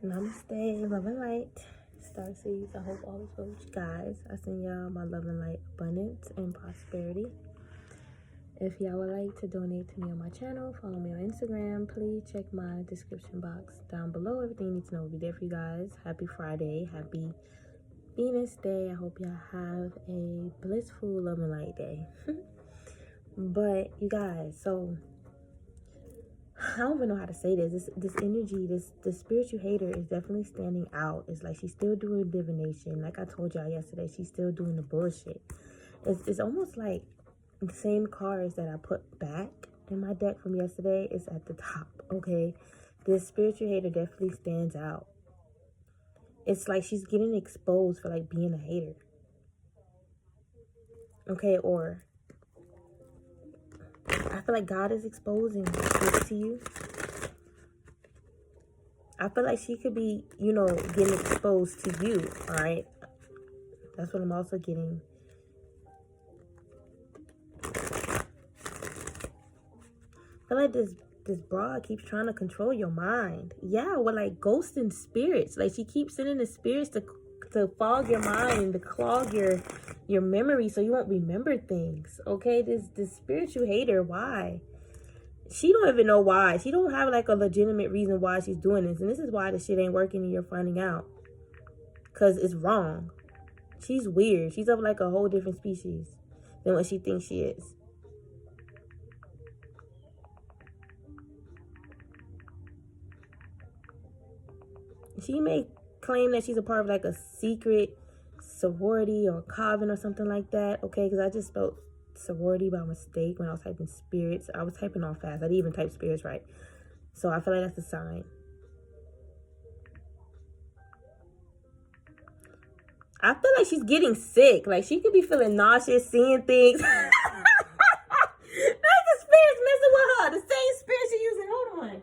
Namaste, love and light, starseeds. I hope all is well with you guys. I send y'all my love and light, abundance, and prosperity. If y'all would like to donate to me on my channel, follow me on Instagram. Please check my description box down below. Everything you need to know will be there for you guys. Happy Friday. Happy Venus Day. I hope y'all have a blissful love and light day. But you guys, so I don't even know how to say this. This energy, the spiritual hater is definitely standing out. It's like she's still doing divination. Like I told y'all yesterday, she's still doing the bullshit. It's almost like the same cards that I put back in my deck from yesterday is at the top, okay? This spiritual hater definitely stands out. It's like she's getting exposed for like being a hater. Okay, or I feel like God is exposing this to you. I feel like she could be, you know, getting exposed to you, all right? That's what I'm also getting. I feel like this broad keeps trying to control your mind. Yeah, with like ghosting spirits. Like she keeps sending the spirits to fog your mind, to clog your memory so you won't remember things. Okay, this spiritual hater, why? She don't even know why. She don't have like a legitimate reason why she's doing this. And this is why the shit ain't working and you're finding out. Because it's wrong. She's weird. She's of like a whole different species than what she thinks she is. She may claim that she's a part of like a secret sorority or coven or something like that. Okay, because I just spelled sorority by mistake when I was typing spirits. I was typing all fast. I didn't even type spirits right. So I feel like that's a sign. I feel like she's getting sick. Like she could be feeling nauseous, seeing things. That's the spirits messing with her. The same spirit she's using. Hold on.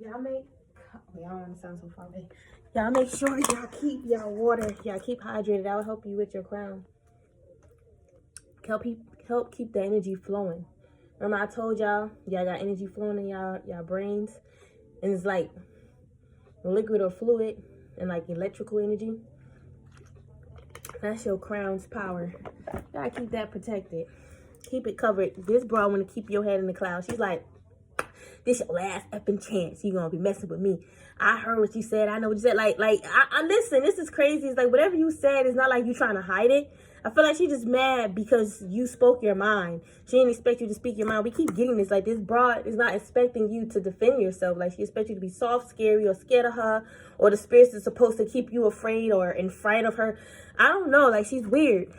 Y'all don't want to sound so far away. Y'all make sure y'all keep y'all water. Y'all keep hydrated. That'll help you with your crown. Help keep the energy flowing. Remember I told y'all got energy flowing in y'all brains. And it's like liquid or fluid and like electrical energy. That's your crown's power. Gotta keep that protected. Keep it covered. This bro want to keep your head in the clouds. She's like, this your last effing chance. You gonna be messing with me. I heard what you said. I know what you said. I listen. This is crazy. It's like whatever you said, it's not like you trying to hide it. I feel like she's just mad because you spoke your mind. She didn't expect you to speak your mind. We keep getting this. Like this broad is not expecting you to defend yourself. Like she expects you to be soft, scary, or scared of her, or the spirits is supposed to keep you afraid or in fright of her. I don't know. Like she's weird.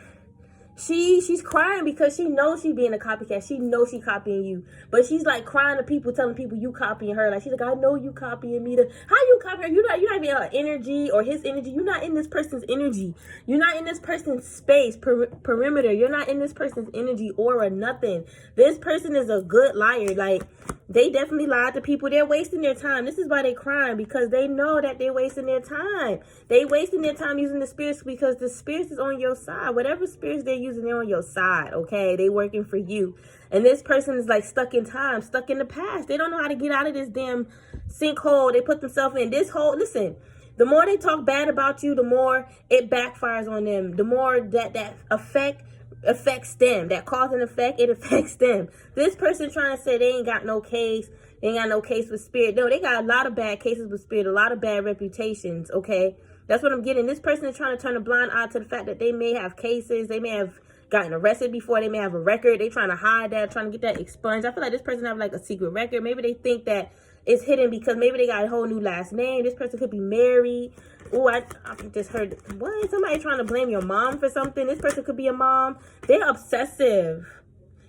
She's crying because she knows she's being a copycat. She knows she's copying you. But she's like crying to people, telling people you copying her. Like she's like, I know you copying me. How you copying her? You're not even her energy or his energy. You're not in this person's energy. You're not in this person's space, perimeter. You're not in this person's energy aura, nothing. This person is a good liar. Like they definitely lied to people. They're wasting their time. This is why they're crying, because they know that they're wasting their time. They wasting their time using the spirits because the spirits is on your side. Whatever spirits they're using, they're on your side, okay? They working for you. And this person is like stuck in time, stuck in the past. They don't know how to get out of this damn sinkhole they put themselves in. This hole, listen, the more they talk bad about you, the more it backfires on them. The more that affects them. That cause and effect, it affects them. This person trying to say they ain't got no case. They ain't got no case with spirit. No, they got a lot of bad cases with spirit. A lot of bad reputations, okay? That's what I'm getting. This person is trying to turn a blind eye to the fact that they may have cases. They may have gotten arrested before. They may have a record. They trying to hide that, trying to get that expunged. I feel like this person have like a secret record. Maybe they think that it's hidden because maybe they got a whole new last name. This person could be married. Oh, I just heard, what? Somebody trying to blame your mom for something. This person could be a mom. They're obsessive.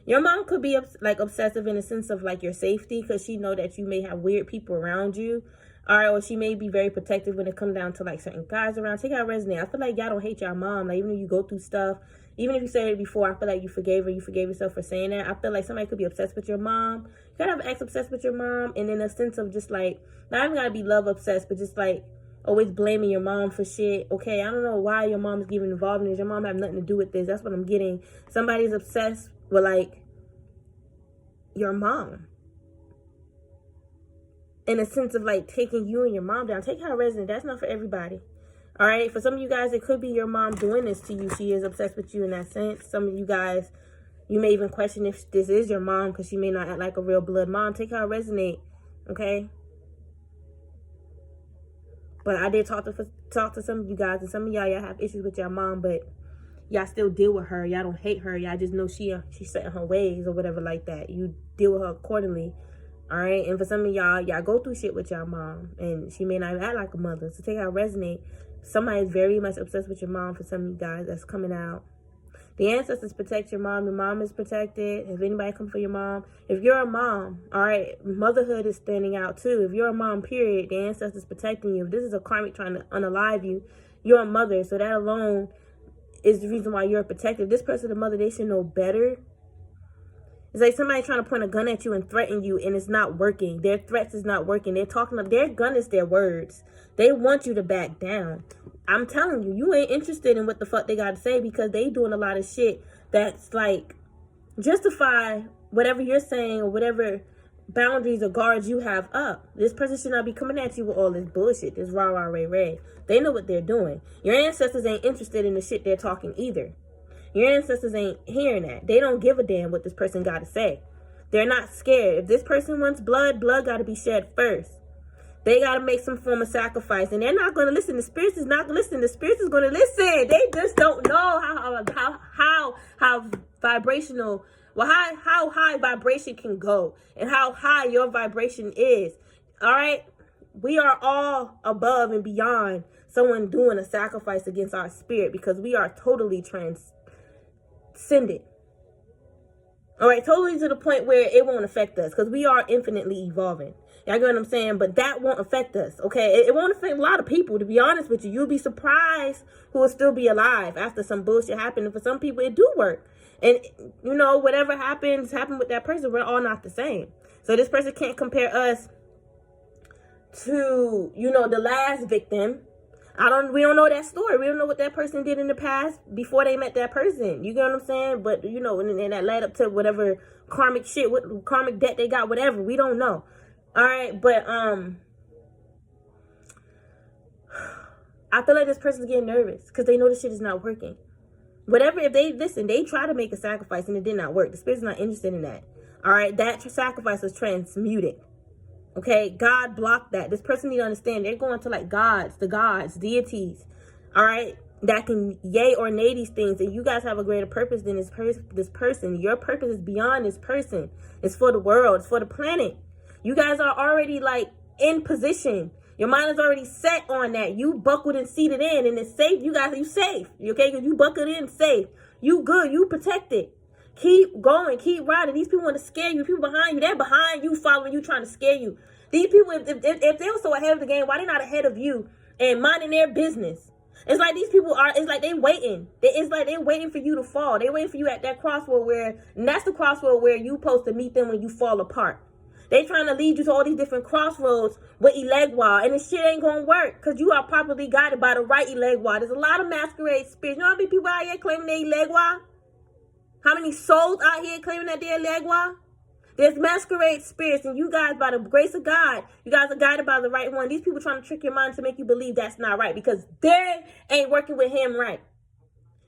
Your mom could be like obsessive in the sense of like your safety, because she know that you may have weird people around you. All right, or she may be very protective when it comes down to like certain guys around. Take how it resonate. I feel like y'all don't hate y'all mom. Like even if you go through stuff, even if you said it before, I feel like you forgave her. You forgave yourself for saying that. I feel like somebody could be obsessed with your mom. You gotta have an ex obsessed with your mom, and in a sense of just like, not even gotta be love obsessed, but just like always blaming your mom for shit. Okay, I don't know why your mom's getting involved in this. Your mom have nothing to do with this. That's what I'm getting. Somebody's obsessed with like your mom. In a sense of like taking you and your mom down. Take how it resonates. That's not for everybody. All right, for some of you guys, it could be your mom doing this to you. She is obsessed with you in that sense. Some of you guys, you may even question if this is your mom because she may not act like a real blood mom. Take how it resonate, okay? But I did talk to some of you guys, and some of y'all have issues with your mom, but y'all still deal with her. Y'all don't hate her. Y'all just know she's set in her ways or whatever like that. You deal with her accordingly. All right, and for some of y'all go through shit with your mom, and she may not even act like a mother. So take how it resonate. Somebody is very much obsessed with your mom. For some of you guys, that's coming out. The ancestors protect your mom. Your mom is protected. If anybody come for your mom, if you're a mom, all right, motherhood is standing out too. If you're a mom, period, the ancestors protecting you. If this is a karmic trying to unalive you, you're a mother. So that alone is the reason why you're protected. If this person, the mother, they should know better. It's like somebody trying to point a gun at you and threaten you, and it's not working. Their threats is not working. They're talking, their gun is their words. They want you to back down. I'm telling you, you ain't interested in what the fuck they got to say because they doing a lot of shit that's like justify whatever you're saying or whatever boundaries or guards you have up. This person should not be coming at you with all this bullshit, this rah rah ray ray. They know what they're doing. Your ancestors ain't interested in the shit they're talking either. Your ancestors ain't hearing that. They don't give a damn what this person got to say. They're not scared. If this person wants blood, blood got to be shed first. They got to make some form of sacrifice. And they're not going to listen. The spirits is not going to listen. The spirits is going to listen. They just don't know how vibrational, well, how high vibration can go and how high your vibration is. All right? We are all above and beyond someone doing a sacrifice against our spirit because we are totally transcended. All right, totally to the point where it won't affect us because we are infinitely evolving. Y'all get what I'm saying? But that won't affect us, okay? It won't affect a lot of people, to be honest with you. You'll be surprised who will still be alive after some bullshit happened. And for some people, it do work. And, you know, whatever happened with that person. We're all not the same. So this person can't compare us to, you know, the last victim. We don't know that story. We don't know what that person did in the past before they met that person. You get what I'm saying? But, you know, and that led up to whatever karmic shit, what karmic debt they got, whatever. We don't know. All right, but I feel like this person's getting nervous because they know this shit is not working. Whatever, if they listen, they try to make a sacrifice and it did not work. The spirit's not interested in that. All right, that sacrifice was transmuted. Okay, God blocked that. This person need to understand they're going to like gods, the gods, deities. All right, that can yay or nay these things, and you guys have a greater purpose than this person. Your purpose is beyond this person. It's for the world. It's for the planet. You guys are already like in position. Your mind is already set on that. You buckled and seated in, and it's safe. You guys, you safe. Okay, because you buckled in, safe. You good. You protected. Keep going. Keep riding. These people want to scare you. People behind you, they're behind you, following you, trying to scare you. These people, if they were so ahead of the game, why they not ahead of you and minding their business? It's like these people are, it's like they waiting. It's like they waiting for you to fall. They waiting for you at that crossroad and that's the crossroad where you supposed to meet them when you fall apart. They trying to lead you to all these different crossroads with Elegwa, and this shit ain't gonna work because you are properly guided by the right Elegwa. There's a lot of masquerade spirits. You know how many people out here claiming they're Elegwa? How many souls out here claiming that they're Elegwa? There's masquerade spirits, and you guys, by the grace of God, you guys are guided by the right one. These people trying to trick your mind to make you believe that's not right because they ain't working with him right.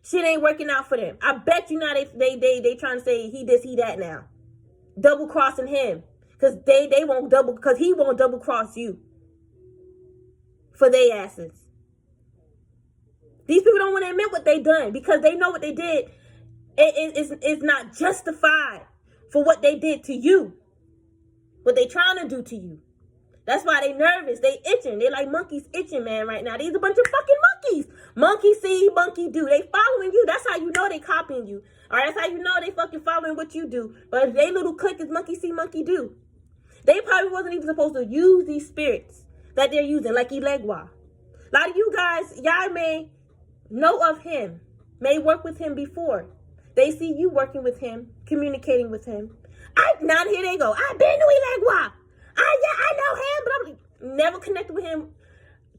Shit ain't working out for them. I bet you now they trying to say he this, he that now. Double crossing him. Because they won't because he won't double cross you for their asses. These people don't want to admit what they done because they know what they did. It's not justified for what they did to you. What they trying to do to you. That's why they nervous. They itching. They like monkeys itching, man, right now. These a bunch of fucking monkeys. Monkey see, monkey do. They following you. That's how you know they copying you. All right, that's how you know they fucking following what you do. But if they little click is monkey see, monkey do. They probably wasn't even supposed to use these spirits that they're using, like Ilegwa. A lot of you guys, y'all may know of him, may work with him before. They see you working with him, communicating with him. Now here they go. I've been to Ilegwa. I know him, but I'm never connected with him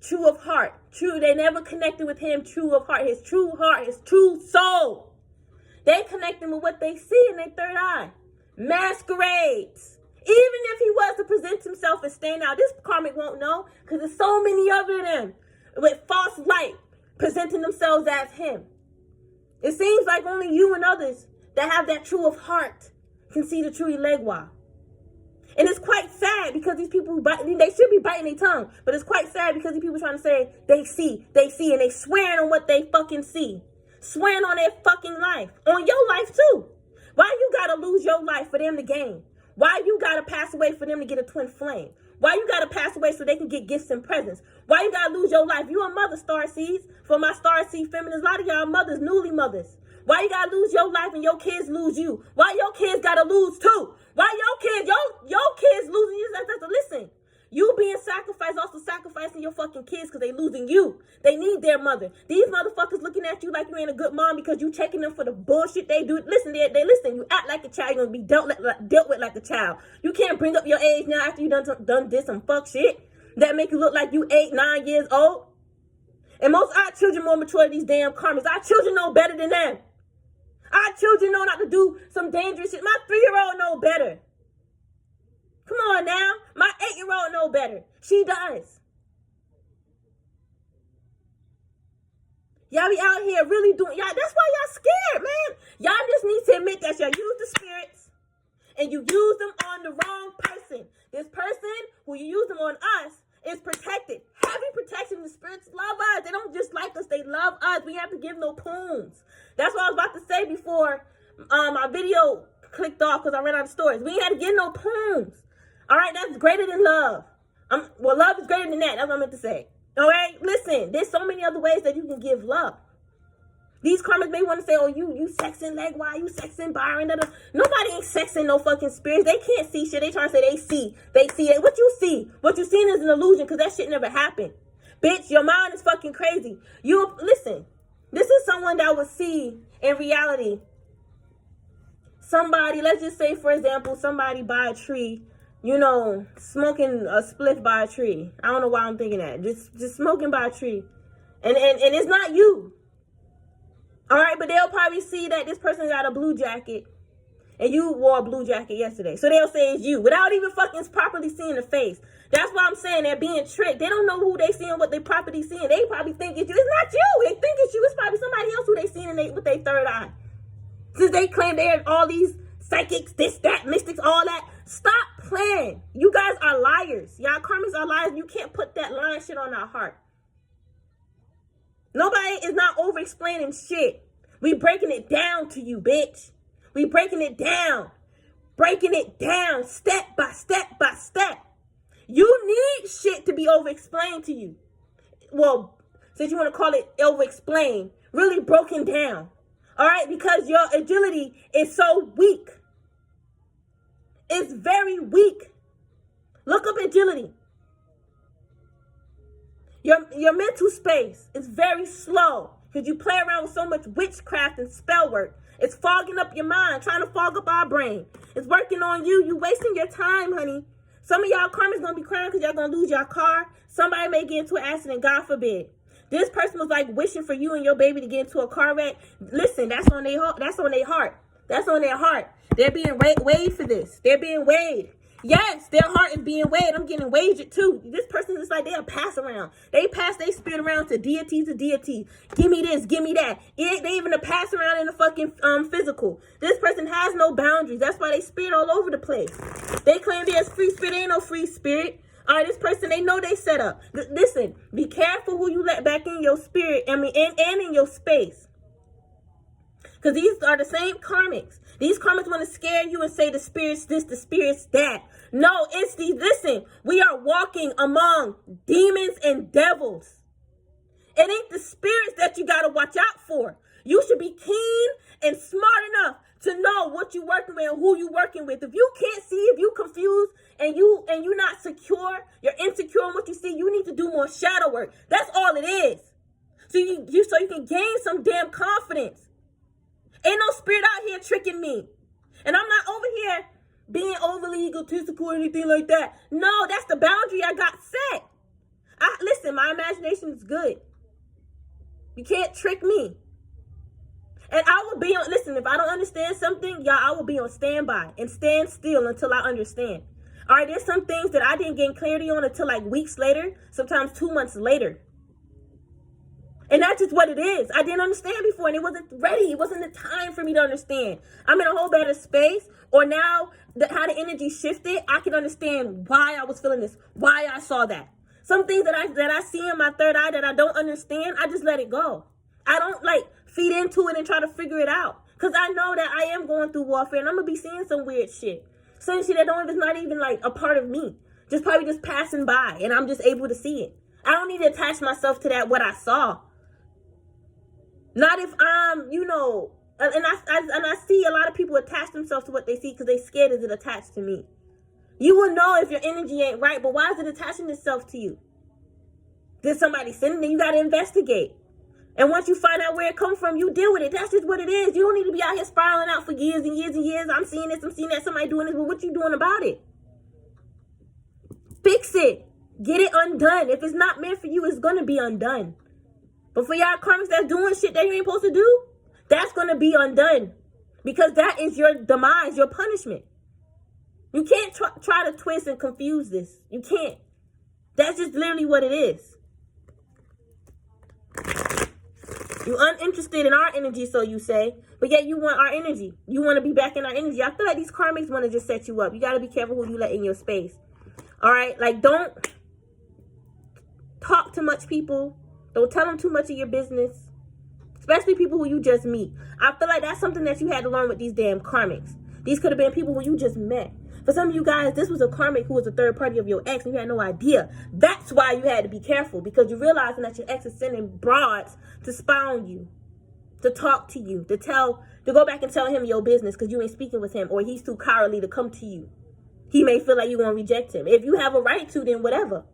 true of heart. True, they never connected with him true of heart. His true heart, his true soul. They connect him with what they see in their third eye. Masquerades. Even if he was to present himself and stand out, this karmic won't know because there's so many of them with false light presenting themselves as him. It seems like only you and others that have that true of heart can see the true Ilegwa. And it's quite sad because these people, they should be biting their tongue, but it's quite sad because these people trying to say they see, and they swearing on what they fucking see. Swearing on their fucking life. On your life too. Why you gotta lose your life for them to gain? Why you gotta pass away for them to get a twin flame? Why you gotta pass away so they can get gifts and presents? Why you gotta lose your life? You a mother, star seeds. For my star seed feminists, a lot of y'all mothers, newly mothers. Why you gotta lose your life and your kids lose you? Why your kids gotta lose too? Why your kids losing you? Listen, you being sacrificed, also sacrificing your fucking kids because they losing you. They need their mother. These motherfuckers looking at you like you ain't a good mom because you checking them for the bullshit they do. Listen, they listen. You act like a child, you're gonna be dealt with like a child. You can't bring up your age now after you done did some fuck shit that make you look like you 8, 9 years old. And most our children more mature than these damn karmas. Our children know better than them. Our children know not to do some dangerous shit. My 3-year-old know better. Come on now. My 8-year-old know better. She does. Y'all be out here really doing, y'all, that's why y'all scared, man. Y'all just need to admit that y'all use the spirits and you use them on the wrong person. This person who you use them on us is protected. Heavy protection. The spirits love us. They don't just like us. They love us. We have to give no poons. That's what I was about to say before my video clicked off because I ran out of stories. We ain't had to give no poons. All right, that's greater than love. Well, love is greater than that. That's what I meant to say. All right, listen, there's so many other ways that you can give love. These karmas may want to say, oh, you sexing Legwa, you sexing Byron. Nobody ain't sexing no fucking spirits. They can't see shit. They trying to say they see. They see it. What you see? What you seen is an illusion because that shit never happened. Bitch, your mind is fucking crazy. Listen, this is someone that would see in reality. Somebody, let's just say, for example, somebody by a tree, smoking a spliff by a tree. I don't know why I'm thinking that. Just smoking by a tree. And it's not you. All right, but they'll probably see that this person got a blue jacket and you wore a blue jacket yesterday. So they'll say it's you without even fucking properly seeing the face. That's why I'm saying they're being tricked. They don't know who they seeing, what they properly seeing. They probably think it's you. It's not you. They think it's you. It's probably somebody else who they seeing with their third eye. Since they claim they're all these psychics, this, that, mystics, all that. Stop playing. You guys are liars. Y'all karmas are liars. You can't put that lying shit on our heart. Nobody is not over-explaining shit. We breaking it down to you, bitch. We breaking it down. Breaking it down step by step by step. You need shit to be over-explained to you. Well, since you want to call it over-explained, really broken down. All right? Because your agility is so weak. It's very weak. Look up agility. Your mental space is very slow because you play around with so much witchcraft and spell work. It's fogging up your mind, trying to fog up our brain. It's working on you. You wasting your time, honey. Some of y'all karma's going to be crying because y'all going to lose your car. Somebody may get into an accident, God forbid. This person was like wishing for you and your baby to get into a car wreck. Listen, that's on their heart. That's on their heart. That's on their heart. They're being weighed for this. They're being weighed. Yes, their heart is being weighed. I'm getting waged too. This person is like they'll pass around. They pass their spirit around to deities. Give me this, give me that. They even a pass around in the fucking physical. This person has no boundaries. That's why they spirit all over the place. They claim there's free spirit. There ain't no free spirit. All right, this person, they know they set up. Listen, be careful who you let back in your spirit. And in your space. Because these are the same karmics. These karmics want to scare you and say the spirit's this, the spirit's that. No, it's these. Listen, we are walking among demons and devils. It ain't the spirits that you got to watch out for. You should be keen and smart enough to know what you're working with and who you're working with. If you can't see, if you confused and you're not secure, you're insecure in what you see, you need to do more shadow work. That's all it is. So you can gain some damn confidence. Ain't no spirit out here tricking me. And I'm not over here being overly egotistical or anything like that. No, that's the boundary I got set. Listen, my imagination is good. You can't trick me. And I will be on, listen, if I don't understand something, y'all, I will be on standby and stand still until I understand. All right, there's some things that I didn't gain clarity on until like weeks later, sometimes 2 months later. And that's just what it is. I didn't understand before, and it wasn't ready. It wasn't the time for me to understand. I'm in a whole better space, or now how the energy shifted, I can understand why I was feeling this, why I saw that. Some things that I see in my third eye that I don't understand, I just let it go. I don't like feed into it and try to figure it out. Because I know that I am going through warfare, and I'm going to be seeing some weird shit. Some shit that is not even like a part of me. Just probably just passing by, and I'm just able to see it. I don't need to attach myself to that, what I saw. Not if I'm, and I see a lot of people attach themselves to what they see because they scared is it attached to me. You will know if your energy ain't right, but why is it attaching itself to you? Did somebody send it? Then you got to investigate. And once you find out where it comes from, you deal with it. That's just what it is. You don't need to be out here spiraling out for years and years and years. I'm seeing this, I'm seeing that, somebody doing this, but what you doing about it? Fix it. Get it undone. If it's not meant for you, it's going to be undone. But for y'all karmics that's doing shit that you ain't supposed to do, that's going to be undone. Because that is your demise, your punishment. You can't try to twist and confuse this. You can't. That's just literally what it is. You're uninterested in our energy, so you say. But yet you want our energy. You want to be back in our energy. I feel like these karmics want to just set you up. You got to be careful who you let in your space. All right? Like, don't talk to much people. Don't tell them too much of your business. Especially people who you just meet. I feel like that's something that you had to learn with these damn karmics. These could have been people who you just met. For some of you guys, this was a karmic who was a third party of your ex and you had no idea. That's why you had to be careful, because you're realizing that your ex is sending broads to spy on you, to talk to you, to go back and tell him your business because you ain't speaking with him, or he's too cowardly to come to you. He may feel like you're going to reject him. If you have a right to, then whatever.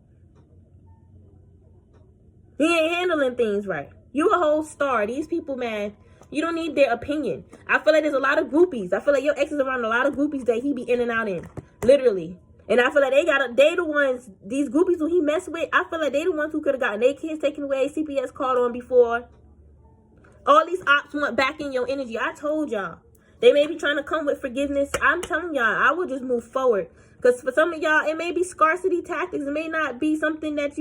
He ain't handling things right. You a whole star. These people, man, you don't need their opinion. I feel like there's a lot of groupies. I feel like your ex is around a lot of groupies that he be in and out in. Literally. And I feel like they the ones, these groupies who he mess with, I feel like they the ones who could have gotten their kids taken away, CPS called on before. All these ops want back in your energy. I told y'all. They may be trying to come with forgiveness. I'm telling y'all, I will just move forward. Because for some of y'all, it may be scarcity tactics. It may not be something that,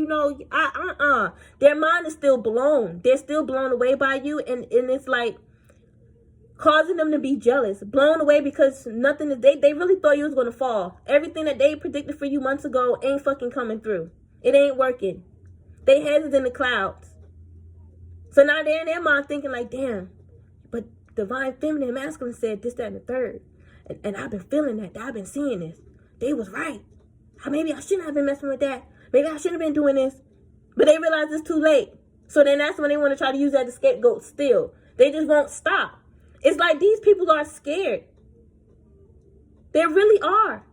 their mind is still blown. They're still blown away by you. And it's like causing them to be jealous. Blown away because nothing is, they really thought you was going to fall. Everything that they predicted for you months ago ain't fucking coming through. It ain't working. They heads is in the clouds. So now they're in their mind thinking like, damn, but divine feminine and masculine said this, that, and the third. And I've been feeling that. I've been seeing this. They was right. Maybe I shouldn't have been messing with that. Maybe I shouldn't have been doing this. But they realize it's too late. So then that's when they want to try to use that as scapegoat still. They just won't stop. It's like these people are scared. They really are.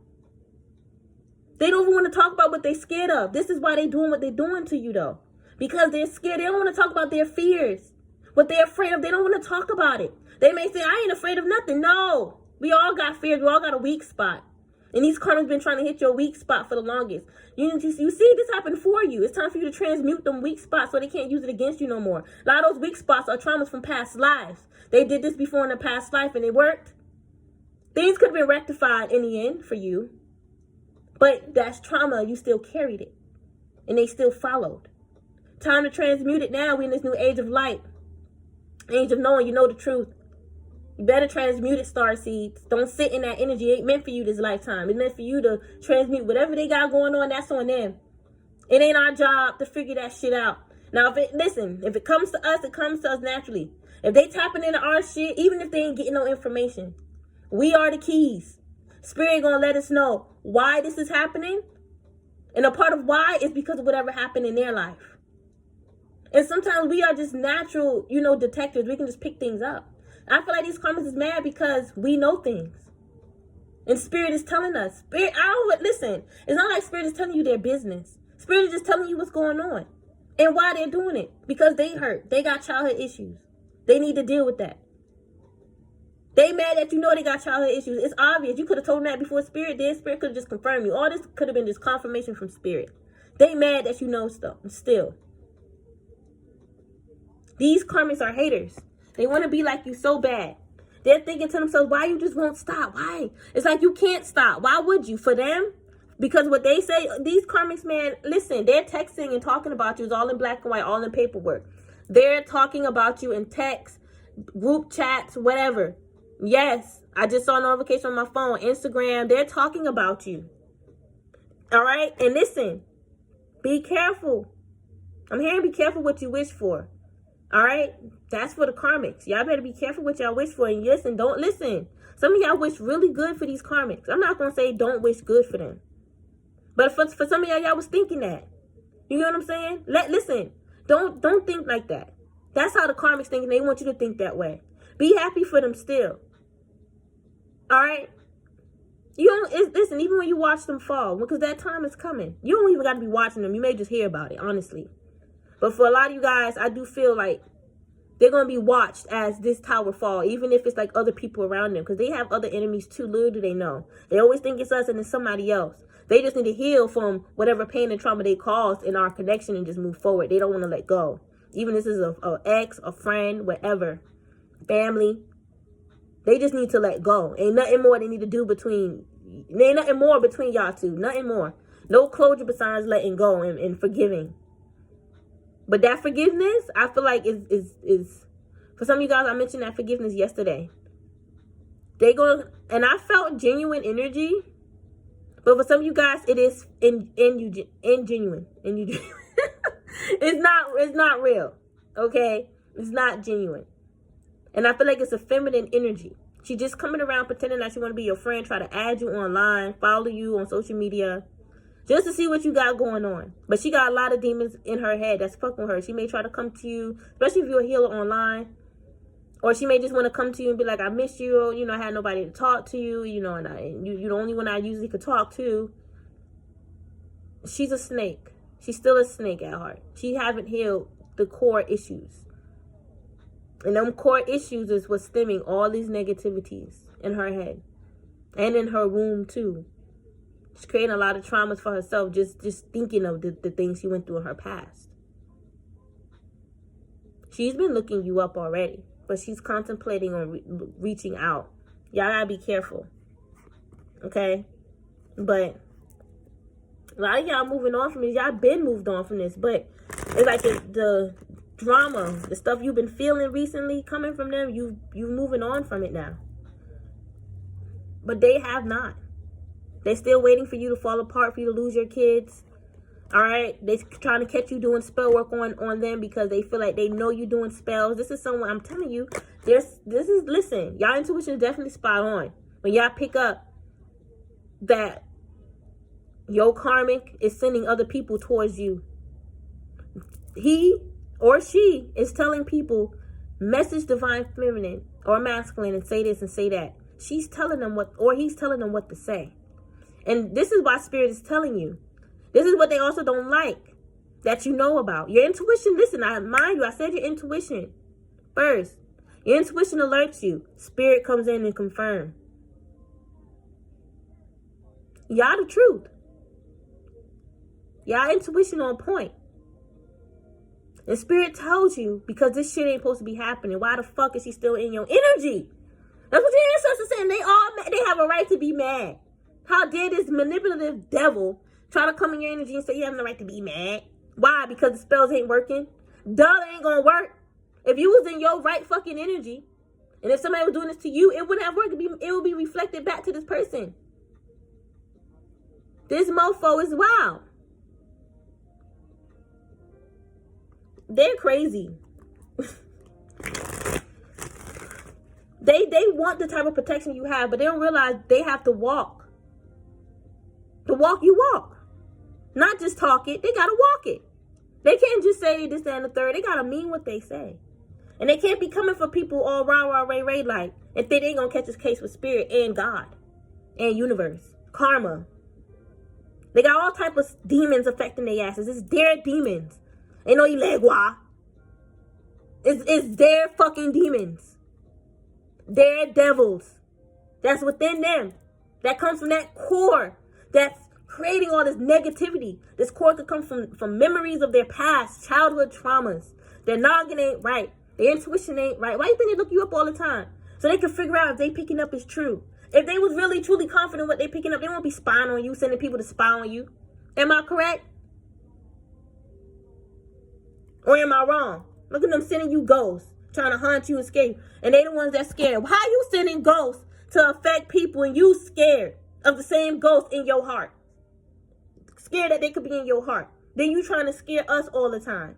They don't even want to talk about what they're scared of. This is why they're doing what they're doing to you, though. Because they're scared. They don't want to talk about their fears. What they're afraid of, they don't want to talk about it. They may say, I ain't afraid of nothing. No. We all got fears. We all got a weak spot. And these karmas been trying to hit your weak spot for the longest. You see, this happened for you. It's time for you to transmute them weak spots so they can't use it against you no more. A lot of those weak spots are traumas from past lives. They did this before in a past life and it worked. Things could have been rectified in the end for you. But that's trauma. You still carried it. And they still followed. Time to transmute it now. We're in this new age of light. Age of knowing you know the truth. You better transmute it, star seeds. Don't sit in that energy. It ain't meant for you this lifetime. It's meant for you to transmute whatever they got going on. That's on them. It ain't our job to figure that shit out. Now, if it comes to us, it comes to us naturally. If they tapping into our shit, even if they ain't getting no information, we are the keys. Spirit gonna let us know why this is happening. And a part of why is because of whatever happened in their life. And sometimes we are just natural, detectives. We can just pick things up. I feel like these karmas is mad because we know things. And Spirit is telling us. Spirit, listen, it's not like Spirit is telling you their business. Spirit is just telling you what's going on. And why they're doing it. Because they hurt. They got childhood issues. They need to deal with that. They mad that you know they got childhood issues. It's obvious. You could have told them that before Spirit did. Spirit could have just confirmed you. All this could have been just confirmation from Spirit. They mad that you know stuff still. These karmics are haters. They want to be like you so bad. They're thinking to themselves, why you just won't stop? Why? It's like you can't stop. Why would you? For them? Because what they say, these karmics, man, listen, they're texting and talking about you. It's all in black and white, all in paperwork. They're talking about you in text, group chats, whatever. Yes, I just saw a notification on my phone, Instagram. They're talking about you. All right? And listen, be careful. I'm hearing be careful what you wish for. All right? That's for the karmics. Y'all better be careful what y'all wish for. And listen, don't listen. Some of y'all wish really good for these karmics. I'm not going to say don't wish good for them. But for some of y'all was thinking that. You know what I'm saying? Listen, don't think like that. That's how the karmics think, and they want you to think that way. Be happy for them still. All right? Listen, even when you watch them fall, because that time is coming. You don't even got to be watching them. You may just hear about it, honestly. But for a lot of you guys, I do feel like they're going to be watched as this tower fall, even if it's like other people around them, because they have other enemies too. Little do they know. They always think it's us and it's somebody else. They just need to heal from whatever pain and trauma they caused in our connection and just move forward. They don't want to let go. Even if this is a ex, a friend, whatever, family. They just need to let go. Ain't nothing more they need to do between y'all two. Nothing more. No closure besides letting go and forgiving. But that forgiveness, I feel like is for some of you guys, I mentioned that forgiveness yesterday. And I felt genuine energy. But for some of you guys, it is ingenuine. It's not real. Okay? It's not genuine. And I feel like it's a feminine energy. She just coming around pretending that she want to be your friend, try to add you online, follow you on social media, just to see what you got going on. But she got a lot of demons in her head that's fucking with her. She may try to come to you, especially if you're a healer online. Or she may just want to come to you and be like, I miss you. You know, I had nobody to talk to you. You know, and you're the only one I usually could talk to. She's a snake. She's still a snake at heart. She haven't healed the core issues. And them core issues is what's stemming all these negativities in her head. And in her womb, too. She's creating a lot of traumas for herself just thinking of the things she went through in her past. She's been looking you up already. But she's contemplating on reaching out. Y'all gotta be careful. Okay? But a lot of y'all moving on from this. Y'all been moved on from this. But it's like the drama, the stuff you've been feeling recently coming from them, you moving on from it now. But they have not. They're still waiting for you to fall apart, for you to lose your kids. All right, they trying to catch you doing spell work on them because they feel like they know you doing spells. This is someone, I'm telling you, listen, y'all intuition is definitely spot on. When y'all pick up that your karmic is sending other people towards you. He or she is telling people, message divine feminine or masculine and say this and say that. She's telling them he's telling them what to say. And this is why Spirit is telling you. This is what they also don't like that you know about. Your intuition, listen, I said your intuition first. Your intuition alerts you. Spirit comes in and confirms. Y'all the truth. Y'all intuition on point. And Spirit tells you, because this shit ain't supposed to be happening, why the fuck is she still in your energy? That's what your ancestors saying. They have a right to be mad. How dare this manipulative devil try to come in your energy and say you have no right to be mad? Why? Because the spells ain't working? Duh, they ain't gonna work. If you was in your right fucking energy, and if somebody was doing this to you, it wouldn't have worked. It would be reflected back to this person. This mofo is wild. They're crazy. They want the type of protection you have, but they don't realize they have to walk. The walk you walk. Not just talk it, they gotta walk it. They can't just say this, that, and the third. They gotta mean what they say. And they can't be coming for people all rah, ray, like, if they ain't gonna catch this case with spirit and God and universe. Karma. They got all type of demons affecting their asses. It's their demons. Ain't no ilegua. It's their fucking demons. Their devils. That's within them. That comes from that core. That's creating all this negativity. This core could come from memories of their past, childhood traumas. Their noggin ain't right. Their intuition ain't right. Why do you think they look you up all the time? So they can figure out if they picking up is true. If they was really, truly confident what they picking up, they won't be spying on you, sending people to spy on you. Am I correct? Or am I wrong? Look at them sending you ghosts, trying to haunt you and scare you. And they the ones that scared. How you sending ghosts to affect people and you scared of the same ghost in your heart? Scared that they could be in your heart. Then you trying to scare us all the time.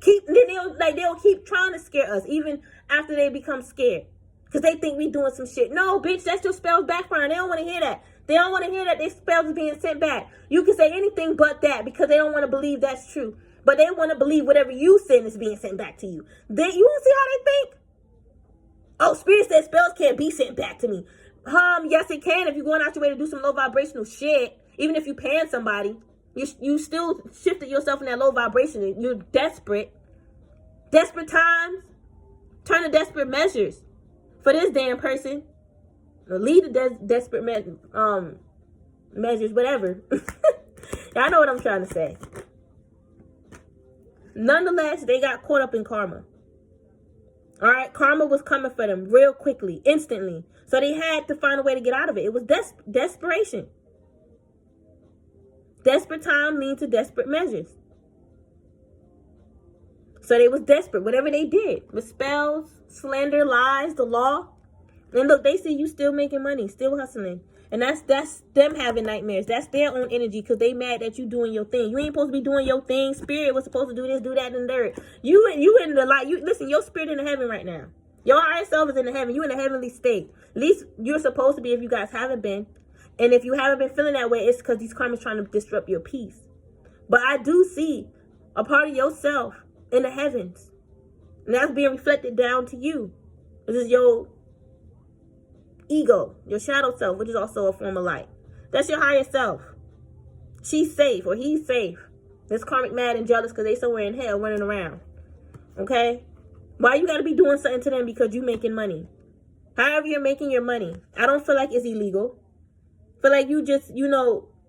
They'll keep trying to scare us even after they become scared. Because they think we doing some shit. No, bitch, that's your spells backfiring. They don't want to hear that. They don't want to hear that their spells are being sent back. You can say anything but that because they don't want to believe that's true. But they want to believe whatever you send is being sent back to you. You don't see how they think? Oh, Spirit said spells can't be sent back to me. Yes, it can if you're going out your way to do some low vibrational shit. Even if you paying somebody. You still shifted yourself in that low vibration. You're desperate. Desperate times turn to desperate measures for this damn person. Or lead to desperate measures, whatever. Y'all know what I'm trying to say. Nonetheless, they got caught up in karma. All right, karma was coming for them real quickly, instantly. So they had to find a way to get out of it. It was desperation. Desperate time leads to desperate measures. So they was desperate. Whatever they did with spells, slander, lies, the law. And look, they see you still making money, still hustling. And that's them having nightmares. That's their own energy because they mad that you doing your thing. You ain't supposed to be doing your thing. Spirit was supposed to do this, do that, and third. You in the light. Listen, your spirit in the heaven right now. Your higher self is in the heaven. You in a heavenly state. At least you're supposed to be if you guys haven't been. And if you haven't been feeling that way, it's because these karmas trying to disrupt your peace. But I do see a part of yourself in the heavens. And that's being reflected down to you. This is your ego, your shadow self, which is also a form of light. That's your higher self. She's safe or he's safe. This karmic mad and jealous because they somewhere in hell running around. Okay? Why you got to be doing something to them because you making money? However you're making your money. I don't feel like it's illegal. Feel like you just, you're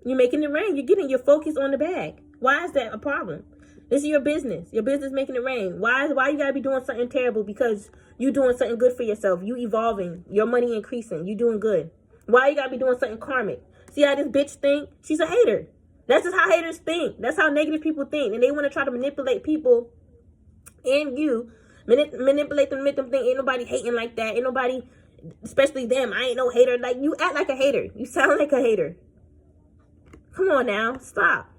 making it rain. You're focused on the bag. Why is that a problem? This is your business. Your business making it rain. Why you gotta be doing something terrible because you doing something good for yourself? You evolving. Your money increasing. You doing good. Why you gotta be doing something karmic? See how this bitch think? She's a hater. That's just how haters think. That's how negative people think. And they want to try to manipulate people and you. Manipulate them, make them think ain't nobody hating like that. Ain't nobody, especially them. I ain't no hater. Like, you act like a hater. You sound like a hater. Come on now. Stop.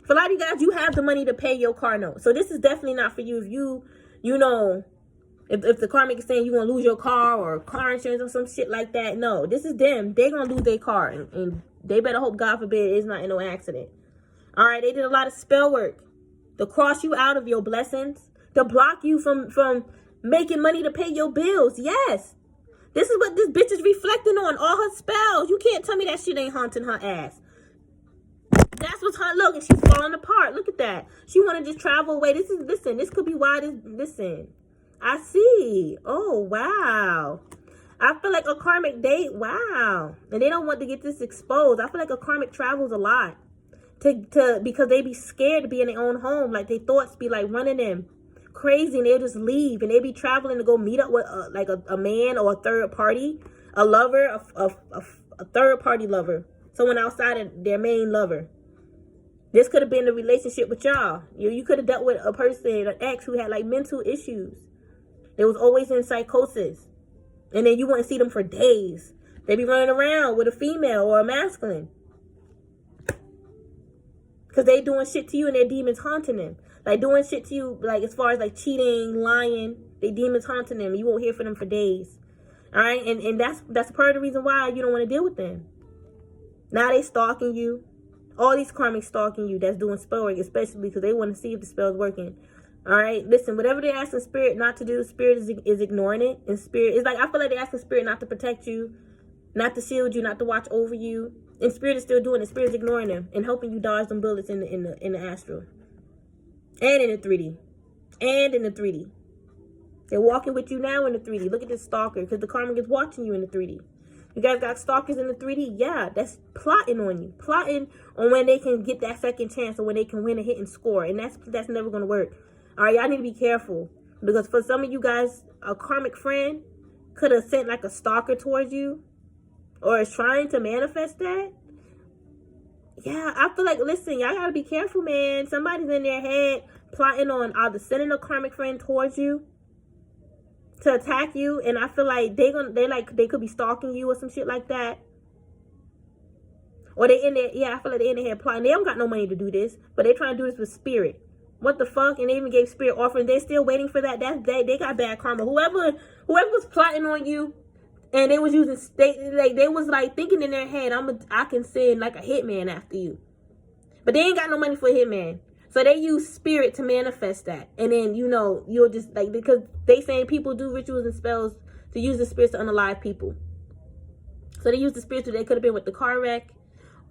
For a lot of you guys, you have the money to pay your car note. So this is definitely not for you. If if the karmic is saying you're going to lose your car or car insurance or some shit like that. No, this is them. They're going to lose their car. And they better hope, God forbid, it's not in no accident. All right, they did a lot of spell work to cross you out of your blessings, to block you from making money to pay your bills. Yes. This is what this bitch is reflecting on. All her spells. You can't tell me that shit ain't haunting her ass. That's what's her look, and she's falling apart. Look at that. She want to just travel away. This could be why listen. I see. Oh, wow. I feel like a karmic date. Wow. And they don't want to get this exposed. I feel like a karmic travels a lot. Because they be scared to be in their own home. Like, their thoughts be like running them crazy, and they'll just leave. And they be traveling to go meet up with a man or a third party. A lover, a third party lover. Someone outside of their main lover. This could have been a relationship with y'all. You could have dealt with a person, an ex who had like mental issues. They was always in psychosis. And then you wouldn't see them for days. They be running around with a female or a masculine. Because they doing shit to you and their demons haunting them. Like doing shit to you, like as far as like cheating, lying. They demons haunting them. You won't hear from them for days. Alright? And that's part of the reason why you don't want to deal with them. Now they stalking you. All these karmics stalking you that's doing spell work, especially because they want to see if the spell's working. All right, listen, whatever they're asking spirit not to do, spirit is ignoring it. And spirit is like, I feel like they're asking spirit not to protect you, not to shield you, not to watch over you. And spirit is still doing it. Spirit is ignoring them and helping you dodge them bullets in the astral. And in the 3D. And in the 3D. They're walking with you now in the 3D. Look at this stalker, because the karmic is watching you in the 3D. You guys got stalkers in the 3D? Yeah, that's plotting on you. Plotting on when they can get that second chance or when they can win a hit and score. And that's never going to work. All right, y'all need to be careful. Because for some of you guys, a karmic friend could have sent like a stalker towards you. Or is trying to manifest that. Yeah, I feel like, listen, y'all got to be careful, man. Somebody's in their head plotting on either sending a karmic friend towards you to attack you, and I feel like they could be stalking you or some shit like that. Or they in there, yeah, I feel like they in their head plotting. They don't got no money to do this, but they trying to do this with spirit. What the fuck? And they even gave spirit offering. They're still waiting for that. They got bad karma. Whoever was plotting on you, and they was using they was like thinking in their head, I can send like a hitman after you, but they ain't got no money for a hitman. So they use spirit to manifest that. And then, you know, you'll just, like, because they saying people do rituals and spells to use the spirits to unalive people. So they use the spirits, they could have been with the car wreck.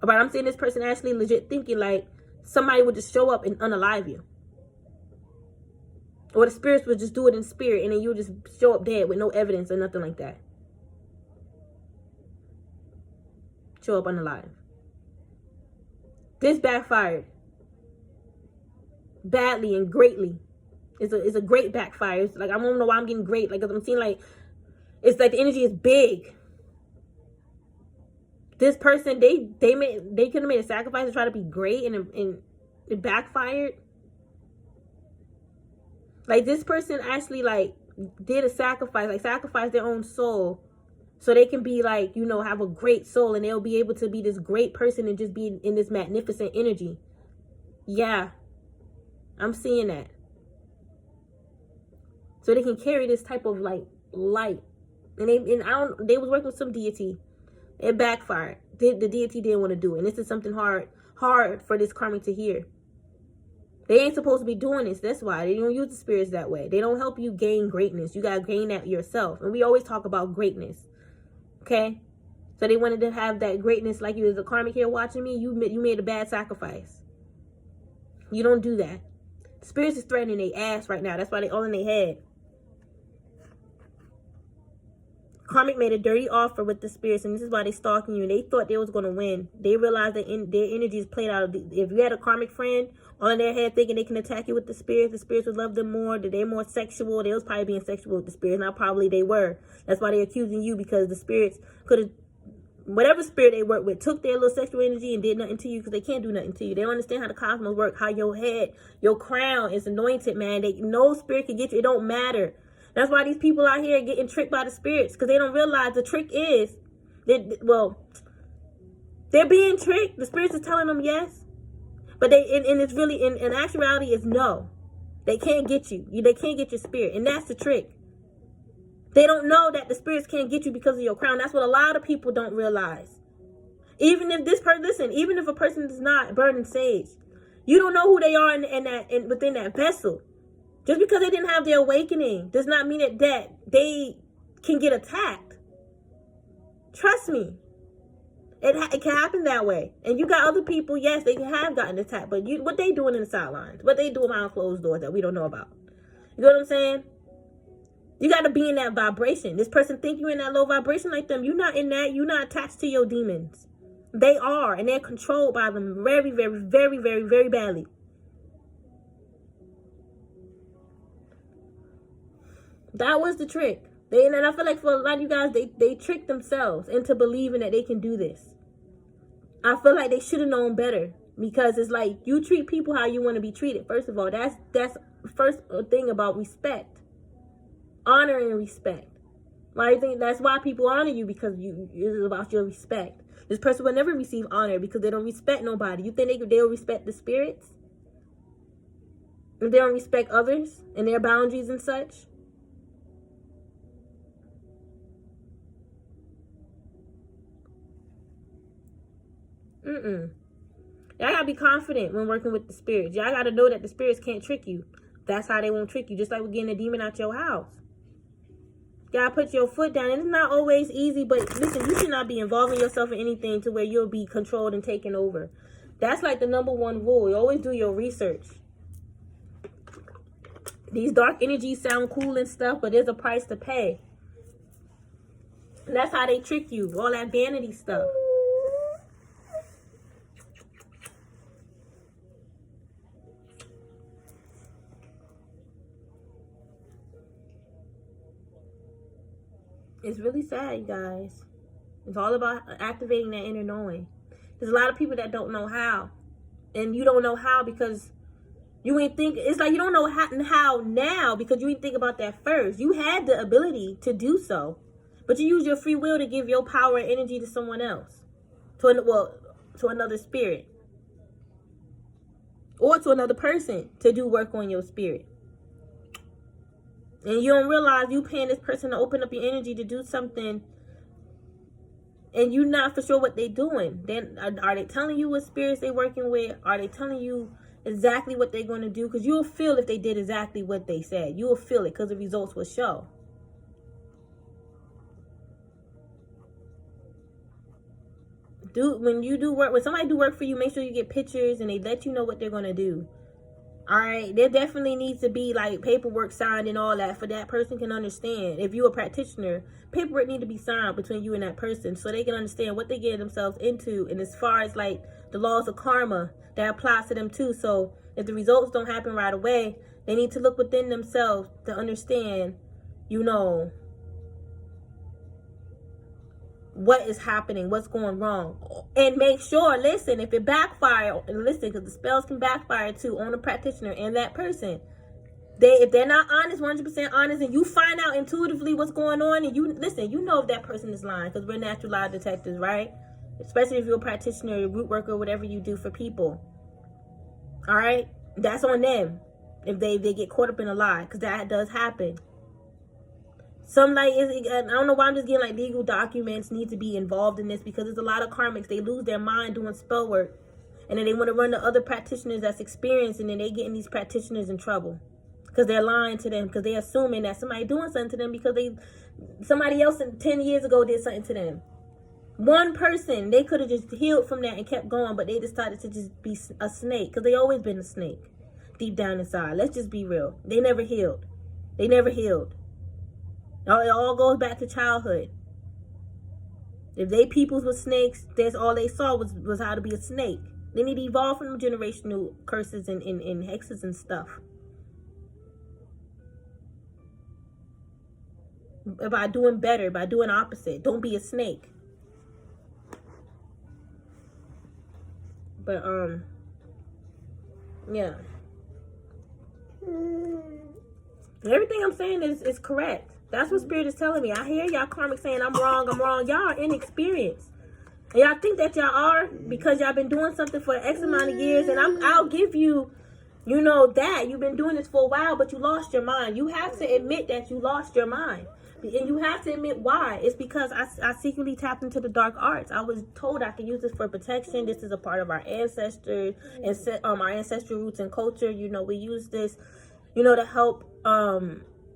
But I'm saying this person actually legit thinking, like, somebody would just show up and unalive you. Or the spirits would just do it in spirit, and then you'll just show up dead with no evidence or nothing like that. Show up unalive. This backfired. Badly and greatly. It's a great backfire. It's like, I don't know why I'm getting great. Like, I'm seeing like, it's like the energy is big. This person, they could have made a sacrifice to try to be great, and it backfired. Like, this person actually like did a sacrifice, like sacrificed their own soul so they can be like, you know, have a great soul, and they'll be able to be this great person and just be in this magnificent energy. Yeah. I'm seeing that. So they can carry this type of like light. And they was working with some deity. It backfired. The deity didn't want to do it. And this is something hard for this karmic to hear. They ain't supposed to be doing this. That's why. They don't use the spirits that way. They don't help you gain greatness. You gotta gain that yourself. And we always talk about greatness. Okay? So they wanted to have that greatness, like you as a karmic here watching me. You made a bad sacrifice. You don't do that. Spirits is threatening their ass right now. That's why they all in their head. Karmic made a dirty offer with the spirits, and this is why they stalking you. And they thought they was going to win. They realized that their energy is played out. If you had a karmic friend all in their head thinking they can attack you with the spirits would love them more, that they're more sexual. They was probably being sexual with the spirits. Now probably they were. That's why they're accusing you, because the spirits could have, whatever spirit they work with, took their little sexual energy and did nothing to you, because they can't do nothing to you. They don't understand how the cosmos work, how your head, your crown is anointed, man. No spirit can get you. It don't matter. That's why these people out here are getting tricked by the spirits, because they don't realize the trick is, they're being tricked. The spirits are telling them yes, but it's really, in actuality, it's no. They can't get you. They can't get your spirit, and that's the trick. They don't know that the spirits can't get you because of your crown. That's what a lot of people don't realize. Even if this person, listen, even if a person is not burning sage, you don't know who they are within that vessel. Just because they didn't have their awakening does not mean that they can get attacked. Trust me. It can happen that way. And you got other people, yes, they have gotten attacked, but what they doing in the sidelines? What they doing behind closed doors that we don't know about? You know what I'm saying? You got to be in that vibration. This person think you in that low vibration like them. You're not in that. You're not attached to your demons. They are, and they're controlled by them very, very, very, very, very badly. That was the trick. And I feel like for a lot of you guys, they tricked themselves into believing that they can do this. I feel like they should have known better, because it's like, you treat people how you want to be treated. First of all, that's first thing about respect. Honor and respect. Right? I think that's why people honor you, because it's about your respect. This person will never receive honor because they don't respect nobody. You think they'll respect the spirits? If they don't respect others and their boundaries and such? Y'all gotta be confident when working with the spirits. Y'all gotta know that the spirits can't trick you. That's how they won't trick you. Just like with getting a demon out your house. You gotta put your foot down. And it's not always easy, but listen, you should not be involving yourself in anything to where you'll be controlled and taken over. That's like the #1 rule. You always do your research. These dark energies sound cool and stuff, but there's a price to pay. And that's how they trick you. All that vanity stuff. It's really sad, you guys. It's all about activating that inner knowing. There's a lot of people that don't know how. And you don't know how because you ain't think. It's like you don't know how now because you didn't think about that first. You had the ability to do so. But you use your free will to give your power and energy to someone else. To another spirit. Or to another person to do work on your spirit. And you don't realize you paying this person to open up your energy to do something. And you're not for sure what they're doing. Then are they telling you what spirits they're working with? Are they telling you exactly what they're going to do? Because you'll feel if they did exactly what they said. You will feel it because the results will show. When you do work, when somebody do work for you, make sure you get pictures and they let you know what they're going to do. All right, there definitely needs to be like paperwork signed and all that for that person can understand. If you're a practitioner, paperwork need to be signed between you and that person so they can understand what they get themselves into. And as far as like the laws of karma, that applies to them too. So if the results don't happen right away, they need to look within themselves to understand, you know, what is happening, what's going wrong, and make sure, listen, if it backfire, and listen, because the spells can backfire too on the practitioner and that person. If they're not honest, 100% honest, and you find out intuitively what's going on, and you listen, you know if that person is lying, because we're natural lie detectors, right? Especially if you're a practitioner, a root worker, whatever you do for people. All right, that's on them if they get caught up in a lie, because that does happen. Some like, I don't know why I'm just getting like legal documents need to be involved in this because there's a lot of karmics. They lose their mind doing spell work. And then they want to run to other practitioners that's experienced and then they getting these practitioners in trouble. Because they're lying to them. Because they're assuming that somebody doing something to them because somebody else 10 years ago did something to them. One person, they could have just healed from that and kept going. But they decided to just be a snake. Because they always been a snake. Deep down inside. Let's just be real. They never healed. They never healed. It all goes back to childhood. If they peoples were snakes, that's all they saw was how to be a snake. They need to evolve from generational curses and hexes and stuff. By doing better, by doing opposite. Don't be a snake. But, yeah. Everything I'm saying is correct. That's what Spirit is telling me. I hear y'all karmic saying I'm wrong. Y'all are inexperienced. And y'all think that y'all are because y'all been doing something for X amount of years. And I'll give you, you know, that. You've been doing this for a while, but you lost your mind. You have to admit that you lost your mind. And you have to admit why. It's because I secretly tapped into the dark arts. I was told I could use this for protection. This is a part of our ancestors and our ancestral roots and culture. You know, we use this, you know, to help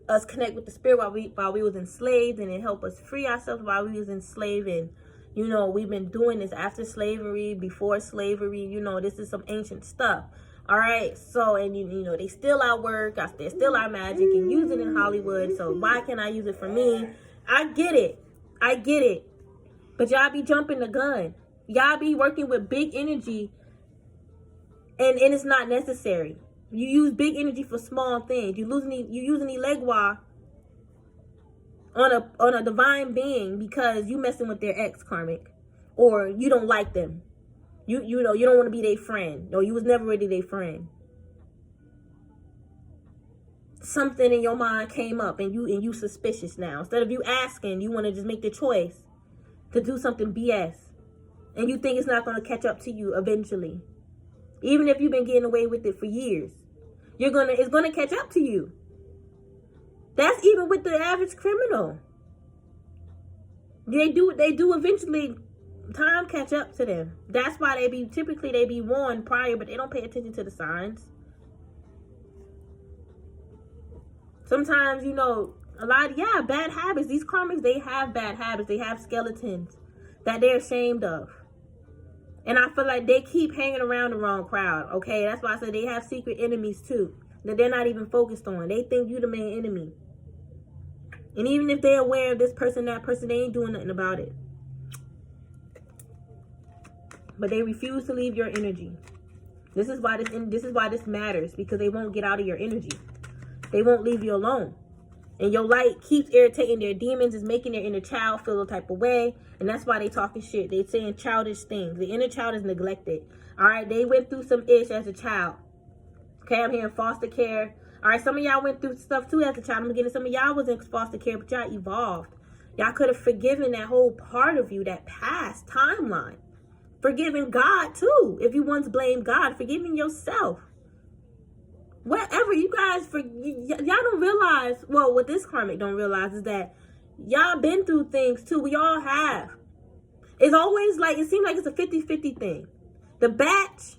us connect with the spirit while we was enslaved, and it helped us free ourselves while we was enslaved. And you know, we've been doing this after slavery, before slavery. You know, this is some ancient stuff. All right, so and you know they steal our work, they steal our magic and use it in Hollywood. So why can't I use it for me? I get it, but y'all be jumping the gun. Y'all be working with big energy, and it's not necessary. You use big energy for small things. You using Elegua on a divine being because you messing with their ex karmic, or you don't like them. You know you don't want to be their friend. No, you was never really their friend. Something in your mind came up and you suspicious now. Instead of you asking, you want to just make the choice to do something BS, and you think it's not going to catch up to you eventually. Even if you've been getting away with it for years, it's gonna catch up to you. That's even with the average criminal. They do eventually. Time catch up to them. That's why typically they be warned prior, but they don't pay attention to the signs. Sometimes, you know, bad habits. These karmics, they have bad habits. They have skeletons that they're ashamed of. And I feel like they keep hanging around the wrong crowd, okay? That's why I said they have secret enemies too, that they're not even focused on. They think you the main enemy. And even if they're aware of this person, that person, they ain't doing nothing about it. But they refuse to leave your energy. This is why this matters, because they won't get out of your energy. They won't leave you alone. And your light keeps irritating their demons, is making their inner child feel a type of way. And that's why they talking shit. They saying childish things. The inner child is neglected. All right, they went through some ish as a child. Okay, I'm here in foster care. All right, some of y'all went through stuff too as a child. I'm getting some of y'all was in foster care, but y'all evolved. Y'all could have forgiven that whole part of you, that past timeline. Forgiving God too. If you once blamed God, forgiving yourself. Whatever you guys, y'all don't realize, well, what this karmic don't realize is that y'all been through things too. We all have. It's always like, it seems like it's a 50-50 thing. The batch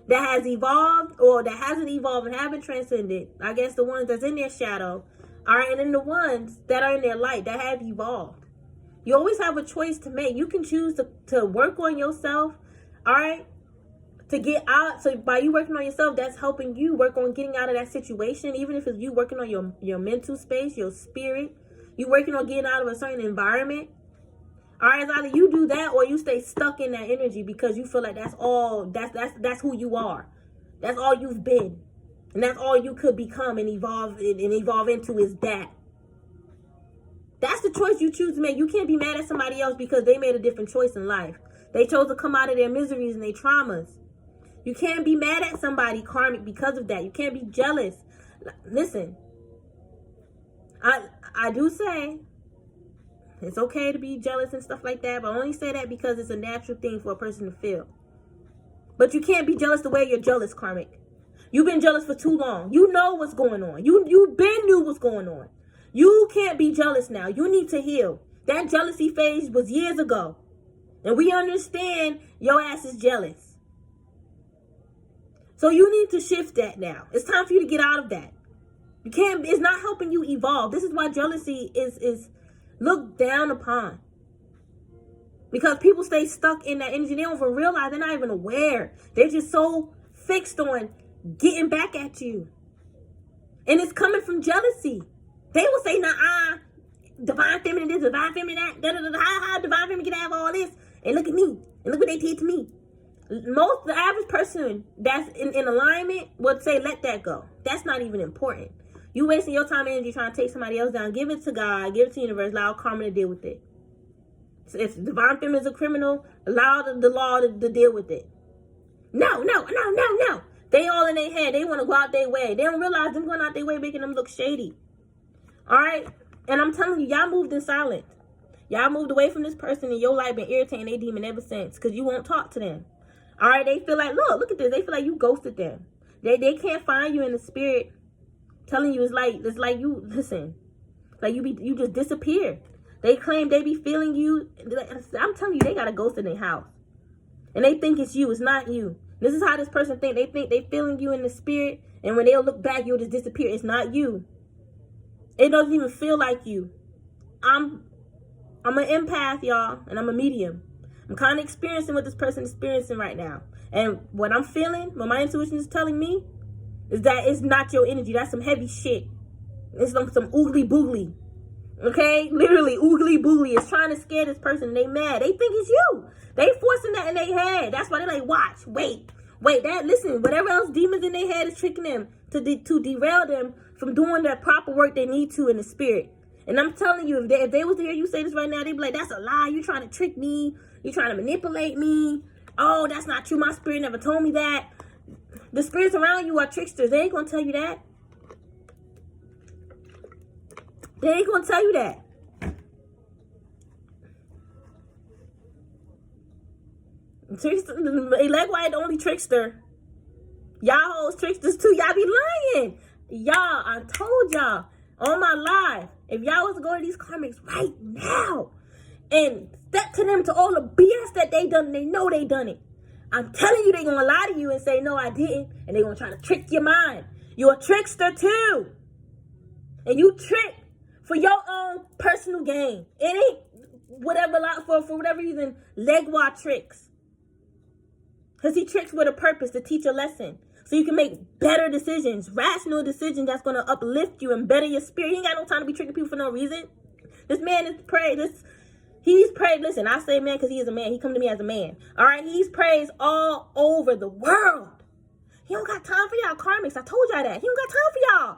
that has evolved or that hasn't evolved and haven't transcended, I guess the ones that's in their shadow, all right, and then the ones that are in their light that have evolved. You always have a choice to make. You can choose to work on yourself, all right, to get out. So by you working on yourself, that's helping you work on getting out of that situation. Even if it's you working on your mental space, your spirit, you working on getting out of a certain environment. All right, it's either you do that or you stay stuck in that energy because you feel like that's all, that's who you are. That's all you've been. And that's all you could become and evolve into is that. That's the choice you choose to make. You can't be mad at somebody else because they made a different choice in life. They chose to come out of their miseries and their traumas. You can't be mad at somebody karmic because of that. You can't be jealous. Listen, I do say it's okay to be jealous and stuff like that, but I only say that because it's a natural thing for a person to feel. But you can't be jealous the way you're jealous, karmic. You've been jealous for too long. You know what's going on. You been knew what's going on. You can't be jealous now. You need to heal. That jealousy phase was years ago. And we understand your ass is jealous. So you need to shift that now. It's time for you to get out of that. You can't, it's not helping you evolve. This is why jealousy is looked down upon. Because people stay stuck in that energy. They don't even realize, they're not even aware. They're just so fixed on getting back at you. And it's coming from jealousy. They will say, nah, divine feminine this, divine feminine that, how divine feminine can have all this? And look at me. And look what they did to me. The average person that's in alignment would say, let that go. That's not even important. You wasting your time and energy trying to take somebody else down. Give it to God. Give it to the universe. Allow karma to deal with it. So if divine feminine is a criminal, allow the law to deal with it. No. They all in their head. They want to go out their way. They don't realize them going out their way making them look shady. All right? And I'm telling you, y'all moved in silence. Y'all moved away from this person and your life been irritating their demon ever since because you won't talk to them. All right? They feel like, look at this. They feel like you ghosted them. They can't find you in the spirit telling you it's like you, listen, like you just disappear. They claim they be feeling you. I'm telling you, they got a ghost in their house. And they think it's you. It's not you. This is how this person think. They think they feeling you in the spirit. And when they'll look back, you'll just disappear. It's not you. It doesn't even feel like you. I'm an empath, y'all. And I'm a medium. I'm kind of experiencing what this person is experiencing right now. And what I'm feeling, what my intuition is telling me, is that it's not your energy. That's some heavy shit. It's some oogly boogly. Okay? Literally, oogly boogly is trying to scare this person. They mad. They think it's you. They forcing that in their head. That's why they're like, watch, wait, that, listen, whatever else demons in their head is tricking them to derail them from doing the proper work they need to in the spirit. And I'm telling you, if they was to hear you say this right now, they'd be like, that's a lie. You trying to trick me. You trying to manipulate me. Oh, that's not true. My spirit never told me that. The spirits around you are tricksters. They ain't going to tell you that. They ain't going to tell you that. Like why the only trickster. Y'all hoes tricksters too. Y'all be lying. Y'all, I told y'all on my live, if y'all was to go to these karmics right now and step to them to all the BS that they done, they know they done it. I'm telling you, they gonna lie to you and say, no, I didn't. And they gonna try to trick your mind. You're a trickster too. And you trick for your own personal gain. It ain't whatever, for whatever reason, Legua tricks. Because he tricks with a purpose to teach a lesson. So you can make better decisions, rational decisions that's going to uplift you and better your spirit. He ain't got no time to be tricking people for no reason. This man is prayed. He's prayed. Listen, I say man because he is a man. He come to me as a man. All right? He's praised all over the world. He don't got time for y'all karmics. I told y'all that. He don't got time for y'all.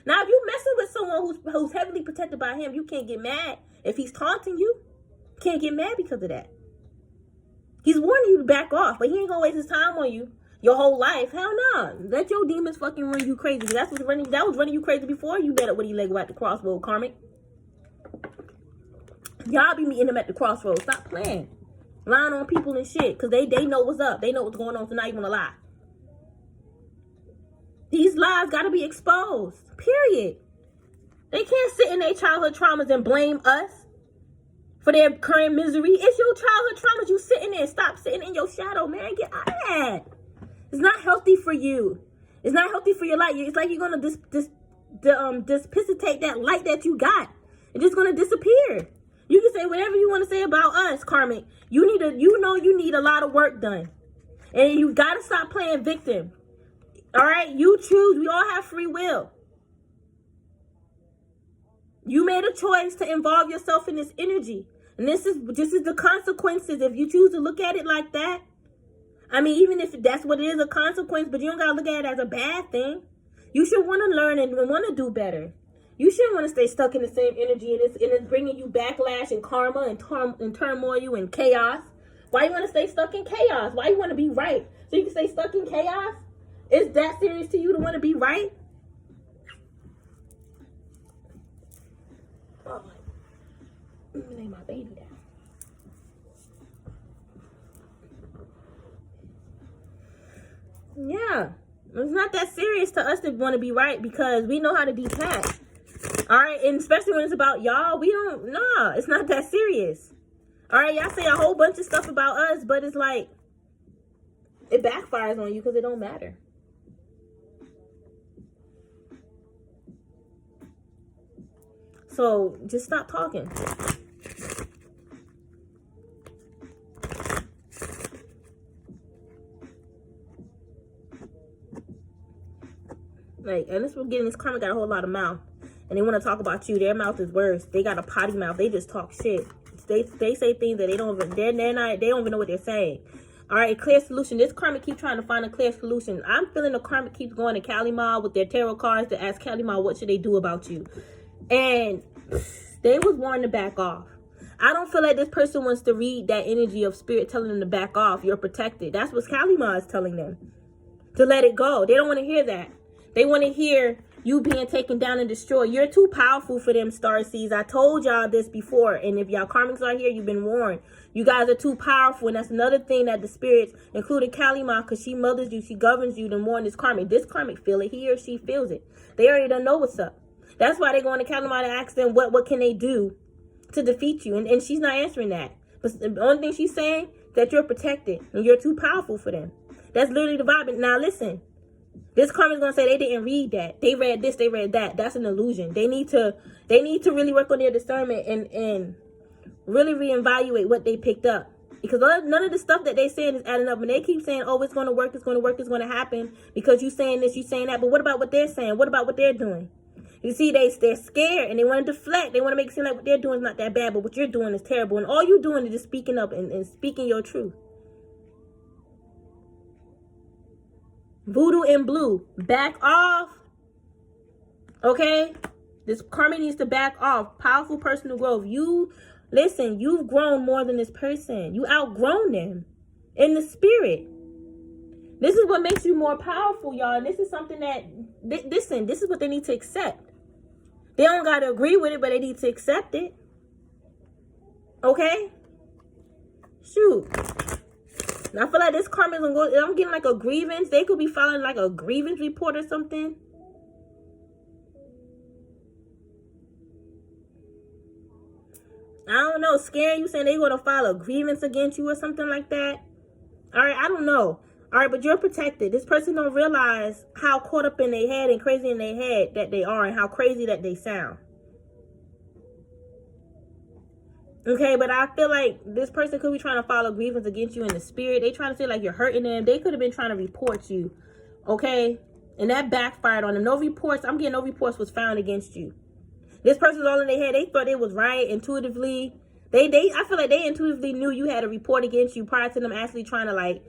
Now, if you messing with someone who's heavily protected by him, you can't get mad. If he's taunting you, can't get mad because of that. He's warning you to back off, but he ain't gonna waste his time on you your whole life. Hell no. Let your demons fucking run you crazy. That was running you crazy before you met up with Leg at the crossroad, karmic. Y'all be meeting them at the crossroads. Stop playing. Lying on people and shit. Because they know what's up. They know what's going on, so now you want to lie. These lies got to be exposed. Period. They can't sit in their childhood traumas and blame us for their current misery. It's your childhood traumas. You sitting there. Stop sitting in your shadow, man. Get out of that. It's not healthy for you. It's not healthy for your light. It's like you're going to dissipate that light that you got. It's just going to disappear. You can say whatever you want to say about us, karmic. You need a lot of work done. And you got to stop playing victim. All right? You choose. We all have free will. You made a choice to involve yourself in this energy. And this is the consequences if you choose to look at it like that. I mean, even if that's what it is, a consequence, but you don't got to look at it as a bad thing. You should want to learn and want to do better. You shouldn't want to stay stuck in the same energy and it's bringing you backlash and karma and turmoil and chaos. Why you want to stay stuck in chaos? Why you want to be right? So you can stay stuck in chaos? Is that serious to you to want to be right? Oh, let me lay my baby down. Yeah, it's not that serious to us to want to be right because we know how to detach. All right, and especially when it's about y'all, it's not that serious. All right, y'all say a whole bunch of stuff about us, but it's like, it backfires on you because it don't matter. So, just stop talking. Like, and this getting this karma got a whole lot of mouth. And they want to talk about you. Their mouth is worse. They got a potty mouth. They just talk shit. They say things that they don't even know what they're saying. All right, clear solution. This karma keep trying to find a clear solution. I'm feeling the karma keeps going to Kali-Ma with their tarot cards to ask Kali-Ma what should they do about you. And they was warned to back off. I don't feel like this person wants to read that energy of spirit telling them to back off. You're protected. That's what Kali-Ma is telling them. To let it go. They don't want to hear that. They want to hear you being taken down and destroyed. You're too powerful for them, starseeds. I told y'all this before. And if y'all karmics are here, you've been warned. You guys are too powerful. And that's another thing that the spirits, including Kali-Ma, because she mothers you, she governs you, to warn this karmic. This karmic feel it. He or she feels it. They already don't know what's up. That's why they're going to Kali-Ma to ask them what can they do to defeat you. And she's not answering that. But the only thing she's saying, that you're protected. And you're too powerful for them. That's literally the vibe. Now listen. This karma is gonna say they didn't read that. They read this, they read that. That's an illusion. They need to really work on their discernment and really reevaluate what they picked up. Because none of the stuff that they saying is adding up. When they keep saying, oh, it's gonna work, it's gonna happen because you saying this, you saying that. But what about what they're saying? What about what they're doing? You see, they're scared and they want to deflect. They want to make it seem like what they're doing is not that bad, but what you're doing is terrible. And all you're doing is just speaking up and speaking your truth. Voodoo and blue, back off. Okay? This karma needs to back off. Powerful personal growth. Listen, you've grown more than this person. You outgrown them in the spirit. This is what makes you more powerful, y'all. And this is something that, listen, this is what they need to accept. They don't got to agree with it, but they need to accept it. Okay? Shoot. I feel like this karma is going to go, I'm getting like a grievance. They could be filing like a grievance report or something. I don't know. Scaring you, saying they're going to file a grievance against you or something like that. All right, I don't know. All right, but you're protected. This person don't realize how caught up in their head and crazy in their head that they are and how crazy that they sound. Okay, but I feel like this person could be trying to file a grievance against you in the spirit. They trying to say like you're hurting them. They could have been trying to report you. Okay? And that backfired on them. No reports. I'm getting no reports was found against you. This person's all in their head. They thought it was right intuitively. I feel like they intuitively knew you had a report against you prior to them actually trying to like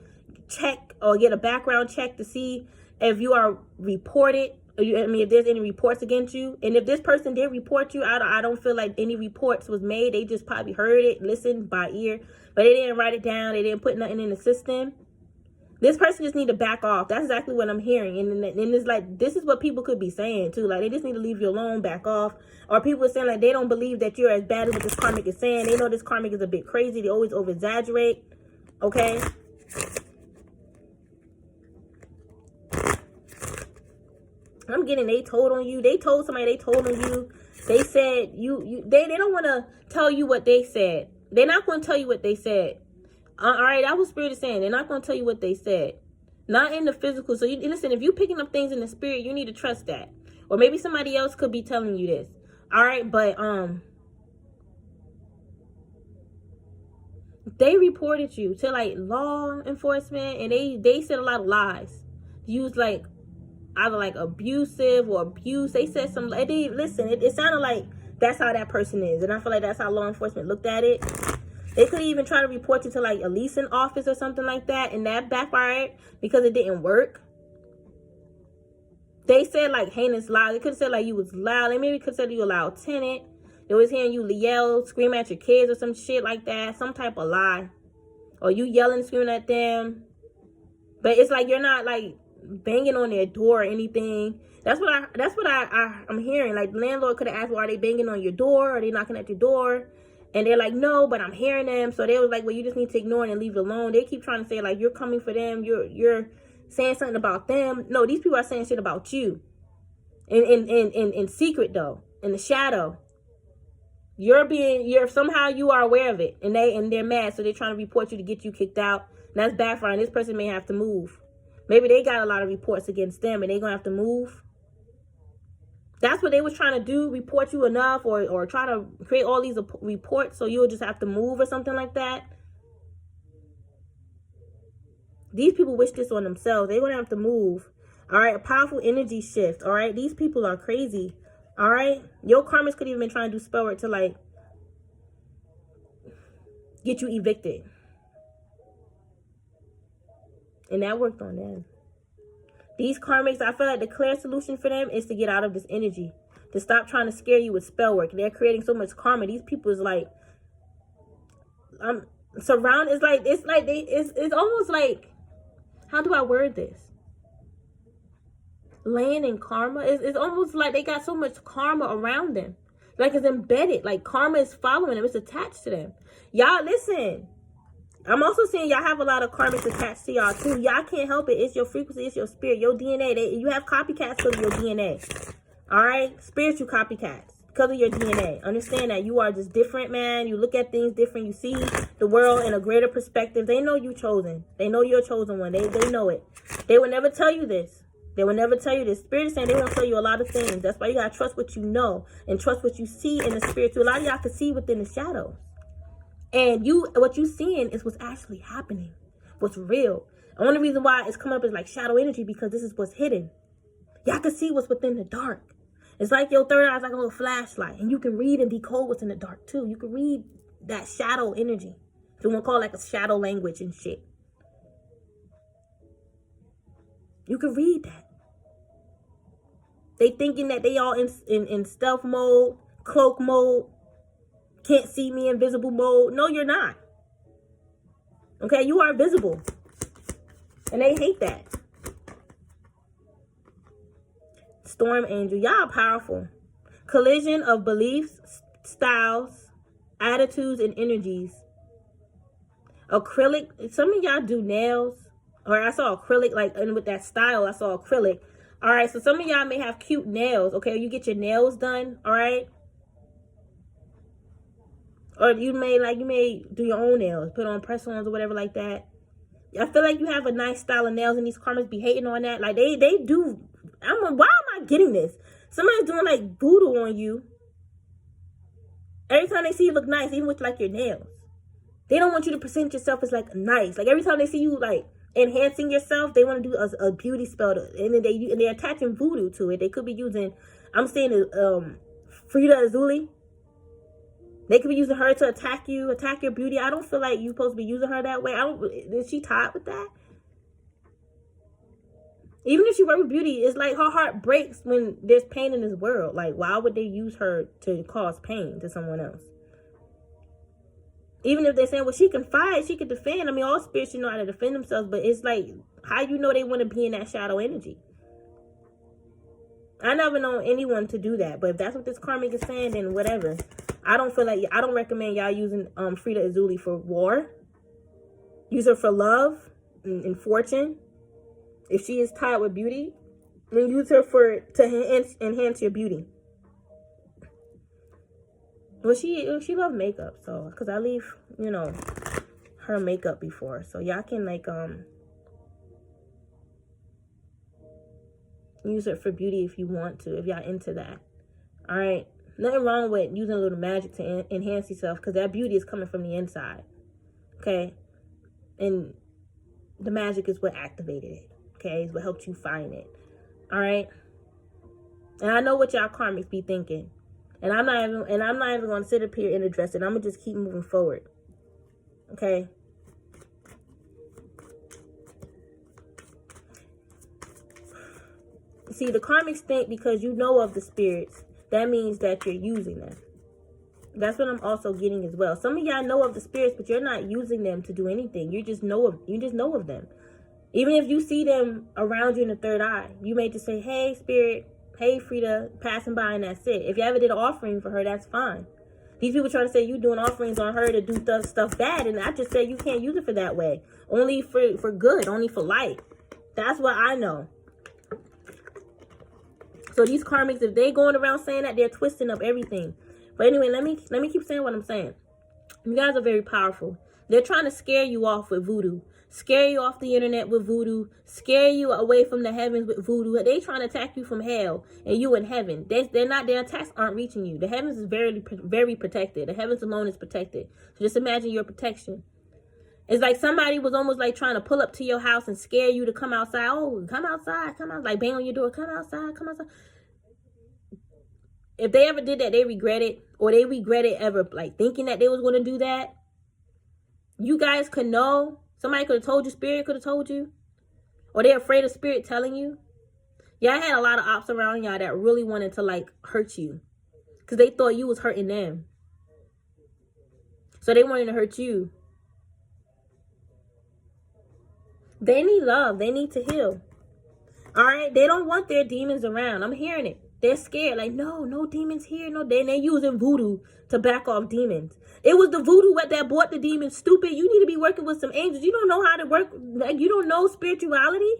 check or get a background check to see if you are reported. If there's any reports against you. And if this person did report you, I don't feel like any reports was made. They just probably heard it, listened by ear, but they didn't write it down. They didn't put nothing in the system. This person just need to back off. That's exactly what I'm hearing. And it's like, this is what people could be saying too. Like, they just need to leave you alone, back off. Or people are saying like, they don't believe that you're as bad as what this karmic is saying. They know this karmic is a bit crazy. They always over-exaggerate. Okay? I'm getting they told on you. They told somebody they told on you. They said they don't want to tell you what they said. They're not going to tell you what they said. All right, that was Spirit is saying. They're not going to tell you what they said. Not in the physical. So you listen, if you're picking up things in the spirit, you need to trust that. Or maybe somebody else could be telling you this. All right, but they reported you to like law enforcement, and they said a lot of lies. Used like either like abusive or abuse. They said some, listen, it sounded like that's how that person is. And I feel like that's how law enforcement looked at it. They could even try to report you to like a leasing office or something like that. And that backfired because it didn't work. They said like heinous lies. They could have said like you was loud. They maybe could have said you a loud tenant. They was hearing you yell, scream at your kids or some shit like that. Some type of lie. Or you yelling, screaming at them. But it's like you're not like banging on their door or anything. That's what I'm hearing. Like the landlord could have asked, well, are they banging on your door? Are they knocking at your door? And they're like, no, but I'm hearing them. So they was like, well, you just need to ignore it and leave it alone. They keep trying to say like you're coming for them. You're saying something about them. No, these people are saying shit about you. In secret though, in the shadow. Somehow you are aware of it, and they're mad, so they're trying to report you to get you kicked out. And that's backfiring. This person may have to move. Maybe they got a lot of reports against them and they're going to have to move. That's what they was trying to do, report you enough or try to create all these reports so you'll just have to move or something like that. These people wish this on themselves. They're going to have to move. All right, a powerful energy shift. All right, these people are crazy. All right, your karmics could even been trying to do spell work to like get you evicted. And that worked on them. These karmics, I feel like the clear solution for them is to get out of this energy. To stop trying to scare you with spell work. They're creating so much karma. These people is like, surround. It's almost like, how do I word this? Laying in karma. It's almost like they got so much karma around them. Like it's embedded. Like karma is following them. It's attached to them. Y'all listen. I'm also seeing y'all have a lot of karmics attached to y'all too. Y'all can't help it. It's your frequency. It's your spirit. Your DNA. You have copycats because of your DNA. All right? Spiritual copycats because of your DNA. Understand that you are just different, man. You look at things different. You see the world in a greater perspective. They know you chosen. They know you're a chosen one. They know it. They will never tell you this. They will never tell you this. Spirit is saying they won't tell you a lot of things. That's why you got to trust what you know and trust what you see in the spirit too. A lot of y'all can see within the shadows. And what you seeing is what's actually happening. What's real. And one of the reasons why it's coming up is like shadow energy, because this is what's hidden. Y'all can see what's within the dark. It's like your third eye is like a little flashlight. And you can read and decode what's in the dark too. You can read that shadow energy. If you want to call it like a shadow language and shit. You can read that. They thinking that they all in stealth mode, cloak mode. Can't see me, invisible mode. No, you're not. Okay, you are visible. And they hate that. Storm angel. Y'all are powerful. Collision of beliefs, styles, attitudes, and energies. Acrylic. Some of y'all do nails. Or I saw acrylic, like, and with that style, I saw acrylic. All right, so some of y'all may have cute nails. Okay, you get your nails done. All right. Or you may do your own nails, put on press-ons or whatever like that. I feel like you have a nice style of nails, and these karmas be hating on that. Like, they do. Why am I getting this? Somebody's doing, like, voodoo on you. Every time they see you look nice, even with, like, your nails. They don't want you to present yourself as, like, nice. Like, every time they see you, like, enhancing yourself, they want to do a beauty spell. And then they're attaching voodoo to it. They could be using, I'm saying, Frida Azuli. They could be using her to attack you, attack your beauty. I don't feel like you're supposed to be using her that way. Is she tied with that? Even if she works with beauty, it's like her heart breaks when there's pain in this world. Like, why would they use her to cause pain to someone else? Even if they're saying, well, she can fight, she can defend. I mean, all spirits should know how to defend themselves. But it's like, how you know they want to be in that shadow energy? I never know anyone to do that. But if that's what this karmic is saying, then whatever. I don't recommend y'all using Frida Azuli for war. Use her for love and fortune. If she is tied with beauty, then use her to enhance your beauty. Well, she loves makeup, so because I leave, you know, her makeup before, so y'all can like use her for beauty if you want to, if y'all into that. All right. Nothing wrong with using a little magic to enhance yourself, because that beauty is coming from the inside. Okay? And the magic is what activated it. Okay? It's what helped you find it. All right? And I know what y'all karmics be thinking. And I'm not even going to sit up here and address it. I'm going to just keep moving forward. Okay? See, the karmics think because you know of the spirits, that means that you're using them. That's what I'm also getting as well. Some of y'all know of the spirits, but you're not using them to do anything. You just know of them. Even if you see them around you in the third eye, you may just say, hey, spirit, hey, Frida, passing by, and that's it. If you ever did an offering for her, that's fine. These people trying to say you doing offerings on her to do stuff bad, and I just said you can't use it for that way. Only for good, only for light. That's what I know. So these karmics, if they going around saying that, they're twisting up everything. But anyway, let me keep saying what I'm saying. You guys are very powerful. They're trying to scare you off with voodoo. Scare you off the internet with voodoo. Scare you away from the heavens with voodoo. They trying to attack you from hell and you in heaven. Their attacks aren't reaching you. The heavens is very, very protected. The heavens alone is protected. So just imagine your protection. It's like somebody was almost like trying to pull up to your house and scare you to come outside. Oh, come outside, come out. Like bang on your door, come outside, come outside. If they ever did that, they regret it. Or they regret it ever like thinking that they was going to do that. You guys could know. Somebody could have told you, spirit could have told you. Or they're afraid of spirit telling you. Y'all had a lot of ops around y'all that really wanted to like hurt you. Because they thought you was hurting them. So they wanted to hurt you. They need love. They need to heal. All right? They don't want their demons around. I'm hearing it. They're scared. Like, no demons here. No, they're using voodoo to back off demons. It was the voodoo that brought the demons. Stupid. You need to be working with some angels. You don't know how to work. Like, you don't know spirituality.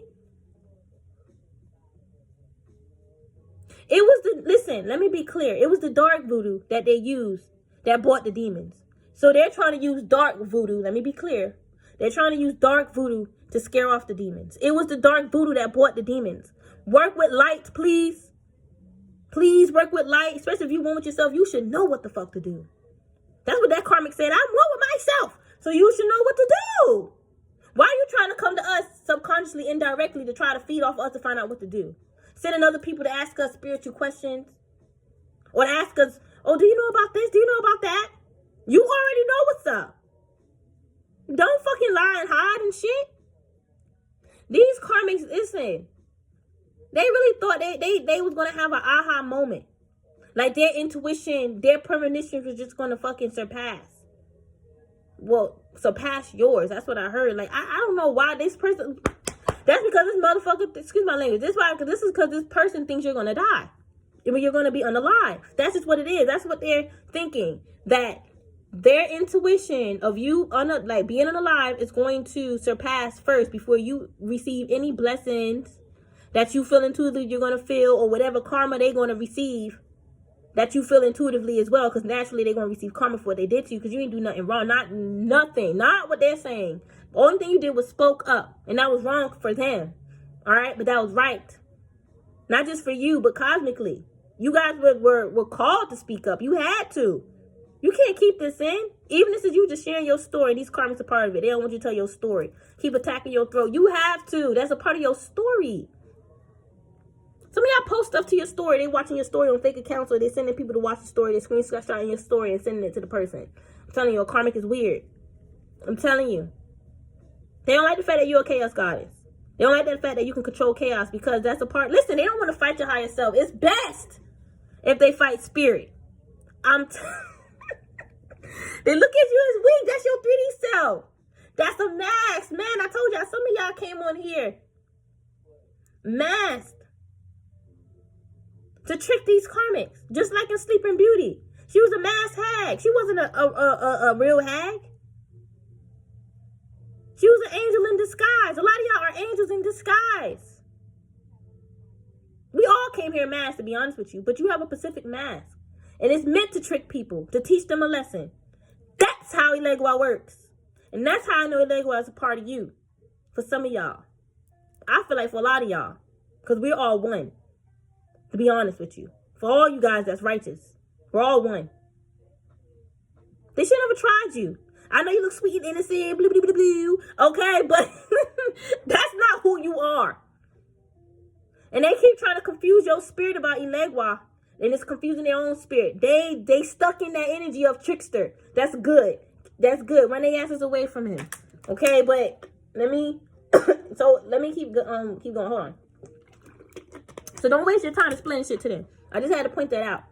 It was listen, let me be clear. It was the dark voodoo that they used that brought the demons. So they're trying to use dark voodoo. Let me be clear. They're trying to use dark voodoo to scare off the demons. It was the dark voodoo that brought the demons. Work with light, please. Please work with light. Especially if you want with yourself, you should know what the fuck to do. That's what that karmic said. I'm one with myself. So you should know what to do. Why are you trying to come to us subconsciously, indirectly, to try to feed off us to find out what to do? Sending other people to ask us spiritual questions. Or to ask us, oh, do you know about this? Do you know about that? You already know what's up. Don't fucking lie and hide and shit. These karmics, listen. They really thought they was going to have an aha moment. Like their intuition, their premonitions was just going to fucking surpass. Well, surpass yours. That's what I heard. Like, I don't know why this person... That's because this motherfucker... Excuse my language. This is because this person thinks you're going to die. When you're going to be unalive. That's just what it is. That's what they're thinking. That their intuition of you being unalive is going to surpass first before you receive any blessings that you feel intuitively you're going to feel, or whatever karma they're going to receive that you feel intuitively as well, because naturally they're going to receive karma for what they did to you, because you ain't do nothing wrong. Not what they're saying. The only thing you did was spoke up. And that was wrong for them. All right? But that was right. Not just for you, but cosmically. You guys were called to speak up. You had to. You can't keep this in. Even if this is you just sharing your story. These karmics are part of it. They don't want you to tell your story. Keep attacking your throat. You have to. That's a part of your story. Some of y'all post stuff to your story. They watching your story on fake accounts, or they sending people to watch the story. They screenshotting your story and sending it to the person. I'm telling you, a karmic is weird. I'm telling you. They don't like the fact that you're a chaos goddess. They don't like the fact that you can control chaos, because that's a part. Listen, they don't want to fight your higher self. It's best if they fight spirit. They look at you as weak. That's your 3D self. That's a mask. Man, I told y'all, some of y'all came on here masked to trick these karmics. Just like in Sleeping Beauty. She was a masked hag. She wasn't a real hag. She was an angel in disguise. A lot of y'all are angels in disguise. We all came here masked, to be honest with you. But you have a Pacific mask. And it's meant to trick people, to teach them a lesson. That's how Elegua works. And that's how I know Elegua is a part of you. For some of y'all. I feel like for a lot of y'all. Because we're all one. To be honest with you. For all you guys that's righteous. We're all one. They should never tried you. I know you look sweet and innocent. Blue, blue, blue, blue. Okay, but that's not who you are. And they keep trying to confuse your spirit about Elegua. And it's confusing their own spirit. They stuck in that energy of trickster. That's good. That's good. Run their asses away from him. Okay, but let me keep going. Hold on. So don't waste your time explaining shit to them. I just had to point that out.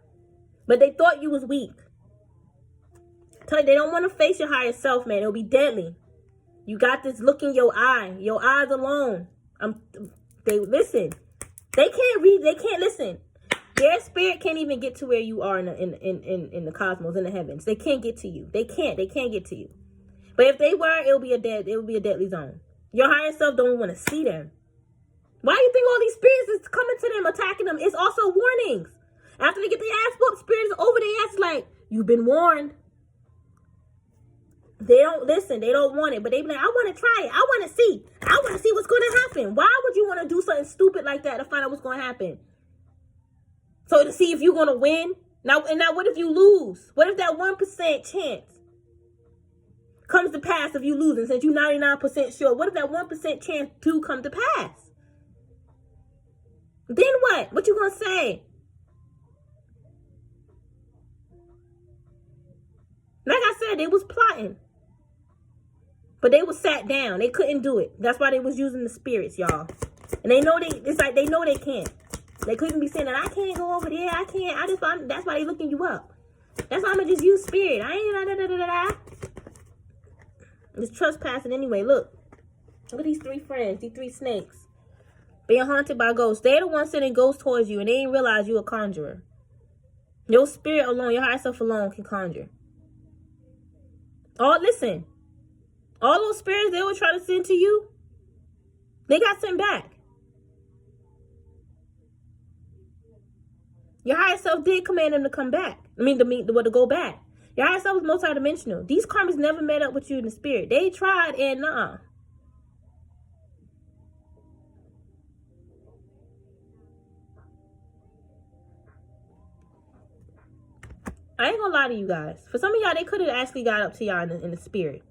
But they thought you was weak. Tell you, they don't want to face your higher self, man. It'll be deadly. You got this look in your eye. Your eyes alone. They listen. They can't read. They can't listen. Their spirit can't even get to where you are in the cosmos, in the heavens. They can't get to you. They can't get to you. But if they were, it would be a deadly zone. Your higher self don't want to see them. Why do you think all these spirits is coming to them, attacking them? It's also warnings. After they get their ass whooped, spirits over their ass like, you've been warned. They don't listen. They don't want it. But they be like, I want to try it. I want to see. I want to see what's going to happen. Why would you want to do something stupid like that to find out what's going to happen? So to see if you're going to win. Now what if you lose? What if that 1% chance comes to pass if you lose? And since you're 99% sure, what if that 1% chance do come to pass? Then what? What you going to say? Like I said, they was plotting. But they was sat down. They couldn't do it. That's why they was using the spirits, y'all. And they know they know they can't. They couldn't be saying that I can't go over there. I can't. That's why they looking you up. That's why I'm gonna just use spirit. I ain't It's trespassing anyway. Look at these three friends, these three snakes, being haunted by ghosts. They're the ones sending ghosts towards you, and they ain't realize you a conjurer. Your spirit alone, your higher self alone, can conjure. Oh, listen. All those spirits they were trying to send to you, they got sent back. Your higher self did command them to come back. To go back. Your higher self was multidimensional. These karmas never met up with you in the spirit. They tried and nah. I ain't gonna lie to you guys. For some of y'all, they could have actually got up to y'all in the spirit.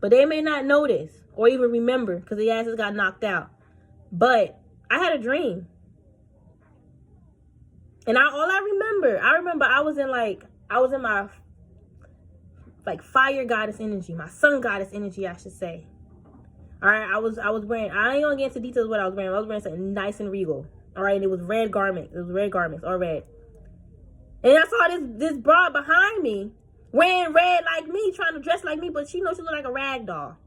But they may not notice or even remember because the asses got knocked out. But I had a dream. And all I remember I was in my fire goddess energy, my sun goddess energy, I should say. All right, I was wearing, I ain't gonna get into details of what I was wearing. I was wearing something nice and regal. All right, and it was red garments. It was red garments, all red. And I saw this broad behind me wearing red like me, trying to dress like me, but she knows she looked like a rag doll.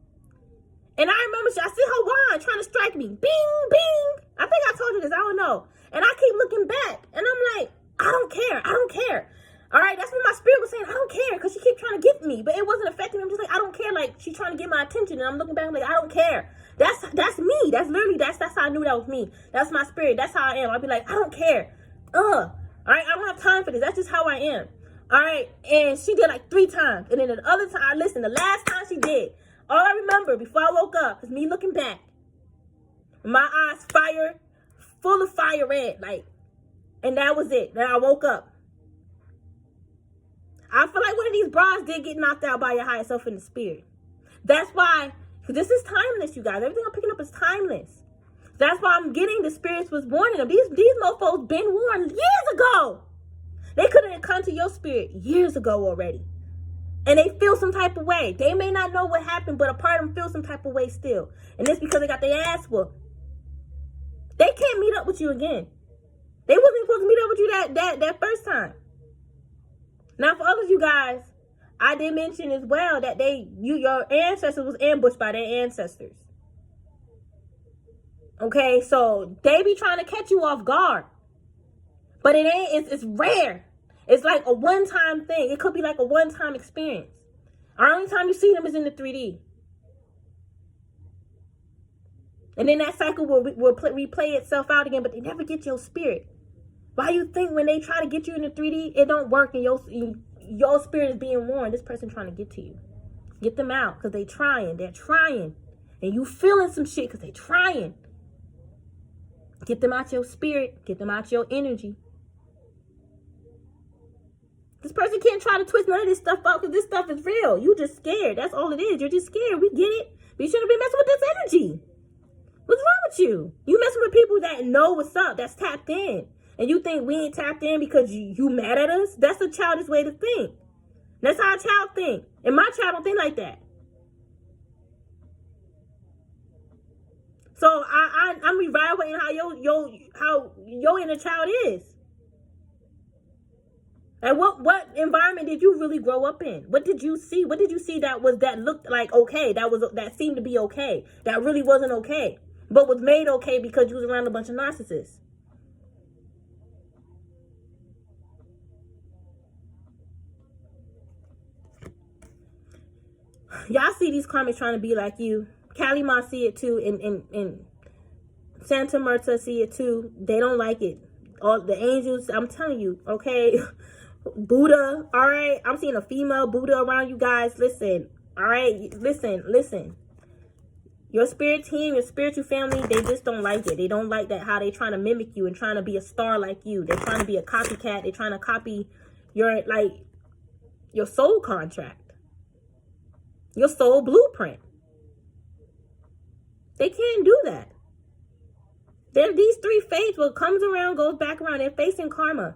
And I remember I see her wand trying to strike me. Bing, bing. I think I told you this. I don't know. And I keep looking back. And I'm like, I don't care. I don't care. All right, that's what my spirit was saying. I don't care because she kept trying to get me. But it wasn't affecting me. I'm just like, I don't care. Like, she's trying to get my attention. And I'm looking back, I'm like, I don't care. That's me. That's literally, that's how I knew that was me. That's my spirit. That's how I am. I'll be like, I don't care. All right, I don't have time for this. That's just how I am. All right, and she did like 3 times. And then the other time, listen, the last time she did, All I remember before I woke up is me looking back. My eyes full of fire red, like, and that was it. Then I woke up. I feel like one of these bras did get knocked out by your higher self in the spirit. That's why, because this is timeless, you guys. Everything I'm picking up is timeless. That's why I'm getting the spirits was warning them. These mofos been warned years ago. They could have come to your spirit years ago already. And they feel some type of way. They may not know what happened, but a part of them feel some type of way still. And it's because they got their ass whooped. They can't meet up with you again. They wasn't supposed to meet up with you that first time. Now, for others, you guys, I did mention as well that your ancestors was ambushed by their ancestors. Okay, so they be trying to catch you off guard. But it ain't, it's rare. It's like a one-time thing. It could be like a one-time experience. The only time you see them is in the 3D. And then that cycle will replay itself out again, but they never get your spirit. Why you think when they try to get you in the 3D, it don't work and your spirit is being warned? This person trying to get to you. Get them out because they trying. They're trying. And you feeling some shit because they trying. Get them out your spirit. Get them out your energy. This person can't try to twist none of this stuff up because this stuff is real. You just scared. That's all it is. You're just scared. We get it. But you shouldn't be messing with this energy. What's wrong with you? You messing with people that know what's up, that's tapped in. And you think we ain't tapped in because you mad at us? That's a childish way to think. That's how a child think. And my child don't think like that. So I'm reevaluating how your inner child is. And what environment did you really grow up in? What did you see? What did you see that looked like okay? That seemed to be okay. That really wasn't okay. But was made okay because you was around a bunch of narcissists. Y'all see these karmics trying to be like you. Kali Ma see it too, and Santa Marta see it too. They don't like it. All the angels, I'm telling you, okay. Buddha, all right. I'm seeing a female Buddha around you guys. Listen, all right. Listen. Your spirit team, your spiritual family, they just don't like it. They don't like that how they trying to mimic you and trying to be a star like you. They're trying to be a copycat. They're trying to copy your soul contract, your soul blueprint. They can't do that. These three fates, what comes around goes back around. They're facing karma.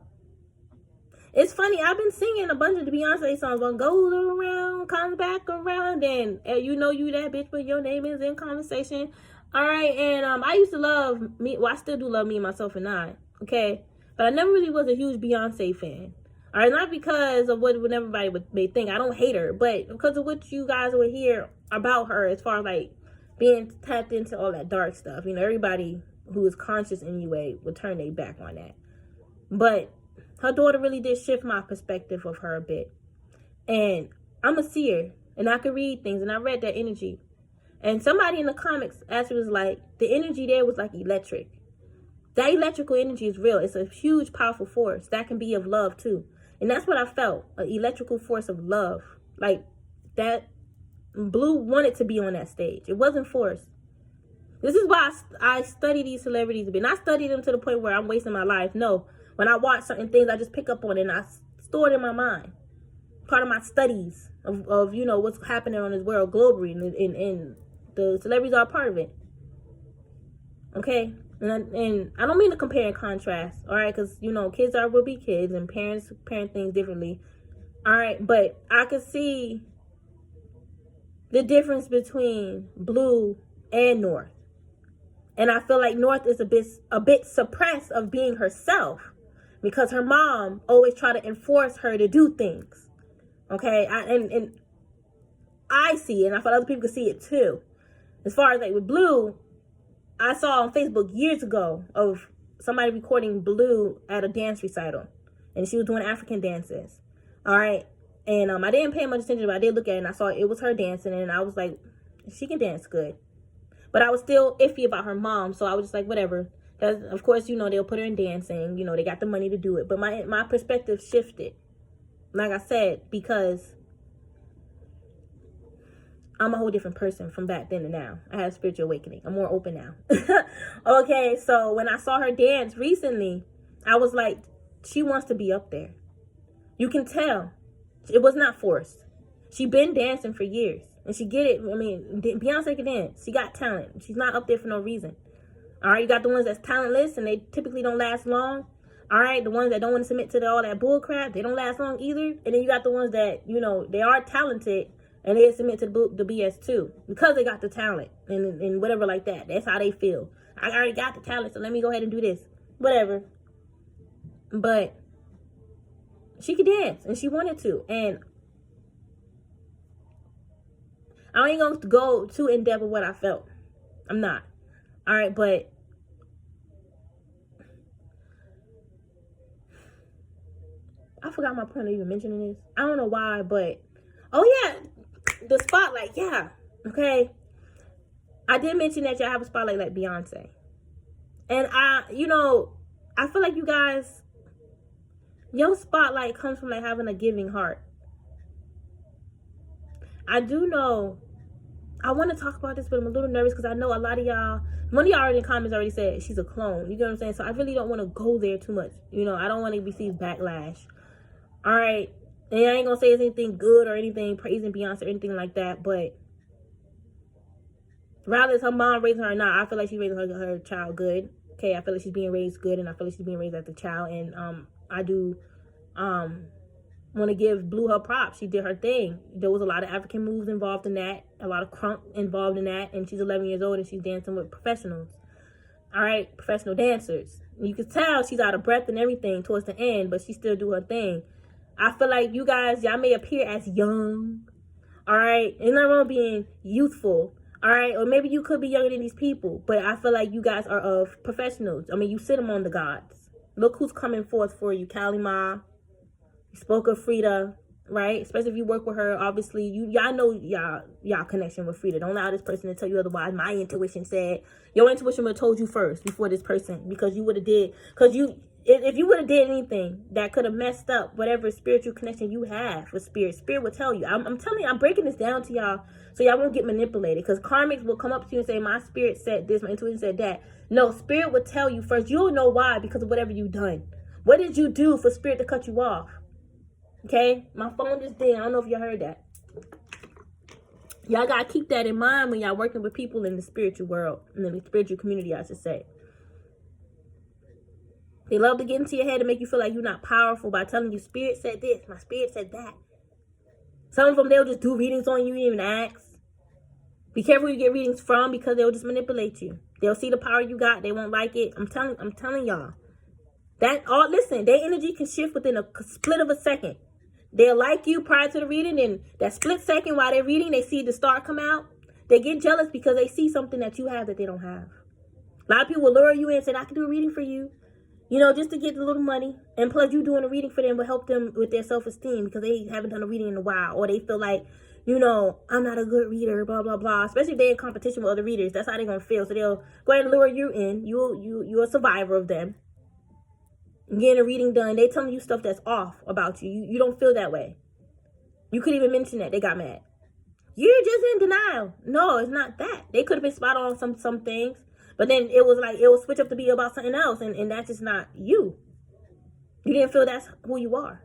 It's funny, I've been singing a bunch of the Beyonce songs. What goes around, comes back around. And you know you that bitch, but your name is in conversation. All right, and I used to love me. Well, I still do love Me, Myself, and I. Okay, but I never really was a huge Beyonce fan. All right, not because of what everybody may think. I don't hate her, but because of what you guys would hear about her as far as like being tapped into all that dark stuff. You know, everybody who is conscious anyway would turn their back on that. But her daughter really did shift my perspective of her a bit. And I'm a seer, and I can read things, and I read that energy. And somebody in the comics actually was like, the energy there was like electric. That electrical energy is real. It's a huge, powerful force. That can be of love, too. And that's what I felt, an electrical force of love. Like, that Blue wanted to be on that stage. It wasn't forced. This is why I study these celebrities a bit. Not study them to the point where I'm wasting my life. No. When I watch certain things, I just pick up on it and I store it in my mind. Part of my studies of you know, what's happening on this world globally. And the celebrities are a part of it. Okay? And I don't mean to compare and contrast. All right? Because, you know, kids will be kids and parents parent things differently. All right? But I could see the difference between Blue and North. And I feel like North is a bit suppressed of being herself. Because her mom always tried to enforce her to do things. Okay? And I see it. And I thought other people could see it too. As far as like with Blue, I saw on Facebook years ago of somebody recording Blue at a dance recital. And she was doing African dances. All right? And I didn't pay much attention, but I did look at it. And I saw it was her dancing. And I was like, she can dance good. But I was still iffy about her mom. So I was just like, whatever. Of course, you know, they'll put her in dancing. You know, they got the money to do it. But my perspective shifted. Like I said, because I'm a whole different person from back then to now. I had a spiritual awakening. I'm more open now. Okay, so when I saw her dance recently, I was like, she wants to be up there. You can tell. It was not forced. She been dancing for years. And she get it. I mean, Beyonce can dance. She got talent. She's not up there for no reason. All right, you got the ones that's talentless and they typically don't last long. All right, the ones that don't want to submit to all that bull crap, they don't last long either. And then you got the ones that, you know, they are talented and they submit to the BS too because they got the talent and whatever like that. That's how they feel. I already got the talent, so let me go ahead and do this. Whatever. But she could dance and she wanted to. And I ain't going to go too in depth with what I felt. I'm not. All right, but I forgot my point of even mentioning this. I don't know why, but oh yeah, the spotlight. Yeah, okay. I did mention that y'all have a spotlight like Beyonce, and you know, I feel like you guys, your spotlight comes from like having a giving heart. I do know. I want to talk about this, but I'm a little nervous because I know a lot of y'all. One of y'all already in the comments already said she's a clone. You get what I'm saying? So I really don't want to go there too much. You know, I don't want to receive backlash. All right, and I ain't gonna say it's anything good or anything praising Beyonce or anything like that, but rather it's her mom raising her or not, I feel like she's raising her child good. Okay, I feel like she's being raised good, and I feel like she's being raised as a child. And I do want to give Blue her props. She did her thing. There was a lot of African moves involved in that, a lot of crunk involved in that, and she's 11 years old and she's dancing with professionals. All right, professional dancers. You can tell she's out of breath and everything towards the end, but she still do her thing. I feel like you guys, y'all may appear as young, all right? It's not wrong being youthful, all right? Or maybe you could be younger than these people, but I feel like you guys are of professionals. I mean, you sit among the gods. Look who's coming forth for you, Kali Ma. You spoke of Frida, right? Especially if you work with her, obviously, y'all know y'all connection with Frida. Don't allow this person to tell you otherwise. My intuition said, your intuition would have told you first before this person, because you would have did, because if you would have did anything that could have messed up whatever spiritual connection you have with spirit would tell you. I'm telling you, I'm breaking this down to y'all so y'all won't get manipulated, because karmics will come up to you and say, my spirit said this, my intuition said that. No, spirit would tell you first. You'll know why, because of whatever you've done. What did you do for spirit to cut you off? Okay, my phone just did. I don't know if y'all heard that. Y'all gotta keep that in mind when y'all working with people in the spiritual world, in the spiritual community, I should say. They love to get into your head and make you feel like you're not powerful by telling you, spirit said this, my spirit said that. Some of them, they'll just do readings on you, even ask. Be careful who you get readings from, because they'll just manipulate you. They'll see the power you got. They won't like it. I'm telling y'all. Listen, their energy can shift within a split of a second. They'll like you prior to the reading, and that split second while they're reading, they see the star come out. They get jealous because they see something that you have that they don't have. A lot of people will lure you in and say, I can do a reading for you. You know, just to get the little money. And plus, you doing a reading for them will help them with their self-esteem, because they haven't done a reading in a while. Or they feel like, you know, I'm not a good reader, blah, blah, blah. Especially if they're in competition with other readers. That's how they're going to feel. So they'll go ahead and lure you in. You're a survivor of them. Getting a reading done. They telling you stuff that's off about you. You don't feel that way. You couldn't even mention that. They got mad. You're just in denial. No, it's not that. They could have been spot on some things. But then it was like, it will switch up to be about something else. And that's just not you. You didn't feel that's who you are.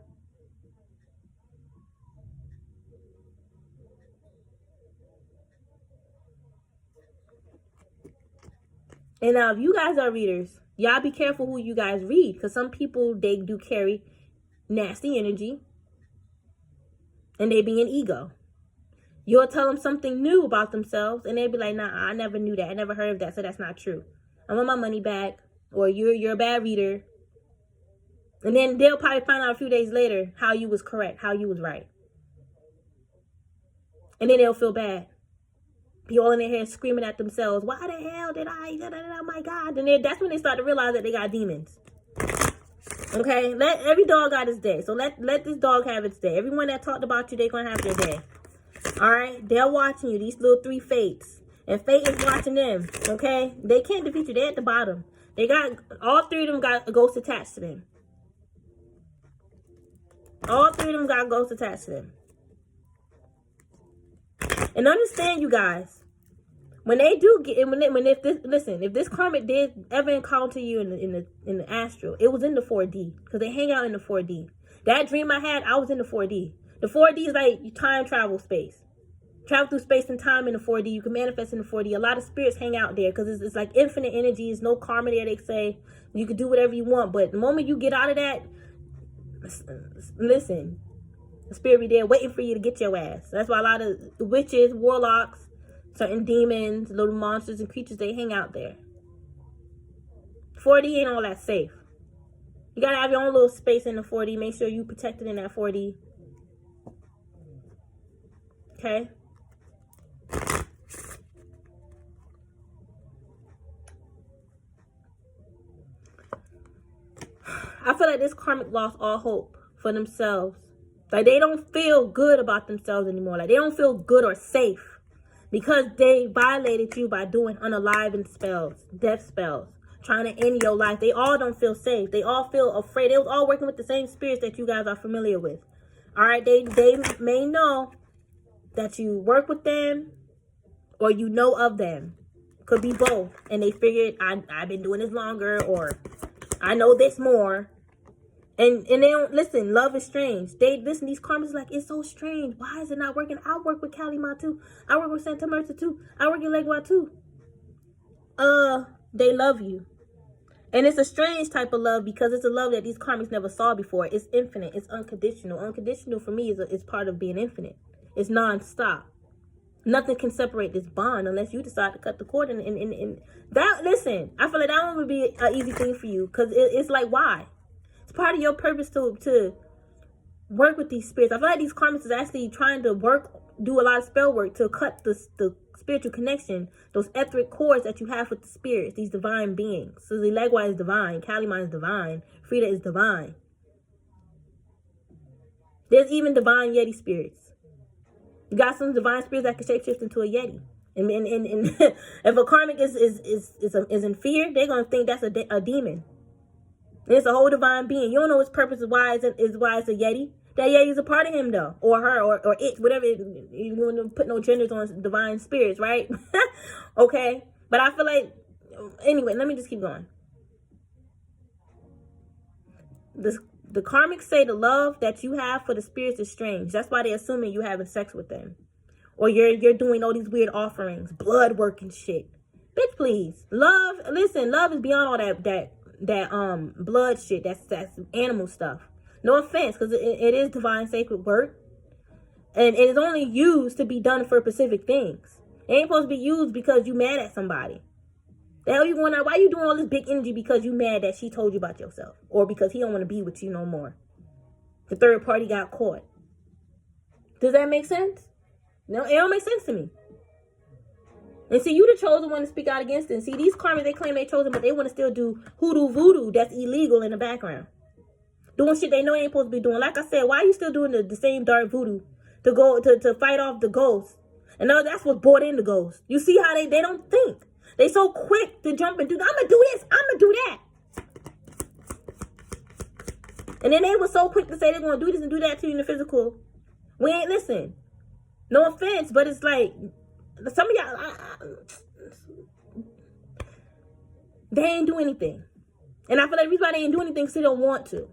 And now, if you guys are readers, y'all be careful who you guys read. Because some people, they do carry nasty energy. And they be an ego. You'll tell them something new about themselves, and they'll be like, nah, I never knew that. I never heard of that, so that's not true. I want my money back, or you're a bad reader. And then they'll probably find out a few days later how you was correct, how you was right. And then they'll feel bad. Be all in their head screaming at themselves, why the hell did I, oh my God. And that's when they start to realize that they got demons. Okay, every dog got its day. So let this dog have its day. Everyone that talked about you, they're going to have their day. All right, they're watching you, these little three fates. And fate is watching them, okay? They can't defeat you. They're at the bottom. All three of them got a ghost attached to them. All three of them got ghosts attached to them. And understand, you guys, when they do get, if this karmic did ever encounter you in the astral, it was in the 4D, because they hang out in the 4D. That dream I had, I was in the 4D. The 4D is like time travel space. Travel through space and time in the 4D. You can manifest in the 4D. A lot of spirits hang out there because it's like infinite energy. There's no karma there, they say. You can do whatever you want. But the moment you get out of that, listen, the spirit be there waiting for you to get your ass. That's why a lot of witches, warlocks, certain demons, little monsters and creatures, they hang out there. 4D ain't all that safe. You gotta have your own little space in the 4D. Make sure you protected in that 4D. Okay? I feel like this karmic lost all hope for themselves. Like they don't feel good about themselves anymore. Like they don't feel good or safe because they violated you by doing unaliving spells, death spells, trying to end your life. They all don't feel safe. They all feel afraid. They was all working with the same spirits that you guys are familiar with. All right, they may know that you work with them or you know of them. Could be both. And they figured, I've been doing this longer, or I know this more. And they don't listen. Love is strange. They listen. These karmas like, it's so strange. Why is it not working? I work with Kalima too. I work with Santa Marta too. I work in Legua too. They love you, and it's a strange type of love because it's a love that these karmics never saw before. It's infinite. It's unconditional. Unconditional for me is part of being infinite. It's non-stop. Nothing can separate this bond unless you decide to cut the cord. And that, listen, I feel like that one would be an easy thing for you because it's like, why? It's part of your purpose to work with these spirits. I feel like these karmics is actually trying to do a lot of spell work to cut the spiritual connection, those etheric cords that you have with the spirits, these divine beings. So the Legua is divine, Kalima is divine, Frida is divine. There's even divine Yeti spirits. You got some divine spirits that can shapeshift into a Yeti. And if a karmic is in fear, they're gonna think that's a demon. And it's a whole divine being. You don't know its purpose is why it's a Yeti. That Yeti is a part of him though, or her, or it, whatever. You want to put no genders on divine spirits, right? Okay, but I feel like anyway. Let me just keep going. The karmics say the love that you have for the spirits is strange. That's why they're assuming you having sex with them. Or you're doing all these weird offerings, blood work and shit. Bitch, please. Love, listen, love is beyond all that blood shit. That's animal stuff. No offense, because it is divine sacred work. And it is only used to be done for specific things. It ain't supposed to be used because you mad at somebody. The hell you going out? Why you doing all this big energy because you mad that she told you about yourself? Or because he don't want to be with you no more? The third party got caught. Does that make sense? No, it don't make sense to me. And see, you the chosen one to speak out against it. And see, these karmics, they claim they chosen, but they want to still do hoodoo voodoo that's illegal in the background. Doing shit they know they ain't supposed to be doing. Like I said, why are you still doing the same dark voodoo to go to fight off the ghosts? And now that's what brought in the ghosts. You see how they don't think. They so quick to jump and do, I'm going to do this, I'm going to do that. And then they were so quick to say they're going to do this and do that to you in the physical. We ain't listen. No offense, but it's like, some of y'all, they ain't do anything. And I feel like the reason why they ain't do anything is they don't want to.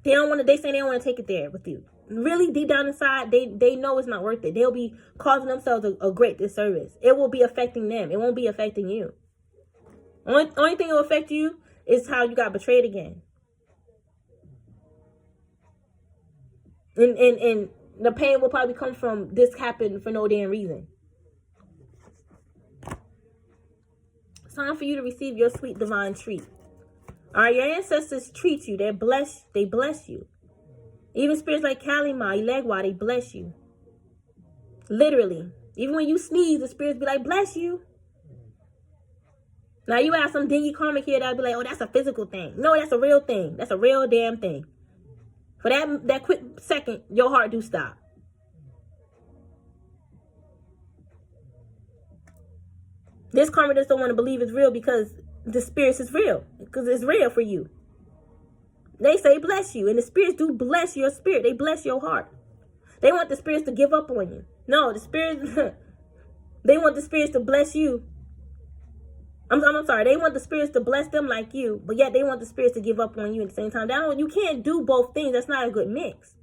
They don't want to, they say they don't want to take it there with you. Really deep down inside, they know it's not worth it. They'll be causing themselves a great disservice. It will be affecting them. It won't be affecting you. Only thing that will affect you is how you got betrayed again. And the pain will probably come from this happened for no damn reason. It's time for you to receive your sweet divine treat. All right, your ancestors treat you. They bless you. Even spirits like Kalima, Ilegwa, they bless you. Literally. Even when you sneeze, the spirits be like, bless you. Now you have some dingy karmic here that'll be like, oh, that's a physical thing. No, that's a real thing. That's a real damn thing. For that quick second, your heart do stop. This karma just don't want to believe it's real because the spirits is real. Because it's real for you. They say bless you. And the spirits do bless your spirit. They bless your heart. They want the spirits to give up on you. No, the spirits, They want the spirits to bless you. I'm sorry. They want the spirits to bless them like you, but yet they want the spirits to give up on you at the same time. You can't do both things. That's not a good mix.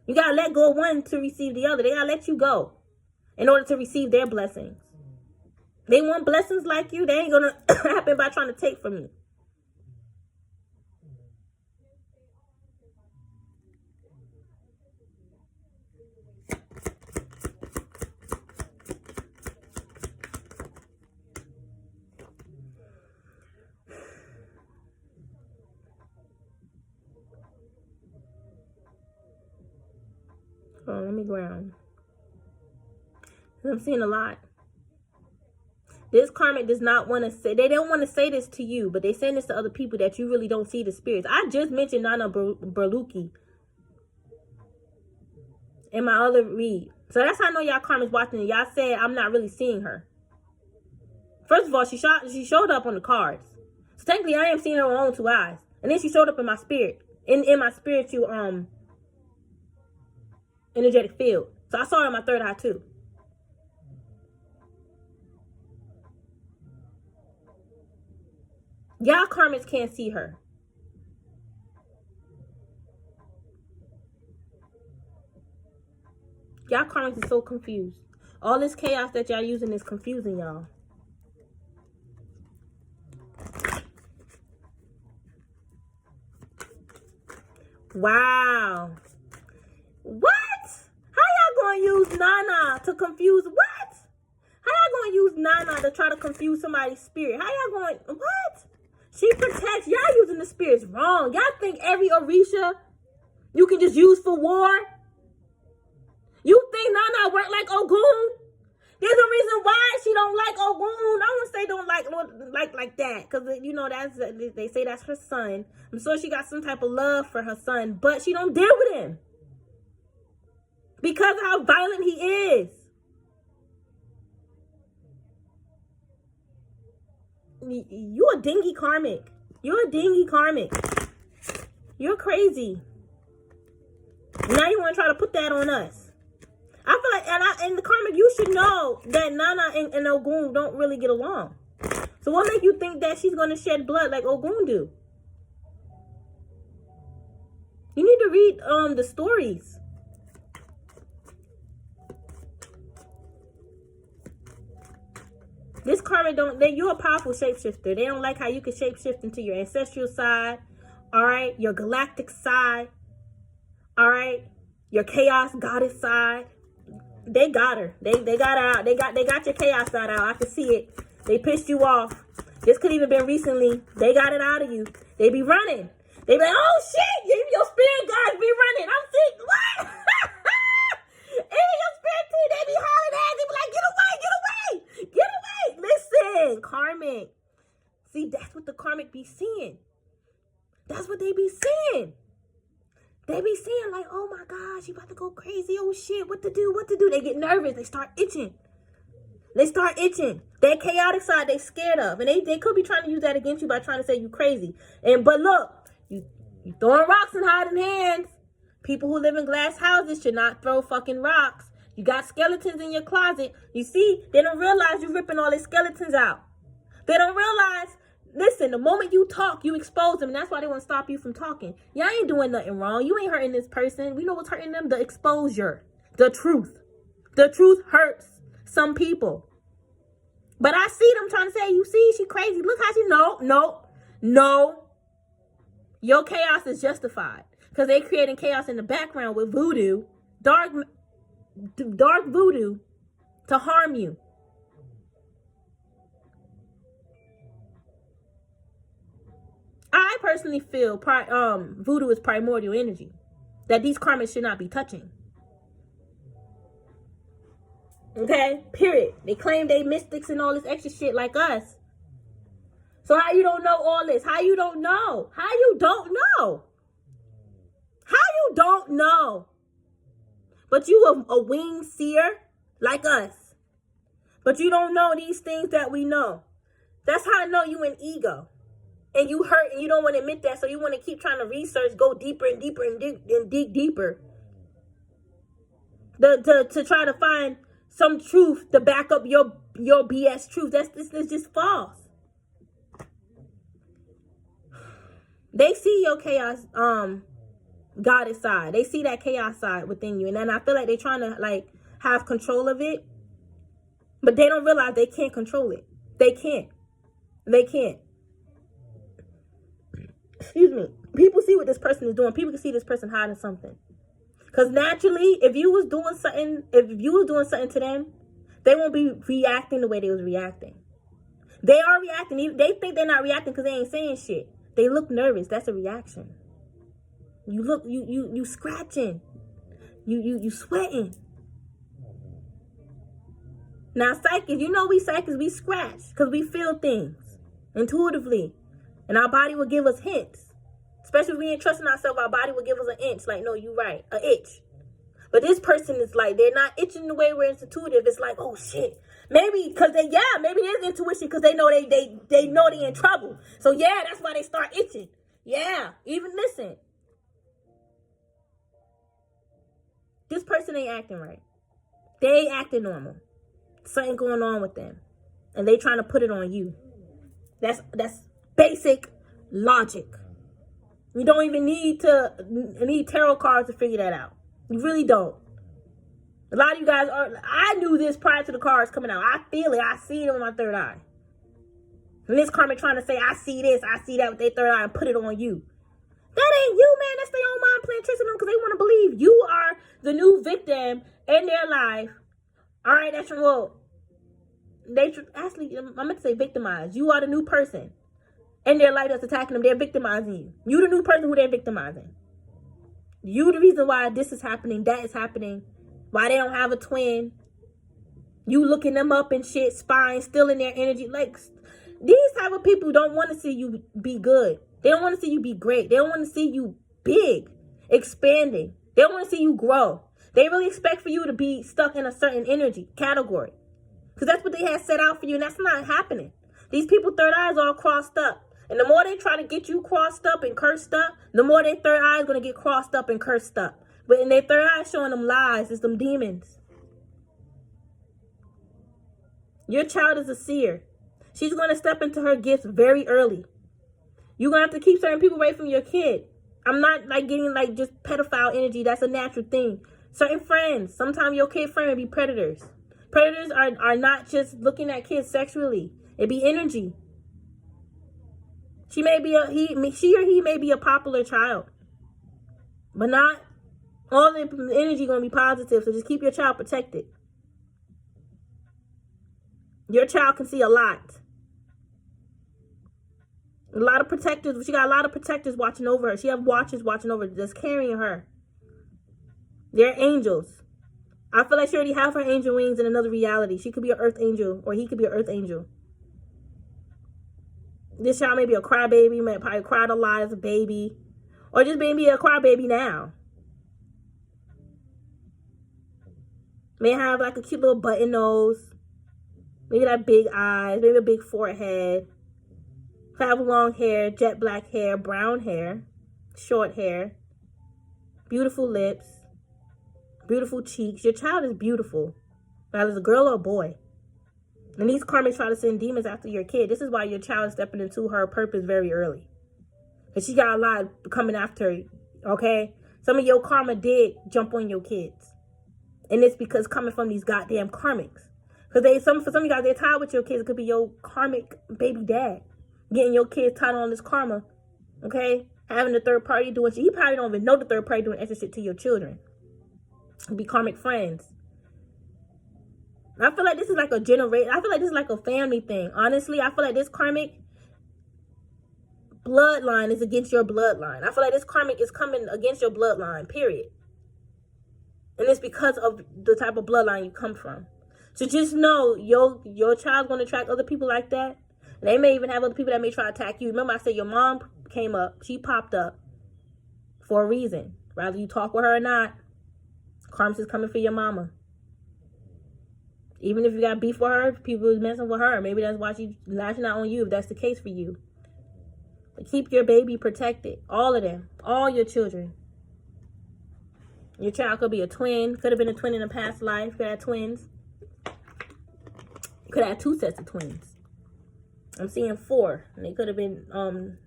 You got to let go of one to receive the other. They got to let you go in order to receive their blessings. They want blessings like you. They ain't going to happen by trying to take from you. Oh, let me ground. I'm seeing a lot. This karmic does not want to say, they don't want to say this to you, but they saying this to other people that you really don't see the spirits. I just mentioned Nana Berluki in my other read. So that's how I know y'all karmic's watching it. Y'all said I'm not really seeing her. First of all, she showed up on the cards. So technically I am seeing her with my own two eyes. And then she showed up in my spirit. In my spiritual energetic field. So I saw her in my third eye too. Y'all karmics can't see her. Y'all karmics is so confused. All this chaos that y'all using is confusing y'all. Wow. What? How y'all gonna use Nana to confuse what? How y'all gonna use Nana to try to confuse somebody's spirit? How y'all going, what? She protects, y'all using the spirits wrong. Y'all think every Orisha you can just use for war? You think Nana work like Ogun? There's a reason why she don't like Ogun. I wouldn't say don't like that, because you know they say that's her son. I'm sure she got some type of love for her son, but she don't deal with him because of how violent he is. You a dingy karmic. You're a dingy karmic. You're crazy. Now you want to try to put that on us. I feel like, and the karmic, you should know that Nana and Ogun don't really get along. So what makes you think that she's going to shed blood like Ogun do? You need to read the stories. This karmic you're a powerful shapeshifter. They don't like how you can shapeshift into your ancestral side, all right, your galactic side, all right, your chaos goddess side. They got her. They got her out. They got your chaos side out. I can see it. They pissed you off. This could even been recently. They got it out of you. They be running. They be like, oh shit, your spirit guys be running. I'm sick. What? Even your spirit team, they be hollering at. They be like, get away, get away, get away. Listen, karmic. See, that's what the karmic be seeing. That's what they be seeing. They be saying like, oh my gosh, you about to go crazy. Oh shit, what to do, what to do? They get nervous. They start itching. They start itching. That chaotic side they scared of. And they could be trying to use that against you by trying to say you crazy. But look, you throwing rocks and hiding hands. People who live in glass houses should not throw fucking rocks. You got skeletons in your closet. You see, they don't realize you're ripping all their skeletons out. They don't realize. Listen, the moment you talk, you expose them. And that's why they want to stop you from talking. Y'all ain't doing nothing wrong. You ain't hurting this person. We know what's hurting them. The exposure. The truth. The truth hurts some people. But I see them trying to say, you see, she crazy. Look how she, no. Your chaos is justified. Because they creating chaos in the background with voodoo. Dark voodoo to harm you. I personally feel voodoo is primordial energy that these karmas should not be touching. Okay? Period. They claim they mystics and all this extra shit like us. So how you don't know all this? How you don't know? How you don't know? How you don't know? But you a winged seer like us. But you don't know these things that we know. That's how I know you in ego. And you hurt and you don't want to admit that. So you want to keep trying to research, go deeper and deeper and dig deeper. To try to find some truth to back up your BS truth. This is just false. They see your chaos goddess side. They see that chaos side within you. And then I feel like they're trying to like have control of it. But they don't realize they can't control it. They can't. They can't. Excuse me. People see what this person is doing. People can see this person hiding something. Because naturally, if you was doing something to them, they won't be reacting the way they was reacting. They are reacting. They think they're not reacting because they ain't saying shit. They look nervous. That's a reaction. You look, you scratching. You sweating. Now, psychics, you know we psychics, we scratch because we feel things intuitively. And our body will give us hints. Especially if we ain't trusting ourselves, our body will give us an inch. Like, no, you right. An itch. But this person is like, they're not itching the way we're intuitive. It's like, oh, shit. Maybe because maybe it is intuition because they know they know they in trouble. So, yeah, that's why they start itching. Yeah, even listen. This person ain't acting right. They ain't acting normal. Something going on with them. And they trying to put it on you. That's basic logic. You don't even need tarot cards to figure that out. You really don't. A lot of you guys I knew this prior to the cards coming out. I feel it. I see it with my third eye. And this karmic trying to say, I see this, I see that with their third eye and put it on you. That ain't you, man. That's their own mind playing tricks on them because they want to believe you are the new victim in their life. All right, that's well. Actually, I'm meant to say victimized. You are the new person in their life that's attacking them. They're victimizing you. You the new person who they're victimizing. You the reason why this is happening, that is happening, why they don't have a twin. You looking them up and shit, spying, stealing their energy. Like, these type of people don't want to see you be good. They don't want to see you be great. They don't want to see you big, expanding. They don't want to see you grow. They really expect for you to be stuck in a certain energy category. Because that's what they had set out for you, and that's not happening. These people, third eyes all crossed up. And the more they try to get you crossed up and cursed up, the more their third eye is going to get crossed up and cursed up. But in their third eye showing them lies, it's them demons. Your child is a seer. She's going to step into her gifts very early. You're going to have to keep certain people away from your kid. I'm not like getting like just pedophile energy. That's a natural thing. Certain friends, sometimes your kid friend may be predators. Predators are not just looking at kids sexually. It be energy. She or he may be a popular child. But not all the energy going to be positive. So just keep your child protected. Your child can see a lot. A lot of protectors. She got a lot of protectors watching over her. She have watchers watching over her, just carrying her. They're angels. I feel like she already have her angel wings in another reality. She could be an earth angel, or he could be an earth angel. This child may be a crybaby, may probably cried a lot as a baby, or just maybe a crybaby now. May have like a cute little button nose, maybe like big eyes, maybe a big forehead. Have long hair, jet black hair, brown hair, short hair, beautiful lips, beautiful cheeks. Your child is beautiful, whether it's a girl or a boy. And these karmics try to send demons after your kid. This is why your child is stepping into her purpose very early. Because she got a lot coming after her, okay? Some of your karma did jump on your kids. And it's because coming from these goddamn karmics. Because for some of you guys, they're tied with your kids. It could be your karmic baby dad. Getting your kids tied on this karma, okay? Having the third party doing shit. He probably don't even know the third party doing extra shit to your children. Be karmic friends. I feel like this is like a generation. I feel like this is like a family thing. Honestly, I feel like this karmic bloodline is against your bloodline. I feel like this karmic is coming against your bloodline, period. And it's because of the type of bloodline you come from. So just know your child's going to attract other people like that. And they may even have other people that may try to attack you. Remember I said your mom came up. She popped up for a reason. Whether you talk with her or not, karma is coming for your mama. Even if you got beef with her, people is messing with her. Maybe that's why she's lashing out on you, if that's the case for you. But keep your baby protected. All of them. All your children. Your child could be a twin. Could have been a twin in a past life. Could have twins. You could have 2 sets of twins. I'm seeing 4. And they could have been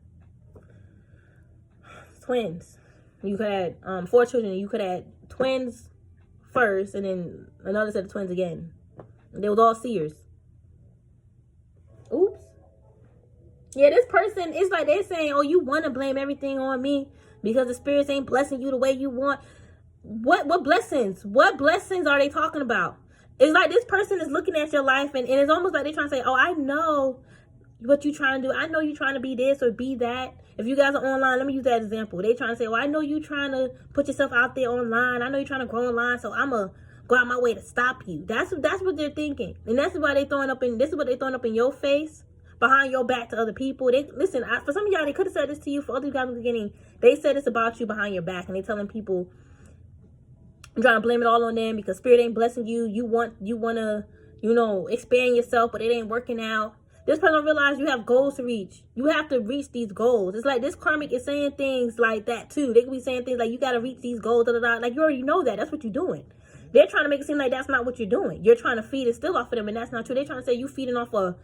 twins. You could have 4 children. And you could have twins first and then another set of twins again. And they was all seers. Oops. Yeah, this person, it's like they're saying, oh, you want to blame everything on me because the spirits ain't blessing you the way you want. What blessings? What blessings are they talking about? It's like this person is looking at your life and it's almost like they're trying to say, oh, I know what you're trying to do. I know you're trying to be this or be that. If you guys are online, let me use that example. They trying to say, well, I know you're trying to put yourself out there online. I know you're trying to grow online, so I'm going to go out my way to stop you. That's what they're thinking. And that's why they throwing up in, this is what they throwing up in your face, behind your back to other people. They listen, for some of y'all, they could have said this to you. For other guys in the beginning, they said this about you behind your back, and they telling people, I'm trying to blame it all on them because spirit ain't blessing you. You want to, you know, expand yourself, but it ain't working out. This person don't realize you have goals to reach. You have to reach these goals. It's like this karmic is saying things like that too. They could be saying things like, you got to reach these goals, da, da, da. Like, you already know that. That's what you're doing. They're trying to make it seem like that's not what you're doing. You're trying to feed it still off of them, and that's not true. They're trying to say you feeding off of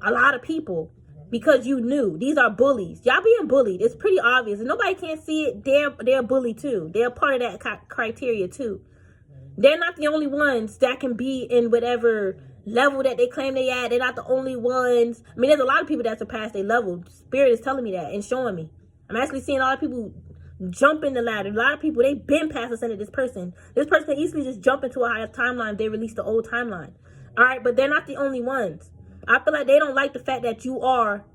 a lot of people because you knew. These are bullies. Y'all being bullied. It's pretty obvious. And nobody can't see it. They're bullied too. They're part of that criteria too. They're not the only ones that can be in whatever level that they claim they at. They're not the only ones. I mean, there's a lot of people that surpass their level. Spirit is telling me that and showing me. I'm actually seeing a lot of people jump in the ladder. A lot of people, they've been past the center of this person. This person can easily just jump into a higher timeline if they release the old timeline. All right, but they're not the only ones. I feel like they don't like the fact that you are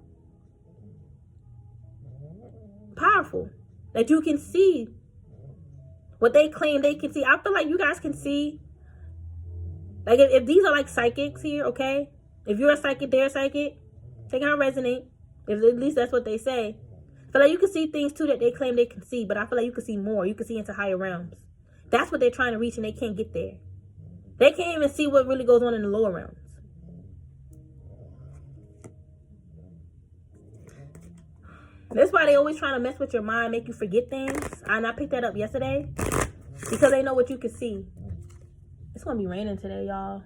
powerful, that you can see what they claim they can see. I feel like you guys can see. Like, if these are like psychics here, okay? If you're a psychic, they're a psychic. They can resonate. If at least that's what they say. I feel like you can see things too that they claim they can see, but I feel like you can see more. You can see into higher realms. That's what they're trying to reach, and they can't get there. They can't even see what really goes on in the lower realms. That's why they always trying to mess with your mind, make you forget things. And I picked that up yesterday because they know what you can see. It's going to be raining today, y'all.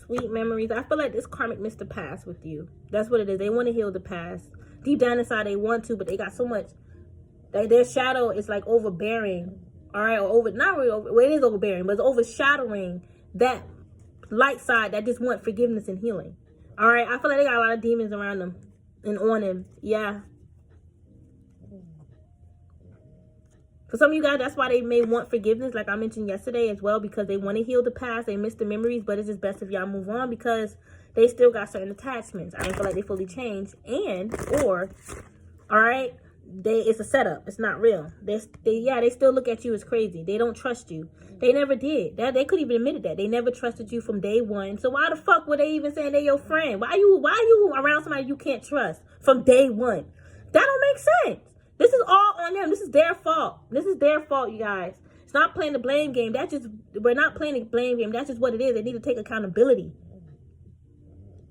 Sweet memories. I feel like this karmic missed the past with you. That's what it is. They want to heal the past. Deep down inside, they want to, but they got so much. Like, their shadow is like overbearing. All right, or not really over, well, it is overbearing, but it's overshadowing that light side that just want forgiveness and healing. All right, I feel like they got a lot of demons around them and on them. Yeah. For some of you guys, that's why they may want forgiveness, like I mentioned yesterday as well, because they want to heal the past. They miss the memories, but it's just best if y'all move on because they still got certain attachments. I don't feel like they fully changed, or all right, it's a setup. It's not real. They still look at you as crazy. They don't trust you. They never did. They could even admit that. They never trusted you from day one. So why the fuck were they even saying they're your friend? Why you around somebody you can't trust from day one? That don't make sense. This is all on them. This is their fault. This is their fault, you guys. It's not playing the blame game. We're not playing the blame game. That's just what it is. They need to take accountability.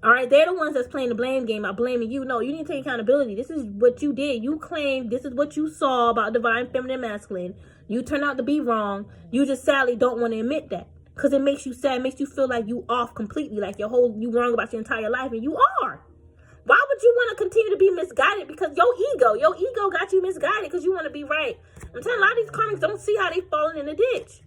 All right, they're the ones that's playing the blame game by blaming you. No, you need to take accountability. This is what you did. You claimed this is what you saw about divine feminine masculine. You turned out to be wrong. You just sadly don't want to admit that because it makes you sad. It makes you feel like you off completely, like you wrong about your entire life, and you are. Why would you want to continue to be misguided? Because your ego got you misguided because you want to be right. I'm telling you, a lot of these karmics don't see how they falling in the ditch.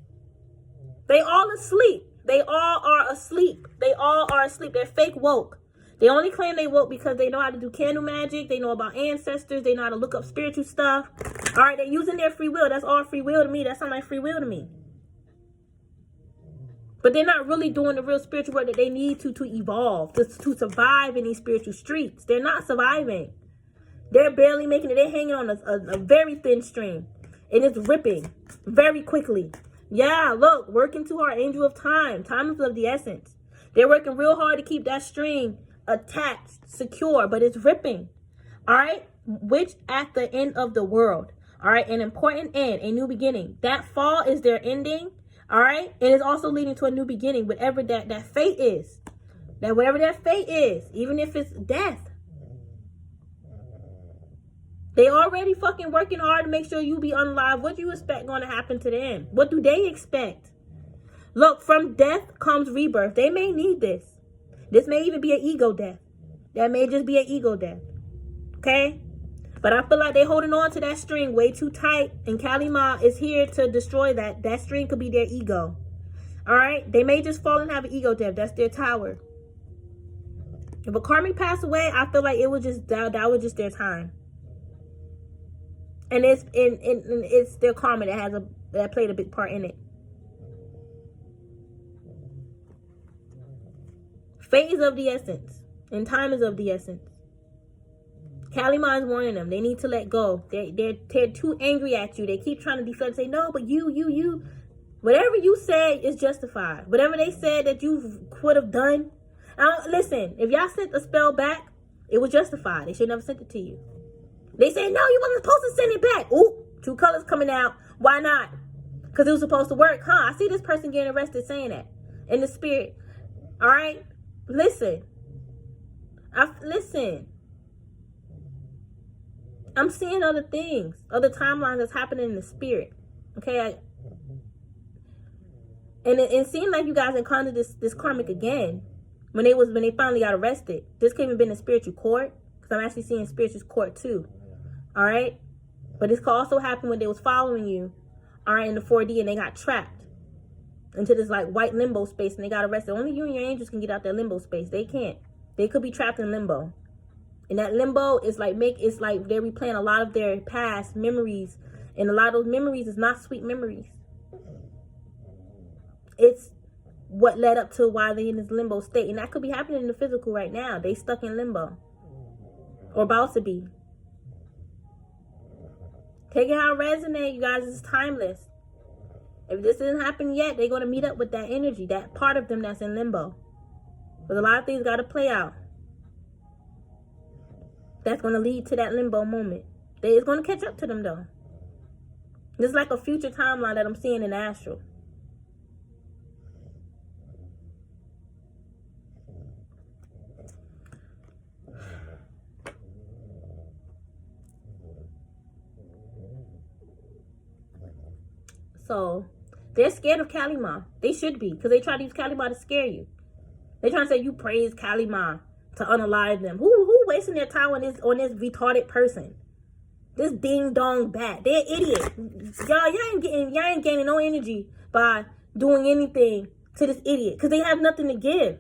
They all asleep. They all are asleep. They all are asleep. They're fake woke. They only claim they woke because they know how to do candle magic. They know about ancestors. They know how to look up spiritual stuff. All right, they're using their free will. That's all free will to me. That sounds like free will to me. But they're not really doing the real spiritual work that they need to evolve, to survive in these spiritual streets. They're not surviving. They're barely making it. They're hanging on a very thin string. And it's ripping very quickly. Yeah, look, working too hard, angel of time. Time is of the essence. They're working real hard to keep that string attached, secure, but it's ripping. All right? Which at the end of the world. All right? An important end, a new beginning. That fall is their ending. All right? And it's also leading to a new beginning, whatever that fate is. Whatever that fate is, even if it's death. They already fucking working hard to make sure you be unalive. What do you expect going to happen to them? What do they expect? Look, from death comes rebirth. They may need this. This may even be an ego death. That may just be an ego death. Okay? But I feel like they're holding on to that string way too tight. And Kalima is here to destroy that. That string could be their ego. Alright? They may just fall and have an ego death. That's their tower. If a karmic passed away, I feel like it was just that was just their time. And it's their karma that played a big part in it. Fate is of the essence. And time is of the essence. Kalima is warning them. They need to let go. They're too angry at you. They keep trying to deflect. Say, no, but you. Whatever you said is justified. Whatever they said that you could have done. Listen, if y'all sent the spell back, it was justified. They should never sent it to you. They said, no, you wasn't supposed to send it back. Ooh, 2 colors coming out. Why not? Because it was supposed to work, huh? I see this person getting arrested saying that in the spirit. All right? Listen. Listen. I'm seeing other things. Other timelines that's happening in the spirit. Okay? And it seemed like you guys encountered this karmic again. When they finally got arrested. This could even been in spiritual court. Because I'm actually seeing spiritual court too. Alright? But this could also happen when they was following you. Alright, in the 4D and they got trapped. Into this like white limbo space and they got arrested. Only you and your angels can get out that limbo space. They can't. They could be trapped in limbo. And that limbo is like they're replaying a lot of their past memories. And a lot of those memories is not sweet memories. It's what led up to why they're in this limbo state. And that could be happening in the physical right now. They stuck in limbo. Or about to be. Take it how it resonates, you guys. It's timeless. If this hasn't happened yet, they're going to meet up with that energy. That part of them that's in limbo. But a lot of things got to play out. That's going to lead to that limbo moment. It's going to catch up to them though. It's like a future timeline that I'm seeing in the astral. So, they're scared of Kalima. They should be. Because they try to use Kalima to scare you. They trying to say you praise Kalima to unalive them. Who wasting their time on this retarded person? This ding dong bat. They're idiots. Y'all ain't gaining no energy by doing anything to this idiot. Because they have nothing to give.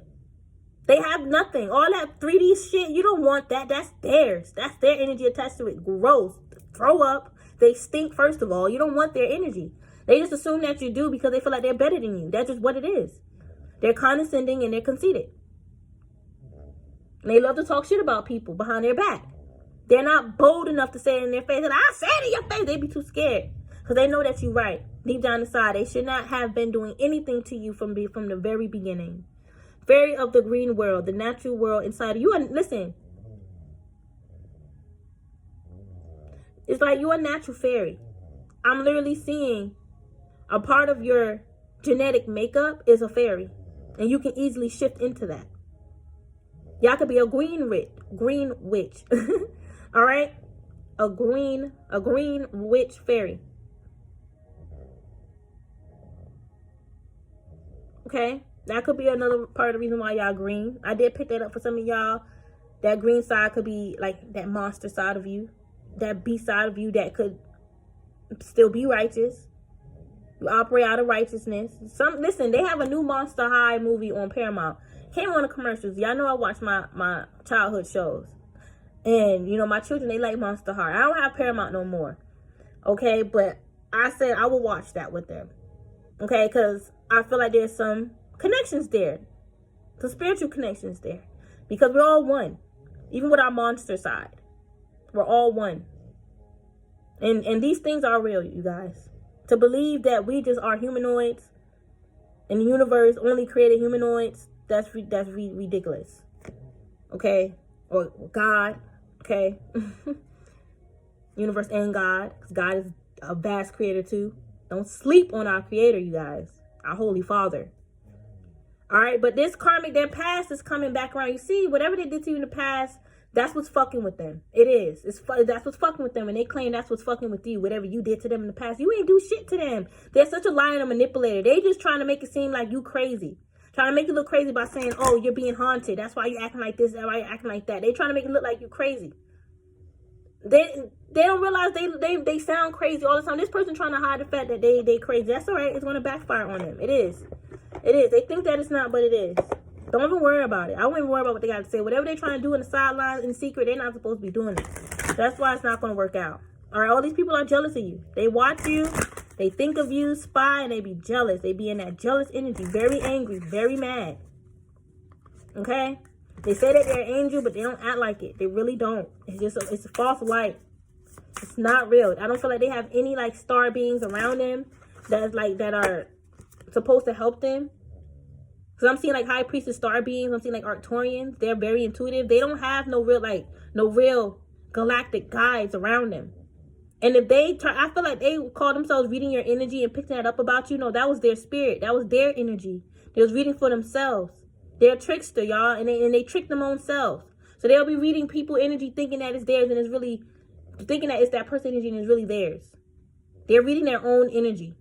They have nothing. All that 3D shit, you don't want that. That's theirs. That's their energy attached to it. Gross. Throw up. They stink, first of all. You don't want their energy. They just assume that you do because they feel like they're better than you. That's just what it is. They're condescending and they're conceited. And they love to talk shit about people behind their back. They're not bold enough to say it in their face. And I say it in your face. They be too scared. Because they know that you're right. Deep down inside, they should not have been doing anything to you from the very beginning. Fairy of the green world, the natural world inside of you. And listen. It's like you're a natural fairy. I'm literally seeing a part of your genetic makeup is a fairy. And you can easily shift into that. Y'all could be a green witch. All right? A green witch fairy. Okay? That could be another part of the reason why y'all green. I did pick that up for some of y'all. That green side could be like that monster side of you. That beast side of you that could still be righteous. You operate out of righteousness. Listen, they have a new Monster High movie on Paramount. Came on the commercials. Y'all know I watch my childhood shows. And, you know, my children, they like Monster High. I don't have Paramount no more. Okay? But I said I will watch that with them. Okay? Because I feel like there's some connections there. Some spiritual connections there. Because we're all one. Even with our monster side. We're all one. And these things are real, you guys. To believe that we just are humanoids and the universe only created humanoids, that's ridiculous. Okay? Or God. Okay? Universe and God. Because God is a vast creator too. Don't sleep on our creator, you guys. Our Holy Father. Alright? But this karmic, their past is coming back around. You see, whatever they did to you in the past, That's what's fucking with them. It is. That's what's fucking with them. And they claim that's what's fucking with you. Whatever you did to them in the past. You ain't do shit to them. They're such a liar and a manipulator. They just trying to make it seem like you crazy. Trying to make you look crazy by saying, oh, you're being haunted. That's why you acting like this. That's why you acting like that. They trying to make it look like you crazy. They don't realize they sound crazy all the time. This person trying to hide the fact that they crazy. That's all right. It's going to backfire on them. It is. It is. They think that it's not, but it is. Don't even worry about it. I wouldn't worry about what they got to say. Whatever they're trying to do in the sidelines, in secret, they're not supposed to be doing it. That's why it's not going to work out. All right, all these people are jealous of you. They watch you, they think of you, spy, and they be jealous. They be in that jealous energy, very angry, very mad. Okay? They say that they're an angel, but they don't act like it. They really don't. It's a false light. It's not real. I don't feel like they have any like star beings around them that are supposed to help them. Because I'm seeing like high priestess star beings. I'm seeing like Arcturians. They're very intuitive. They don't have no real galactic guides around them. And if they try, I feel like they call themselves reading your energy and picking that up about you. No, that was their spirit. That was their energy. They was reading for themselves. They're a trickster, y'all. And they trick them own selves. So they'll be reading people energy thinking that it's theirs and it's really thinking that it's that person's energy and it's really theirs. They're reading their own energy.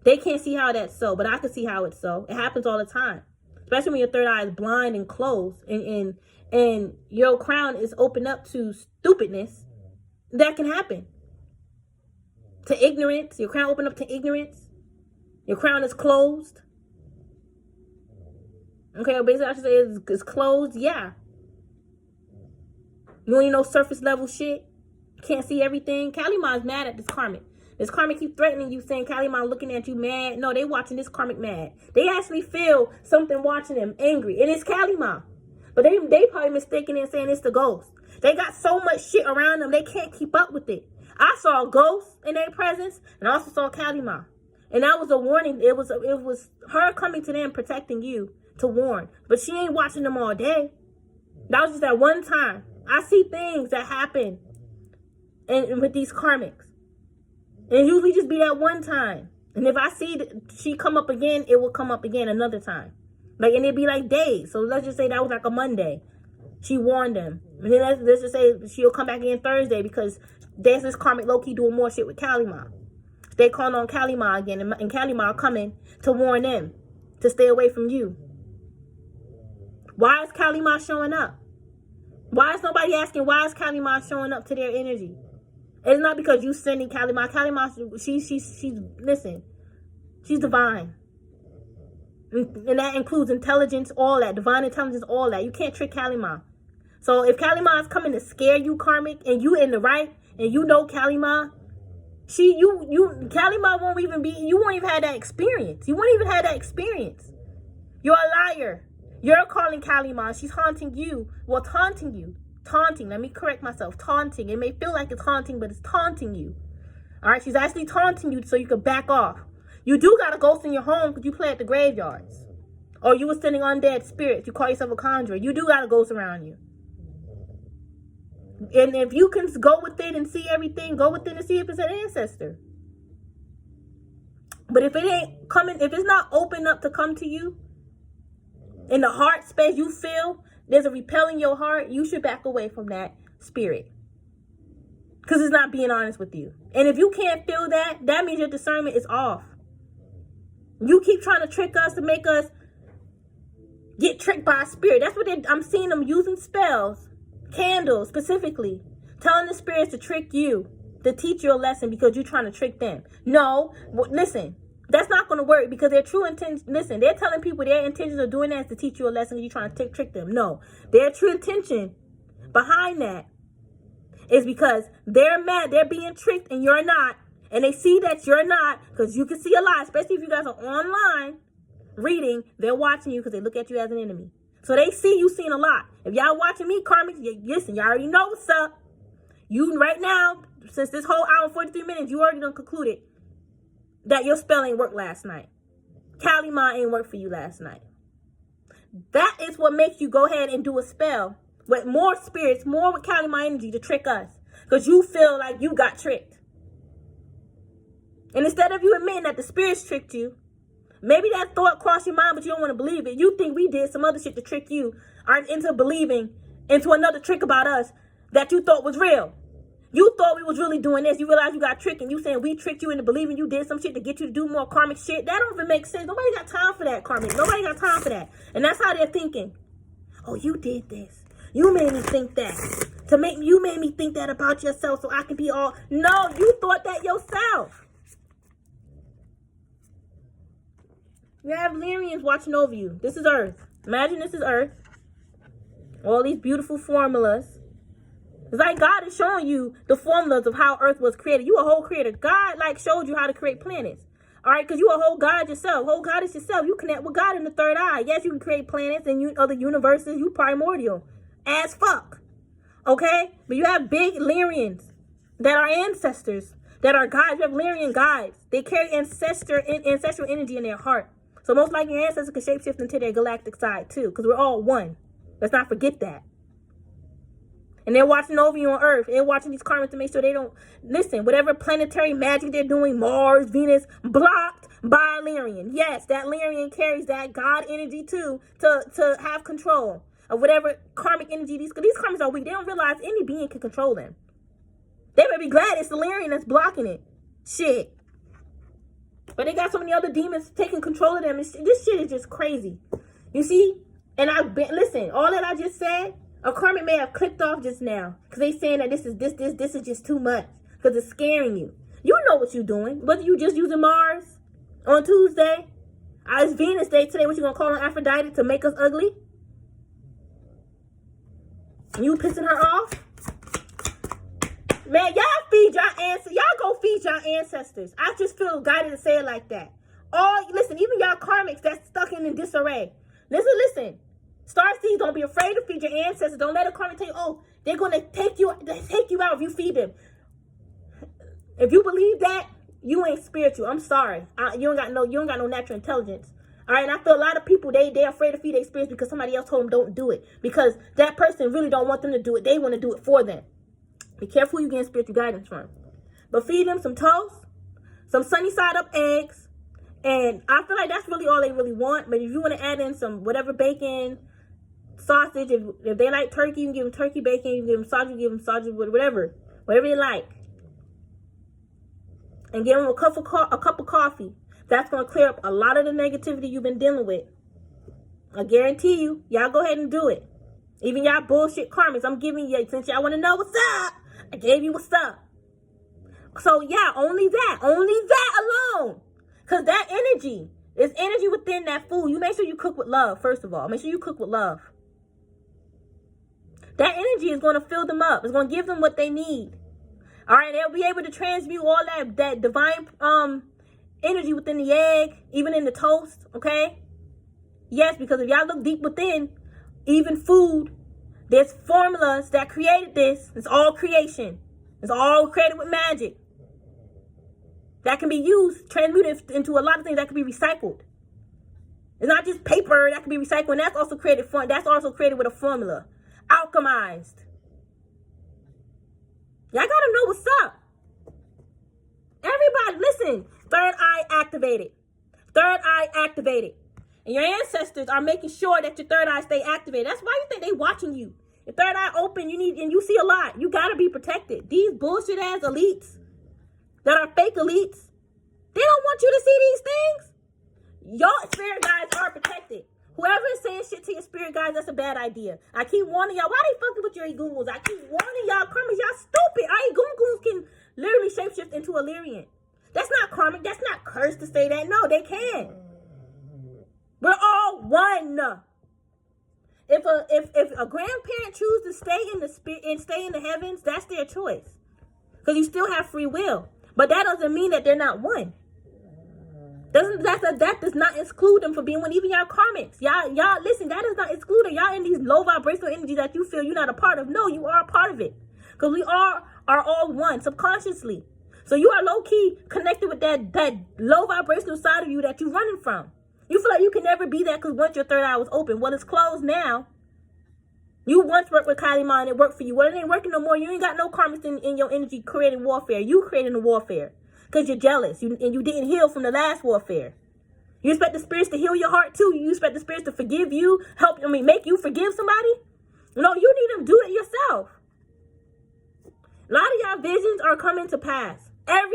They can't see how that's so, but I can see how it's so. It happens all the time. Especially when your third eye is blind and closed and your crown is open up to stupidness. That can happen. To ignorance. Your crown open up to ignorance. Your crown is closed. Okay, basically I should say it's closed. Yeah. You only know surface level shit. Can't see everything. Kalima is mad at this karmic. This karmic keep threatening you, saying Kalima looking at you mad. No, they watching this karmic mad. They actually feel something watching them angry. And it's Kalima. But they probably mistaken it and saying it's the ghost. They got so much shit around them, they can't keep up with it. I saw a ghost in their presence, and I also saw Kalima. And that was a warning. It was her coming to them, protecting you to warn. But she ain't watching them all day. That was just that one time. I see things that happen and with these karmics. And it usually just be that one time. And if I see she come up again, it will come up again another time. Like, and it'd be like days. So let's just say that was like a Monday. She warned them. And then let's just say she'll come back again Thursday because there's this karmic low-key doing more shit with Kalima. They calling on Kalima again. And Kalima coming to warn them to stay away from you. Why is Kalima showing up? Why is nobody asking why is Kalima showing up to their energy? It's not because you sending Kalima. Kalima, listen, she's divine. And that includes intelligence, all that. Divine intelligence, all that. You can't trick Kalima. So if Kalima is coming to scare you, karmic, and you in the right, and you know Kalima, Kalima won't even be, you won't even have that experience. You won't even have that experience. You're a liar. You're calling Kalima. She's haunting you. Well, taunting you. Taunting. Let me correct myself. Taunting. It may feel like it's haunting, but it's taunting you. All right? She's actually taunting you so you can back off. You do got a ghost in your home because you play at the graveyards. Or you were sending undead spirits. You call yourself a conjurer. You do got a ghost around you. And if you can go within and see everything, go within and see if it's an ancestor. But if it ain't coming, if it's not open up to come to you, in the heart space you feel there's a repel in your heart, you should back away from that spirit. Because it's not being honest with you. And if you can't feel that, that means your discernment is off. You keep trying to trick us to make us get tricked by a spirit. That's what I'm seeing them using spells, candles specifically, telling the spirits to trick you, to teach you a lesson because you're trying to trick them. No, listen. That's not going to work because their true intention, listen, they're telling people their intentions of doing that is to teach you a lesson and you're trying to trick them. No, their true intention behind that is because they're mad, they're being tricked and you're not. And they see that you're not because you can see a lot, especially if you guys are online reading, they're watching you because they look at you as an enemy. So they see you seeing a lot. If y'all watching me, karmic, listen, y'all already know what's up. You right now, since this whole hour and 43 minutes, you already done concluded that your spell ain't worked last night. Kalima ain't worked for you last night. That is what makes you go ahead and do a spell with more spirits, more with Kalima energy to trick us. Because you feel like you got tricked. And instead of you admitting that the spirits tricked you, maybe that thought crossed your mind, but you don't want to believe it. You think we did some other shit to trick you, are into believing into another trick about us that you thought was real. You thought we was really doing this. You realize you got tricked, and you saying we tricked you into believing you did some shit to get you to do more karmic shit. That don't even make sense. Nobody got time for that, karmic. Nobody got time for that. And that's how they're thinking. Oh, you did this. You made me think that. You made me think that about yourself so I can be all... No, you thought that yourself. You have Lyrians watching over you. This is Earth. Imagine this is Earth. All these beautiful formulas. It's like God is showing you the formulas of how Earth was created. You a whole creator. God like showed you how to create planets. All right, because you a whole God yourself. Whole God is yourself. You connect with God in the third eye. Yes, you can create planets and other universes. You primordial as fuck. Okay? But you have big Lyrians that are ancestors, that are guides. You have Lyrian guides. They carry ancestral energy in their heart. So most likely your ancestors can shapeshift into their galactic side too, because we're all one. Let's not forget that. And they're watching over you on Earth. They're watching these karmas to make sure they don't... Listen, whatever planetary magic they're doing, Mars, Venus, blocked by Lyrian. Yes, that Lyrian carries that God energy too to have control of whatever karmic energy. These karmas are weak. They don't realize any being can control them. They better be glad it's the Lyrian that's blocking it. Shit. But they got so many other demons taking control of them. This shit is just crazy. You see? And listen, all that I just said... A karmic may have clicked off just now because they saying that this is just too much because it's scaring you. You know what you're doing. Whether you just using Mars on Tuesday, it's Venus Day today. What you gonna call on Aphrodite to make us ugly? You pissing her off? Man, y'all feed your ancestors. Y'all go feed your ancestors. I just feel guided to say it like that. Listen, even y'all karmics that's stuck in disarray. Listen. Starseeds, don't be afraid to feed your ancestors. Don't let a karmic tell you, oh, they're gonna take you out if you feed them. If you believe that, you ain't spiritual. I'm sorry. You don't got no natural intelligence. All right, and I feel a lot of people they're afraid to feed their spirits because somebody else told them don't do it. Because that person really don't want them to do it. They want to do it for them. Be careful who you getting spiritual guidance from. But feed them some toast, some sunny side up eggs, and I feel like that's really all they really want. But if you want to add in some whatever bacon, sausage, if they like turkey, you can give them turkey bacon, you can give them sausage, whatever they like. And give them a cup of coffee. That's going to clear up a lot of the negativity you've been dealing with. I guarantee you, y'all go ahead and do it. Even y'all bullshit karmics, I'm giving you, since y'all want to know what's up, I gave you what's up. So yeah, only that alone. Because that energy, there's energy within that food. You make sure you cook with love, first of all. Make sure you cook with love. That energy is going to fill them up. It's going to give them what they need. All right, they'll be able to transmute all that divine energy within the egg, even in the toast, okay? Yes, because if y'all look deep within, even food, there's formulas that created this. It's all creation. It's all created with magic. That can be used, transmuted into a lot of things that can be recycled. It's not just paper that can be recycled. And that's also created with a formula. Alchemized. Y'all gotta know what's up. Everybody, listen. Third eye activated. Third eye activated. And your ancestors are making sure that your third eye stay activated. That's why you think they watching you. Your third eye open, and you see a lot. You gotta be protected. These bullshit ass elites that are fake elites, they don't want you to see these things. Your spirit guides are protected. Whoever is saying shit to your spirit guides, that's a bad idea. I keep warning y'all. Why they fucking with your egunguns? I keep warning y'all, karmics, y'all stupid. Our egunguns can literally shapeshift into a Lyrian. That's not karmic. That's not cursed to say that. No, they can. We're all one. If a grandparent chooses to stay in the spirit and stay in the heavens, that's their choice. Because you still have free will. But that doesn't mean that they're not one. That does not exclude them from being one. Even y'all karmics. Y'all listen, that does not exclude them. Y'all in these low vibrational energies that you feel you're not a part of. No, you are a part of it. Because we are all one subconsciously. So you are low-key connected with that low vibrational side of you that you're running from. You feel like you can never be that because once your third eye was open. Well, it's closed now. You once worked with Kalima and it worked for you. Well, it ain't working no more. You ain't got no karmics in your energy creating warfare. You creating the warfare because you're jealous and you didn't heal from the last warfare. You expect the spirits to heal your heart too. You expect the spirits to forgive you, make you forgive somebody. No, you need to do it yourself. A lot of y'all visions are coming to pass.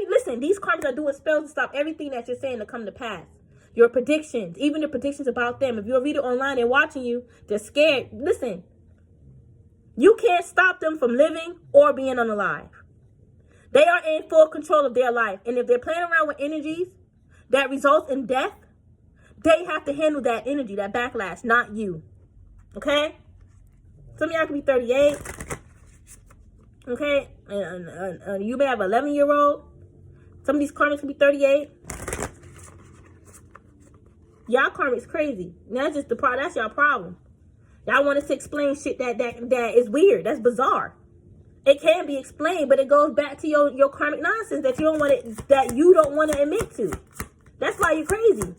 Listen, these karmas are doing spells to stop everything that you're saying to come to pass. Your predictions, even the predictions about them. If you're a reader online, they're watching you, they're scared. Listen, you can't stop them from living or being unalive. They are in full control of their life. And if they're playing around with energies that results in death, they have to handle that energy, that backlash, not you. Okay? Some of y'all can be 38. Okay? And you may have an 11-year-old. Some of these karmas can be 38. Y'all karma is crazy. That's just that's y'all problem. Y'all want us to explain shit that is weird. That's bizarre. It can be explained, but it goes back to your karmic nonsense that you don't want to admit to. That's why you're crazy.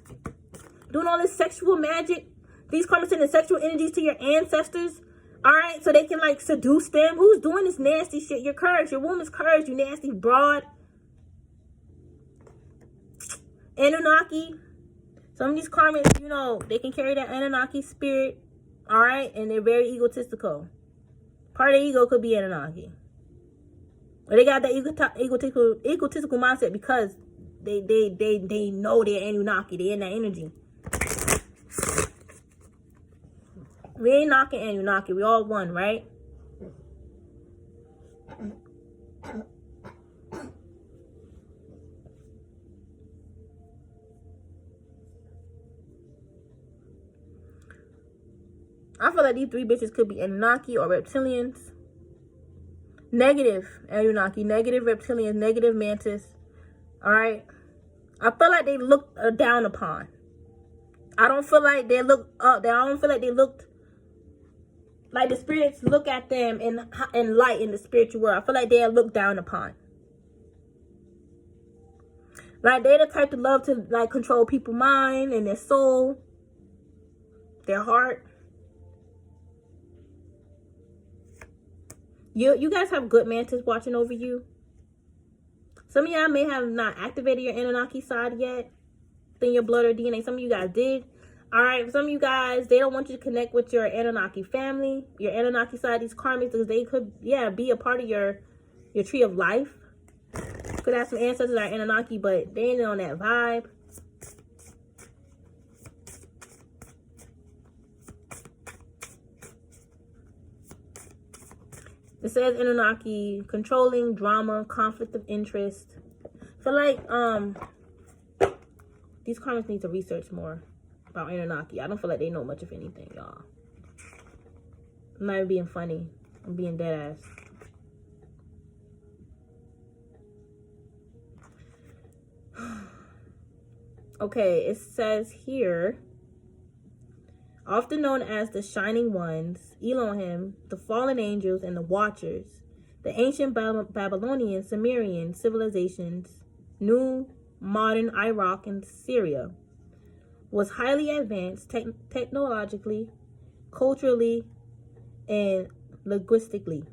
Doing all this sexual magic, these karmas sending sexual energies to your ancestors, all right, so they can like seduce them. Who's doing this nasty shit? You're cursed. Your woman's cursed. You nasty broad. Anunnaki. Some of these karmas, you know, they can carry that Anunnaki spirit, all right, and they're very egotistical. Part of the ego could be Anunnaki. Or they got that egotistical mindset because they know they're Anunnaki. They're in that energy. We ain't knocking Anunnaki. We all one, right? I feel like these three bitches could be Anunnaki or reptilians. Negative Anunnaki, negative reptilians, negative mantis. Alright? I feel like they look down upon. I don't feel like they look up. I don't feel like they looked like the spirits look at them in light in the spiritual world. I feel like they are looked down upon. Like they're the type to love to like control people's mind and their soul, their heart. You guys have good mantis watching over you. Some of y'all may have not activated your Anunnaki side yet in your blood or DNA. Some of you guys did. All right, some of you guys, they don't want you to connect with your Anunnaki family, your Anunnaki side, these karmas, because they could, be a part of your tree of life. Could have some ancestors that are Anunnaki, but they ain't on that vibe. It says Anunnaki, controlling, drama, conflict of interest. I feel like these karmas need to research more about Anunnaki. I don't feel like they know much of anything, y'all. I'm not even being funny. I'm being dead ass. Okay, it says here, often known as the Shining Ones, Elohim, the fallen angels, and the Watchers, the ancient Babylonian, Sumerian civilizations, New, modern Iraq, and Syria, was highly advanced technologically, culturally, and linguistically,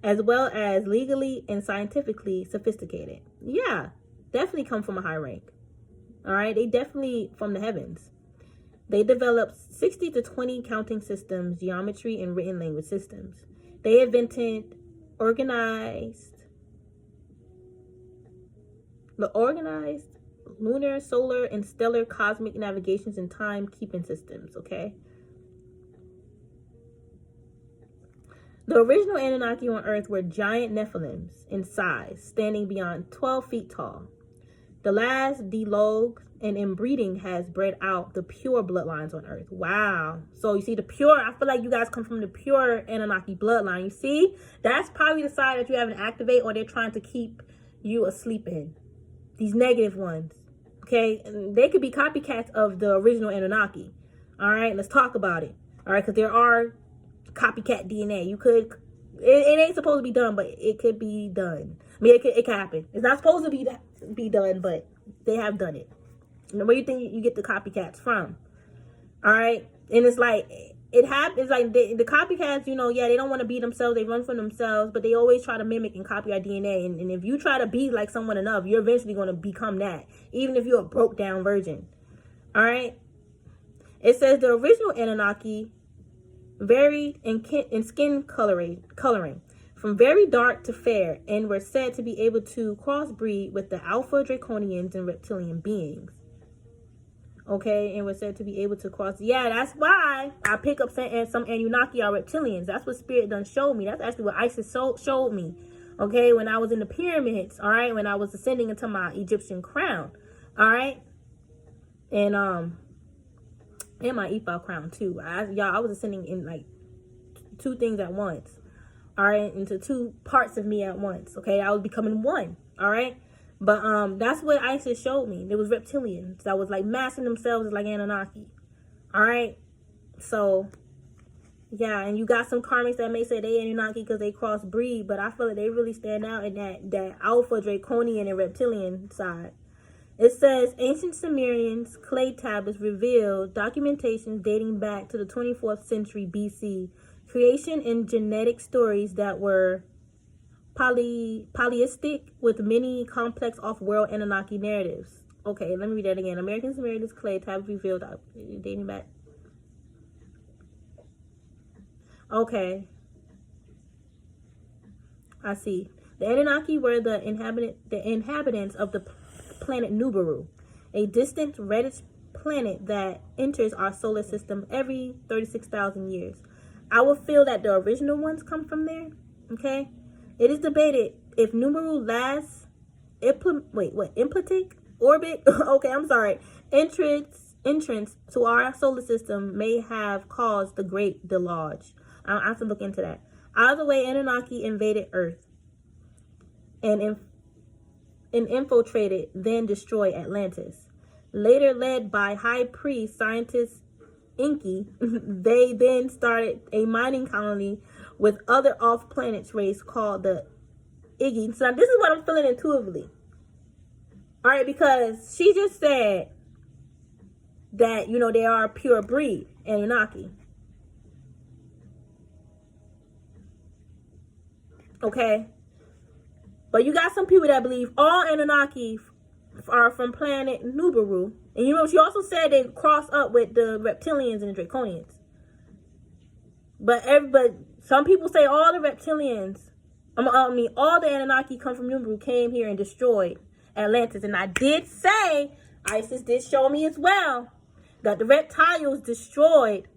as well as legally and scientifically sophisticated. Yeah, definitely come from a high rank. All right, they definitely from the heavens. They developed 60 to 20 counting systems, geometry, and written language systems. They invented organized lunar, solar, and stellar cosmic navigations and time-keeping systems, okay? The original Anunnaki on Earth were giant Nephilims in size, standing beyond 12 feet tall. The last dialogue and inbreeding has bred out the pure bloodlines on Earth. Wow. So you see the pure, I feel like you guys come from the pure Anunnaki bloodline. You see, that's probably the side that you haven't activated or they're trying to keep you asleep in. These negative ones. Okay, and they could be copycats of the original Anunnaki. All right, let's talk about it. All right, because there are copycat DNA. You could, it ain't supposed to be done, but it could be done. I mean, it could happen. It's not supposed to be done, but they have done it. And where you think you get the copycats from? All right, and it's like it happens. Like the copycats, you know, they don't want to be themselves. They run from themselves, but they always try to mimic and copy our DNA. And if you try to be like someone enough, you're eventually going to become that, even if you're a broke down virgin. All right. It says the original Anunnaki varied in skin coloring, from very dark to fair, and were said to be able to crossbreed with the alpha draconians and reptilian beings. Okay, and was said to be able to cross. Yeah, that's why I pick up some Anunnaki are reptilians. That's what Spirit done showed me. That's actually what Isis showed me. Okay, when I was in the pyramids. All right, when I was ascending into my Egyptian crown. All right, and my Ephah crown too. I was ascending in like two things at once. All right, into two parts of me at once. Okay, I was becoming one. All right. But that's what Isis showed me. There was reptilians that was like massing themselves as like Anunnaki. All right. So yeah, and you got some karmics that may say they Anunnaki because they crossbreed, but I feel like they really stand out in that alpha draconian and reptilian side. It says ancient Sumerians clay tablets reveal documentation dating back to the 24th century BC, creation and genetic stories that were polyistic with many complex off-world Anunnaki narratives. Okay, let me read that again. American Sumerians clay tablets revealed dating back. Okay, I see. The Anunnaki were the inhabitants of the planet Nibiru, a distant reddish planet that enters our solar system every 36,000 years. I would feel that the original ones come from there. Okay. It is debated if Nibiru last implantic orbit. Okay, I'm sorry. Entrance to our solar system may have caused the Great Deluge. I have to look into that. Either way, Anunnaki invaded Earth and infiltrated, then destroyed Atlantis. Later led by high priest scientist Enki, they then started a mining colony with other off-planets race called the Iggy. So this is what I'm feeling intuitively. All right, because she just said that, you know, they are a pure breed, Anunnaki. Okay. But you got some people that believe all Anunnaki are from planet Nibiru. And you know, she also said they cross up with the reptilians and the draconians. But some people say all the reptilians, all the Anunnaki come from Nibiru, came here and destroyed Atlantis. And I did say, Isis did show me as well, that the reptiles destroyed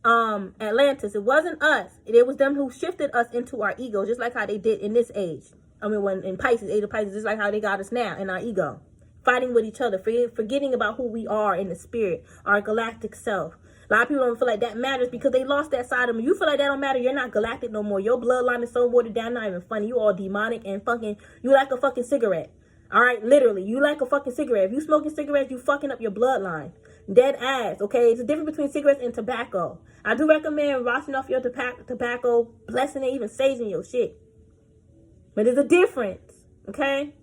Atlantis. It wasn't us. It was them who shifted us into our ego, just like how they did in this age. I mean, when in Pisces, age of Pisces, just like how they got us now in our ego. Fighting with each other, forgetting about who we are in the spirit, our galactic self. A lot of people don't feel like that matters because they lost that side of them. You feel like that don't matter. You're not galactic no more. Your bloodline is so watered down, not even funny. You all demonic and fucking, you like a fucking cigarette. All right, literally, you like a fucking cigarette. If you smoking cigarettes, you fucking up your bloodline. Dead ass, okay? It's a difference between cigarettes and tobacco. I do recommend washing off your tobacco, blessing it, even saging your shit. But there's a difference, okay?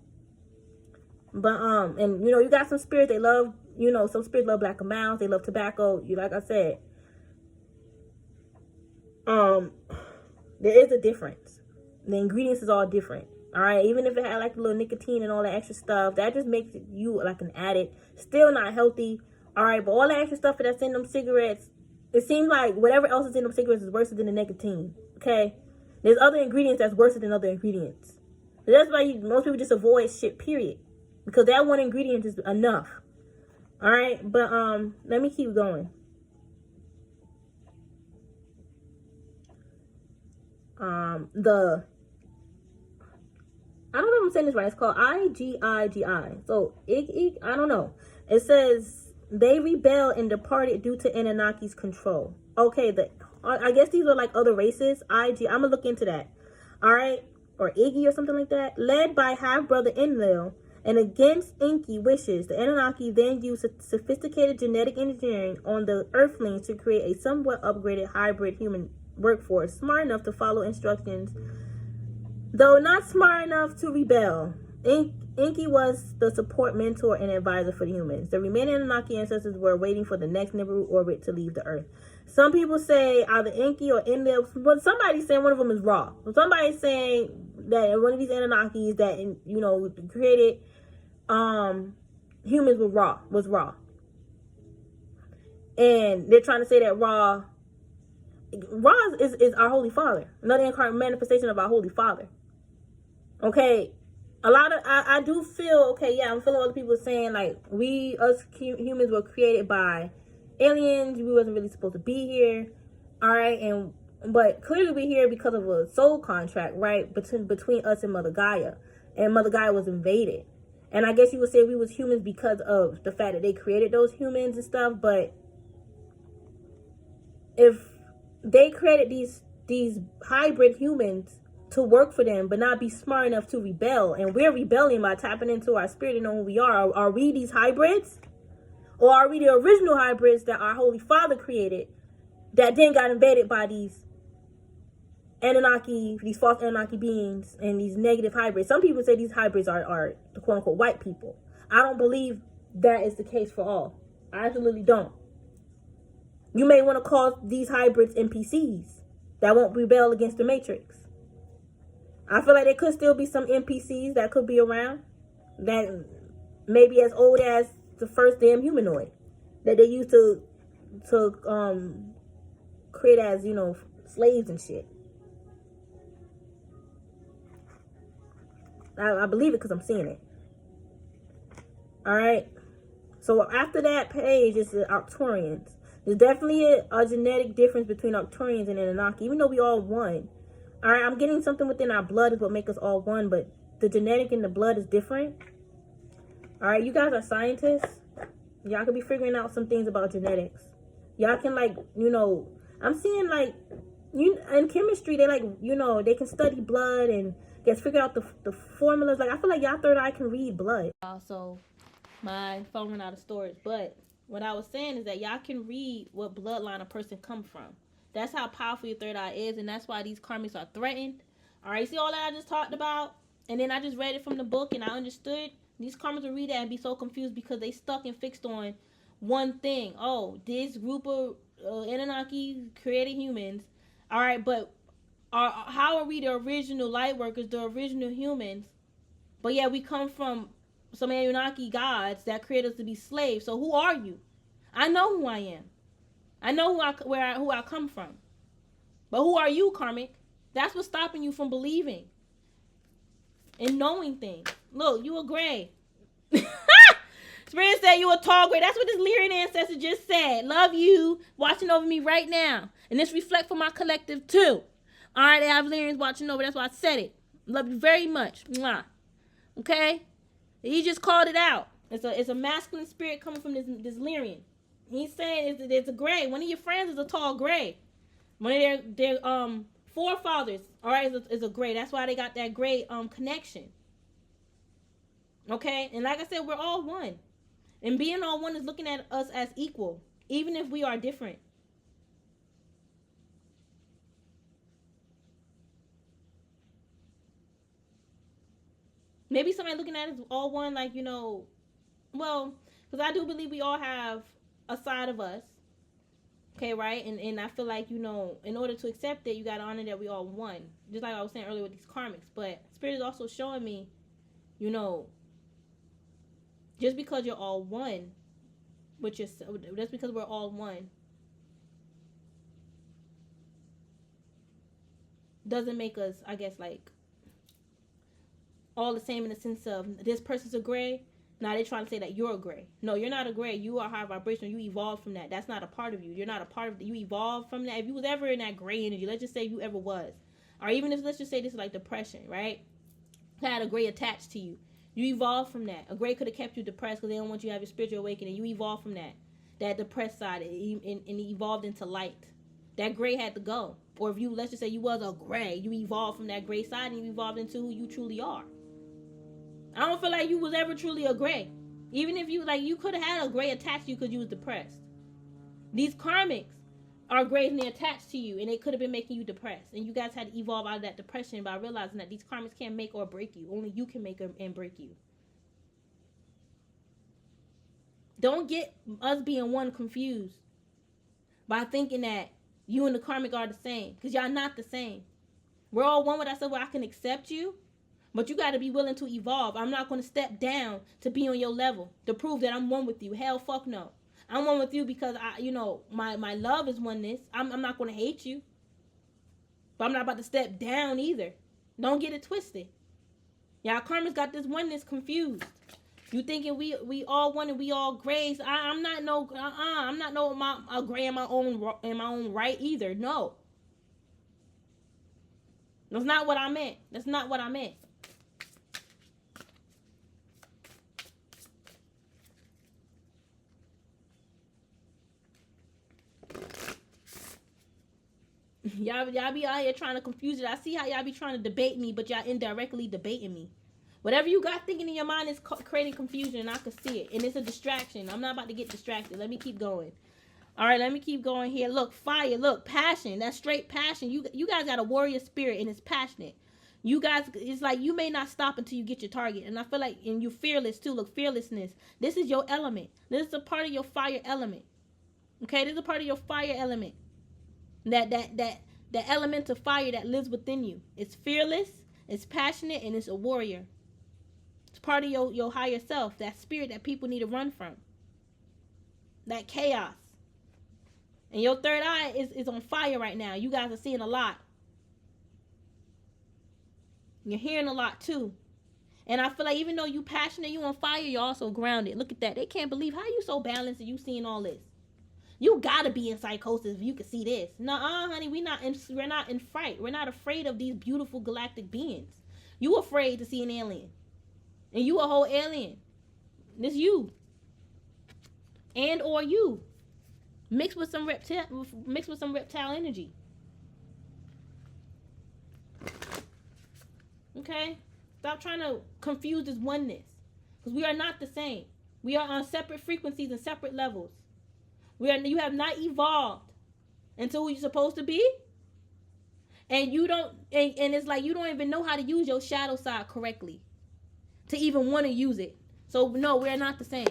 But, and, you know, you got some spirits, they love, you know, some spirits love black amounts, they love tobacco. You, like I said, there is a difference. The ingredients is all different. All right, even if it had like a little nicotine and all that extra stuff, that just makes you like an addict. Still not healthy. All right, but all that extra stuff that's in them cigarettes, it seems like whatever else is in them cigarettes is worse than the nicotine. Okay, there's other ingredients that's worse than other ingredients. So that's why most people just avoid shit. Period, because that one ingredient is enough. All right, but let me keep going. I don't know if I'm saying this right. It's called IGIGI. So, I don't know. It says, they rebelled and departed due to Anunnaki's control. Okay, I guess these are like other races. I'm going to look into that. All right? Or Iggy or something like that. Led by half-brother Enlil, and against Enki wishes, the Anunnaki then used sophisticated genetic engineering on the Earthlings to create a somewhat upgraded hybrid human workforce, smart enough to follow instructions, though not smart enough to rebel. Enki was the support, mentor, and advisor for the humans. The remaining Anunnaki ancestors were waiting for the next Nibiru orbit to leave the Earth. Some people say either Enki or Enlil, but somebody's saying one of them is Ra. Somebody's saying that one of these Anunnakis that, you know, created humans was Ra. And they're trying to say that Ra Ra is our Holy Father, another incarnate manifestation of our Holy Father. Okay, a lot of I do feel, okay, yeah, I'm feeling other people saying like us humans were created by aliens. We wasn't really supposed to be here, all right, but clearly we're here because of a soul contract, right, between us and Mother Gaia, and Mother Gaia was invaded, and I guess you would say we was humans because of the fact that they created those humans and stuff. But if they created these hybrid humans to work for them, but not be smart enough to rebel, and we're rebelling by tapping into our spirit and know who we are we these hybrids? Or are we the original hybrids that our Holy Father created that then got invaded by these Anunnaki, these false Anunnaki beings, and these negative hybrids? Some people say these hybrids are the quote-unquote white people. I don't believe that is the case for all. I absolutely don't. You may want to call these hybrids NPCs that won't rebel against the Matrix. I feel like there could still be some NPCs that could be around that may be as old as the first damn humanoid that they used to create as, you know, slaves and shit. I believe it because I'm seeing it. All right. So after that page is the Arcturians. There's definitely a genetic difference between Arcturians and Anunnaki, even though we all one. All right, I'm getting something within our blood is what makes us all one, but the genetic in the blood is different. All right, you guys are scientists. Y'all could be figuring out some things about genetics. Y'all can, like, you know, I'm seeing, like, in chemistry, they, like, you know, they can study blood and just figure out the formulas. Like, I feel like y'all third eye can read blood. Also, my phone went out of storage, but what I was saying is that y'all can read what bloodline a person come from. That's how powerful your third eye is, and that's why these karmics are threatened. All right, see all that I just talked about? And then I just read it from the book, and I understood. These karmics will read that and be so confused because they stuck and fixed on one thing. Oh, this group of Anunnaki created humans. All right, but how are we the original light workers, the original humans? But yeah, we come from some Anunnaki gods that create us to be slaves. So who are you? I know who I am. I know who I come from. But who are you, karmic? That's what's stopping you from believing and knowing things. Look, you a gray. Spirit said you a tall gray. That's what this Lyrian ancestor just said. Love you, watching over me right now. And this reflect for my collective too. All right, they have Lyrians watching over. That's why I said it. Love you very much. Mwah. Okay? He just called it out. It's a masculine spirit coming from this Lyrian. He's saying it's a gray. One of your friends is a tall gray. One of their forefathers, all right, is a gray. That's why they got that gray connection. Okay? And like I said, we're all one. And being all one is looking at us as equal, even if we are different. Maybe somebody looking at us all one, like, you know, well, because I do believe we all have a side of us. Okay, right? And I feel like, you know, in order to accept it, you got to honor that we all one. Just like I was saying earlier with these karmics. But Spirit is also showing me, you know, just because you're all one, just because we're all one, doesn't make us, I guess, like, all the same in the sense of this person's a gray. Now they're trying to say that you're a gray. No, you're not a gray. You are high vibrational. You evolved from that. That's not a part of you. You're not a part of it. You evolved from that. If you was ever in that gray energy, let's just say you ever was, or even if let's just say this is like depression, right? Had a gray attached to you. You evolved from that. A gray could have kept you depressed because they don't want you to have your spiritual awakening. You evolved from that depressed side, and it evolved into light. That gray had to go. Or if you, let's just say you was a gray, you evolved from that gray side and you evolved into who you truly are. I don't feel like you was ever truly a gray. Even if you, like, you could have had a gray attached to you because you was depressed. These karmics are grays and they're attached to you, and they could have been making you depressed. And you guys had to evolve out of that depression by realizing that these karmics can't make or break you. Only you can make and break you. Don't get us being one confused by thinking that you and the karmic are the same, because y'all not the same. We're all one with ourselves where I can accept you. But you got to be willing to evolve. I'm not going to step down to be on your level, to prove that I'm one with you. Hell, fuck no. I'm one with you because my love is oneness. I'm not going to hate you, but I'm not about to step down either. Don't get it twisted. Y'all karmas got this oneness confused. You thinking we all one and we all grays? I'm not no I'm not no gray in my own right either. No, that's not what I meant. That's not what I meant. Y'all be out here trying to confuse it. I see how y'all be trying to debate me, but y'all indirectly debating me. Whatever you got thinking in your mind is creating confusion, and I can see it. And it's a distraction. I'm not about to get distracted. Let me keep going. All right, let me keep going here. Look, fire. Look, passion. That's straight passion. You guys got a warrior spirit, and it's passionate. You guys, it's like you may not stop until you get your target. And I feel like, and you're fearless too. Look, fearlessness. This is your element. This is a part of your fire element. Okay, this is a part of your fire element. That element of fire that lives within you. It's fearless, it's passionate, and it's a warrior. It's part of your higher self, that spirit that people need to run from. That chaos. And your third eye is on fire right now. You guys are seeing a lot. You're hearing a lot too. And I feel like even though you passionate, you on fire, you're also grounded. Look at that. They can't believe how you so balanced and you seeing all this. You gotta be in psychosis if you can see this. Nuh-uh, honey, we're not in fright. We're not afraid of these beautiful galactic beings. You afraid to see an alien. And you a whole alien. This you. And or you. Mixed with some reptile energy. Okay? Stop trying to confuse this oneness. Because we are not the same. We are on separate frequencies and separate levels. You have not evolved into who you're supposed to be. And you don't, and it's like you don't even know how to use your shadow side correctly. To even want to use it. So no, we're not the same.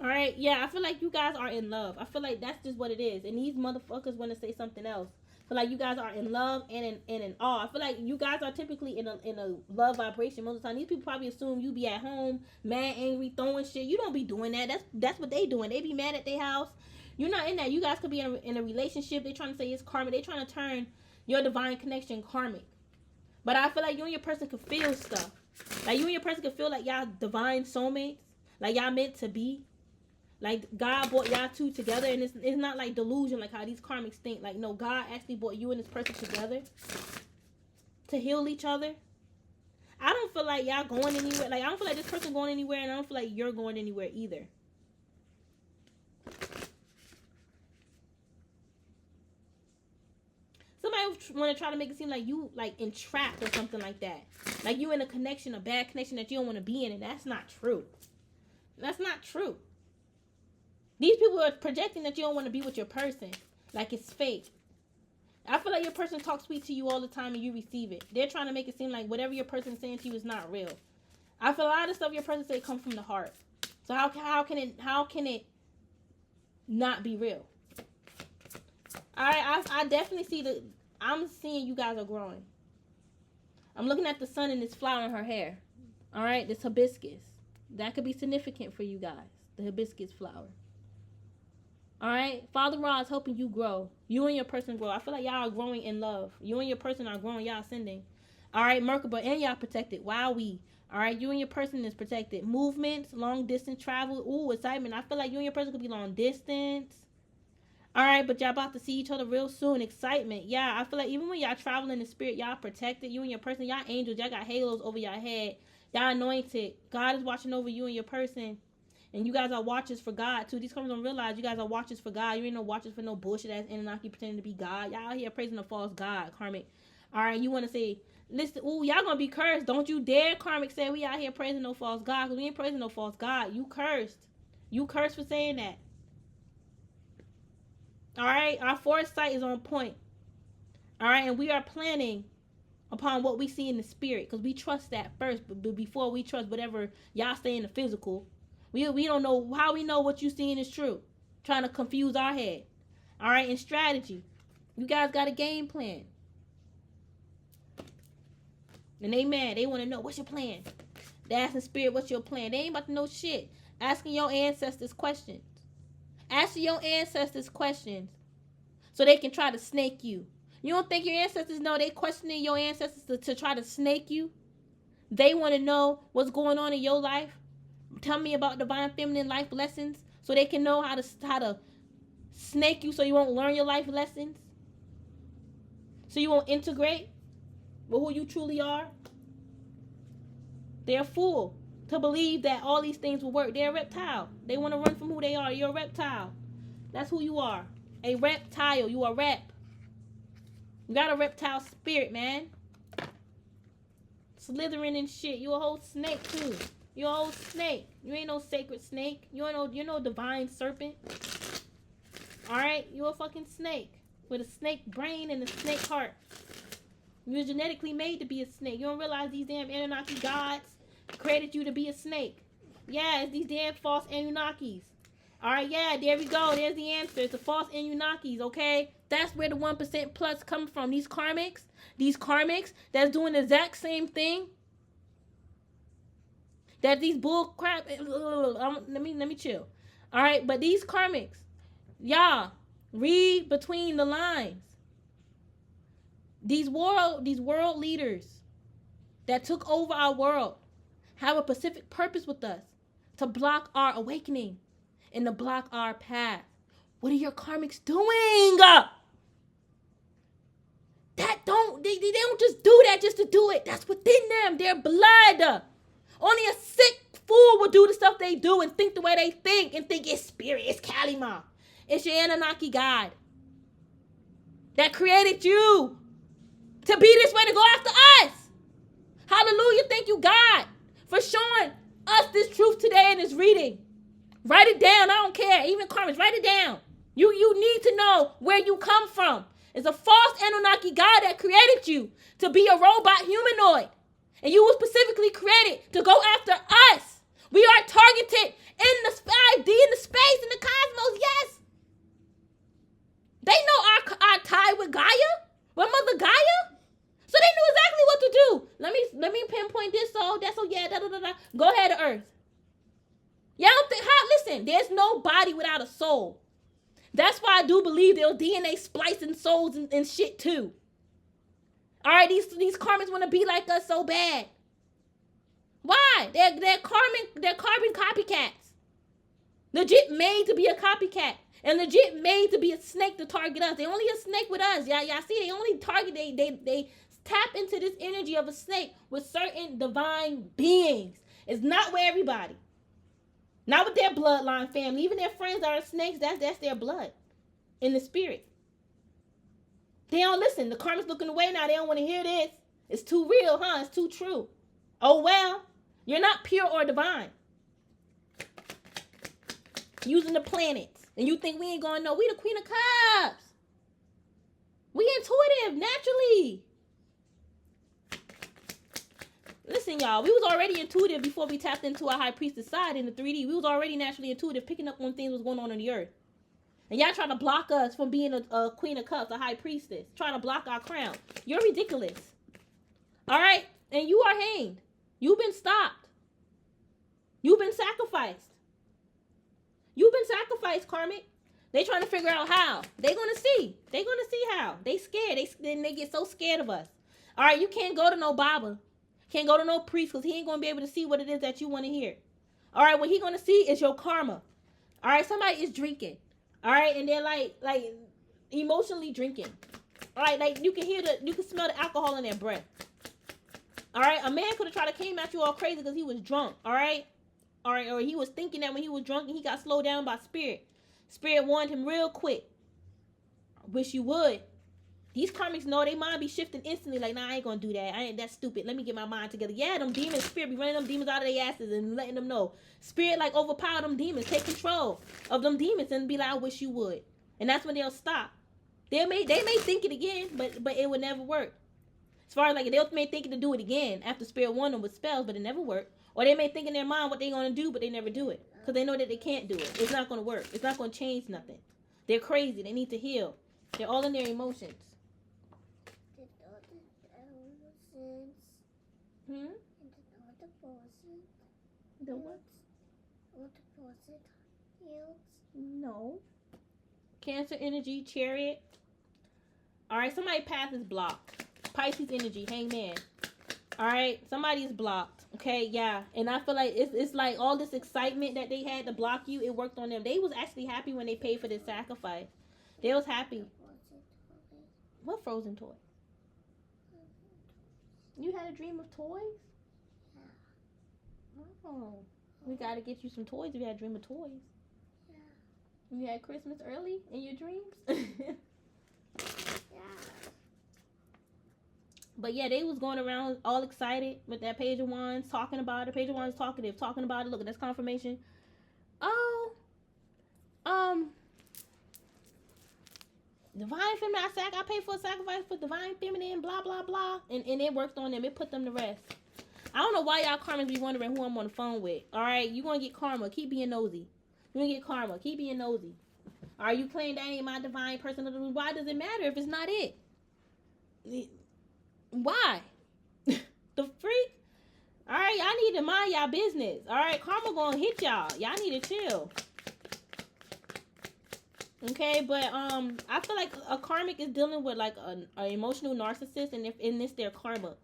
Alright, yeah, I feel like you guys are in love. I feel like that's just what it is. And these motherfuckers want to say something else. I feel like you guys are in love and in awe. I feel like you guys are typically in a love vibration most of the time. These people probably assume you be at home, mad, angry, throwing shit. You don't be doing that. That's what they doing. They be mad at their house. You're not in that. You guys could be in a relationship. They trying to say it's karmic. They trying to turn your divine connection karmic. But I feel like you and your person could feel stuff. Like you and your person could feel like y'all divine soulmates. Like y'all meant to be. Like God brought y'all two together, and it's not like delusion like how these karmics think. Like no, God actually brought you and this person together to heal each other. I don't feel like y'all going anywhere. Like I don't feel like this person going anywhere, and I don't feel like you're going anywhere either. Somebody want to try to make it seem like you like entrapped or something like that. Like you in a connection, a bad connection that you don't want to be in, and that's not true. That's not true. These people are projecting that you don't want to be with your person. Like it's fake. I feel like your person talks sweet to you all the time and you receive it. They're trying to make it seem like whatever your person is saying to you is not real. I feel a lot of stuff your person say comes from the heart. So how can it not be real? I definitely see I'm seeing you guys are growing. I'm looking at the sun and this flower in her hair. All right, this hibiscus. That could be significant for you guys. The hibiscus flower. All right, Father Ra is helping you grow. You and your person grow. I feel like y'all are growing in love. You and your person are growing. Y'all ascending. All right, Merkaba, and y'all protected. Wow, all right, you and your person is protected. Movements, long distance travel. Ooh, excitement. I feel like you and your person could be long distance. All right, but y'all about to see each other real soon. Excitement. Yeah, I feel like even when y'all traveling in spirit, y'all protected. You and your person, y'all angels. Y'all got halos over y'all head. Y'all anointed. God is watching over you and your person. And you guys are watchers for God, too. These comers don't realize you guys are watchers for God. You ain't no watchers for no bullshit ass Anunnaki pretending to be God. Y'all out here praising a false God, karmic. All right, you want to say, listen, ooh, y'all going to be cursed. Don't you dare, karmic, say we out here praising no false God. Because we ain't praising no false God. You cursed. You cursed for saying that. All right, our foresight is on point. All right, and we are planning upon what we see in the spirit. Because we trust that first. But before we trust whatever y'all say in the physical. We don't know how we know what you seeing is true. Trying to confuse our head. All right, and strategy. You guys got a game plan. And they mad. They want to know, what's your plan? They're asking spirit, what's your plan? They ain't about to know shit. Asking your ancestors questions. Asking your ancestors questions so they can try to snake you. You don't think your ancestors know they questioning your ancestors to try to snake you? They want to know what's going on in your life. Tell me about divine feminine life lessons so they can know how to snake you so you won't learn your life lessons. So you won't integrate with who you truly are. They're a fool to believe that all these things will work. They're a reptile. They want to run from who they are. You're a reptile. That's who you are. A reptile. You are rep. You got a reptile spirit, man. Slithering and shit. You a whole snake too. You a whole snake. You ain't no sacred snake. You're no divine serpent. Alright? You a fucking snake. With a snake brain and a snake heart. You're genetically made to be a snake. You don't realize these damn Anunnaki gods created you to be a snake. Yeah, it's these damn false Anunnakis. Alright, yeah, there we go. There's the answer. It's the false Anunnakis, okay? That's where the 1% plus come from. These karmics that's doing the exact same thing. That these bull crap. Let me chill. Alright, but these karmics, y'all, read between the lines. These world leaders that took over our world have a specific purpose with us to block our awakening and to block our path. What are your karmics doing? They don't just do that just to do it. That's within them. Their blood. Only a sick fool will do the stuff they do and think the way they think and think it's spirit, it's Kalima. It's your Anunnaki God that created you to be this way, to go after us. Hallelujah. Thank you, God, for showing us this truth today in this reading. Write it down. I don't care. Even karmics, write it down. You need to know where you come from. It's a false Anunnaki God that created you to be a robot humanoid. And you were specifically created to go after us. We are targeted in the 5D, in the space, in the cosmos, yes. They know our tie with Gaia, with Mother Gaia. So they knew exactly what to do. Let me pinpoint this soul, that's so yeah, Go ahead to Earth. Y'all don't think listen, there's no body without a soul. That's why I do believe there's DNA splicing souls and shit too. Alright, these karmics want to be like us so bad. Why? They're carbon copycats. Legit made to be a copycat. And legit made to be a snake to target us. They only a snake with us. Y'all see, they only target, they tap into this energy of a snake with certain divine beings. It's not with everybody. Not with their bloodline family. Even their friends that are snakes, that's their blood in the spirit. They don't listen. The karmics looking away now. They don't want to hear this. It's too real, huh? It's too true. Oh, well. You're not pure or divine. Using the planets. And you think we ain't going to know. We the Queen of Cups. We intuitive, naturally. Listen, y'all. We was already intuitive before we tapped into our high priestess side in the 3D. We was already naturally intuitive, picking up on things was going on the earth. And y'all trying to block us from being a Queen of Cups, a high priestess. Trying to block our crown. You're ridiculous. All right? And you are hanged. You've been stopped. You've been sacrificed. You've been sacrificed, karmic. They trying to figure out how. They going to see. They going to see how. They scared. They get so scared of us. All right? You can't go to no Baba. Can't go to no priest because he ain't going to be able to see what it is that you want to hear. All right? What he going to see is your karma. All right? Somebody is drinking. All right, and they're like emotionally drinking. All right, like you can smell the alcohol in their breath. All right, a man could have tried to came at you all crazy because he was drunk. All right, or he was thinking that when he was drunk and he got slowed down by spirit. Spirit warned him real quick. Wish you would. These karmics know they mind be shifting instantly. Like, nah, I ain't gonna do that. That's stupid. Let me get my mind together. Yeah, them demons, spirit be running them demons out of their asses and letting them know. Spirit like overpower them demons, take control of them demons and be like, I wish you would. And that's when they'll stop. They may think it again, but it would never work. As far as like they may think to do it again after spirit warned them with spells, but it never worked. Or they may think in their mind what they're gonna do, but they never do it because they know that they can't do it. It's not gonna work. It's not gonna change nothing. They're crazy. They need to heal. They're all in their emotions. The what? What was it? Heels? No. Cancer energy, Chariot. All right, somebody's path is blocked. Pisces energy, Hangman. All right, somebody's blocked. Okay, yeah, and I feel like it's like all this excitement that they had to block you. It worked on them. They was actually happy when they paid for this sacrifice. They was happy. What frozen toy? You had a dream of toys? Yeah. Oh, we gotta get you some toys if you had a dream of toys. Yeah. You had Christmas early in your dreams? Yeah. But yeah, they was going around all excited with that Page of Wands, talking about it. Page of Wands talkative, talking about it. Look, that's confirmation. Oh, divine feminine. I paid for a sacrifice for divine feminine, blah blah blah, and it worked on them. It put them to rest. I don't know why y'all karmas be wondering who I'm on the phone with. All right, you gonna get karma. Keep being nosy. You gonna get karma. Keep being nosy. Are you claiming that ain't my divine person? Why does it matter if it's not it? Why? The freak? Alright, y'all need to mind y'all business. Alright, karma gonna hit y'all. Y'all need to chill. Okay, but I feel like a karmic is dealing with like an emotional narcissist, and if in this their karma.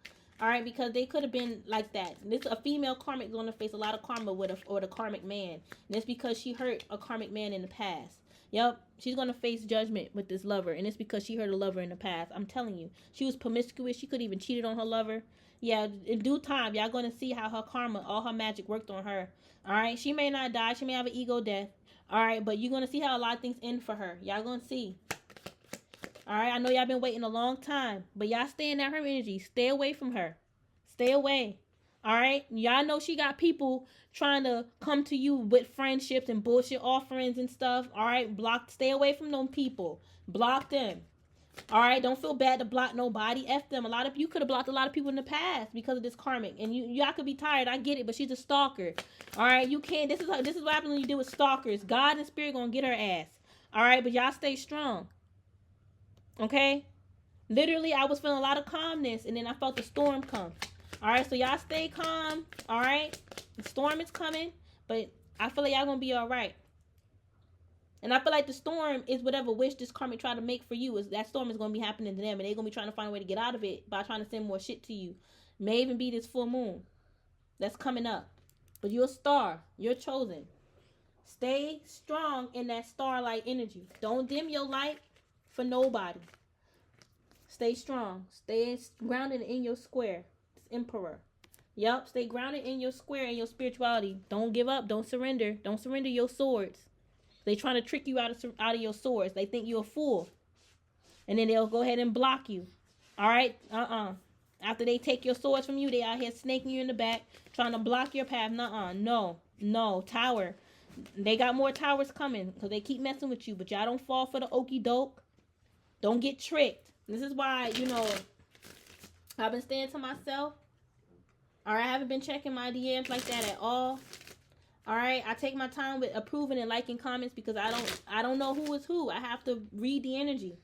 Alright, because they could have been like that. This a female karmic gonna face a lot of karma with a karmic man. And it's because she hurt a karmic man in the past. Yep, she's going to face judgment with this lover. And it's because she hurt a lover in the past. I'm telling you. She was promiscuous. She could even cheated on her lover. Yeah, in due time, y'all going to see how her karma, all her magic worked on her. All right? She may not die. She may have an ego death. All right? But you're going to see how a lot of things end for her. Y'all going to see. All right? I know y'all been waiting a long time. But y'all stay in that her energy. Stay away from her. Stay away. All right? Y'all know she got people trying to come to you with friendships and bullshit offerings and stuff. All right? Block. Stay away from them people. Block them. All right? Don't feel bad to block nobody. F them. A lot of you could have blocked a lot of people in the past because of this karmic. And y'all could be tired. I get it. But she's a stalker. All right? You can't. This is what happens when you deal with stalkers. God and spirit gonna get her ass. All right? But y'all stay strong. Okay? Literally, I was feeling a lot of calmness. And then I felt the storm come. All right, so y'all stay calm. All right, the storm is coming, but I feel like y'all gonna be all right. And I feel like the storm is whatever wish this karmic tried to make for you. Is that storm is gonna be happening to them, and they're gonna be trying to find a way to get out of it by trying to send more shit to you. May even be this full moon that's coming up. But you're a star. You're chosen. Stay strong in that starlight energy. Don't dim your light for nobody. Stay strong. Stay grounded in your square. Emperor. Yup, stay grounded in your square and your spirituality. Don't give up. Don't surrender. Don't surrender your swords. They trying to trick you out of your swords. They think you're a fool. And then they'll go ahead and block you. All right? After they take your swords from you, they out here snaking you in the back, trying to block your path. No. Tower. They got more towers coming because they keep messing with you. But y'all don't fall for the okie doke. Don't get tricked. This is why, I've been staying to myself. All right, I haven't been checking my DMs like that at all. All right, I take my time with approving and liking comments because I don't know who is who. I have to read the energy.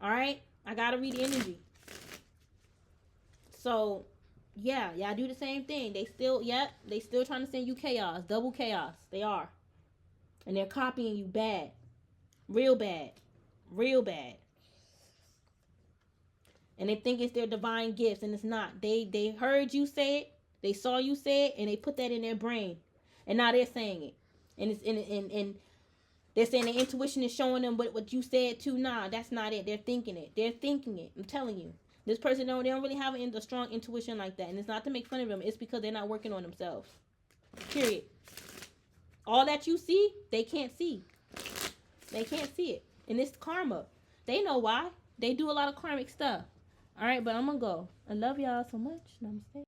All right, I gotta read the energy. So, yeah, y'all do the same thing. They still trying to send you chaos, double chaos. They are, and they're copying you bad, real bad, real bad. And they think it's their divine gifts, and it's not. They heard you say it, they saw you say it, and they put that in their brain, and now they're saying it, and it's and they're saying their intuition is showing them what you said too. Nah, that's not it. They're thinking it. They're thinking it. I'm telling you, this person they don't really have a strong intuition like that, and it's not to make fun of them. It's because they're not working on themselves. Period. All that you see, they can't see. They can't see it, and it's karma. They know why. They do a lot of karmic stuff. All right, but I'm going to go. I love y'all so much. Namaste.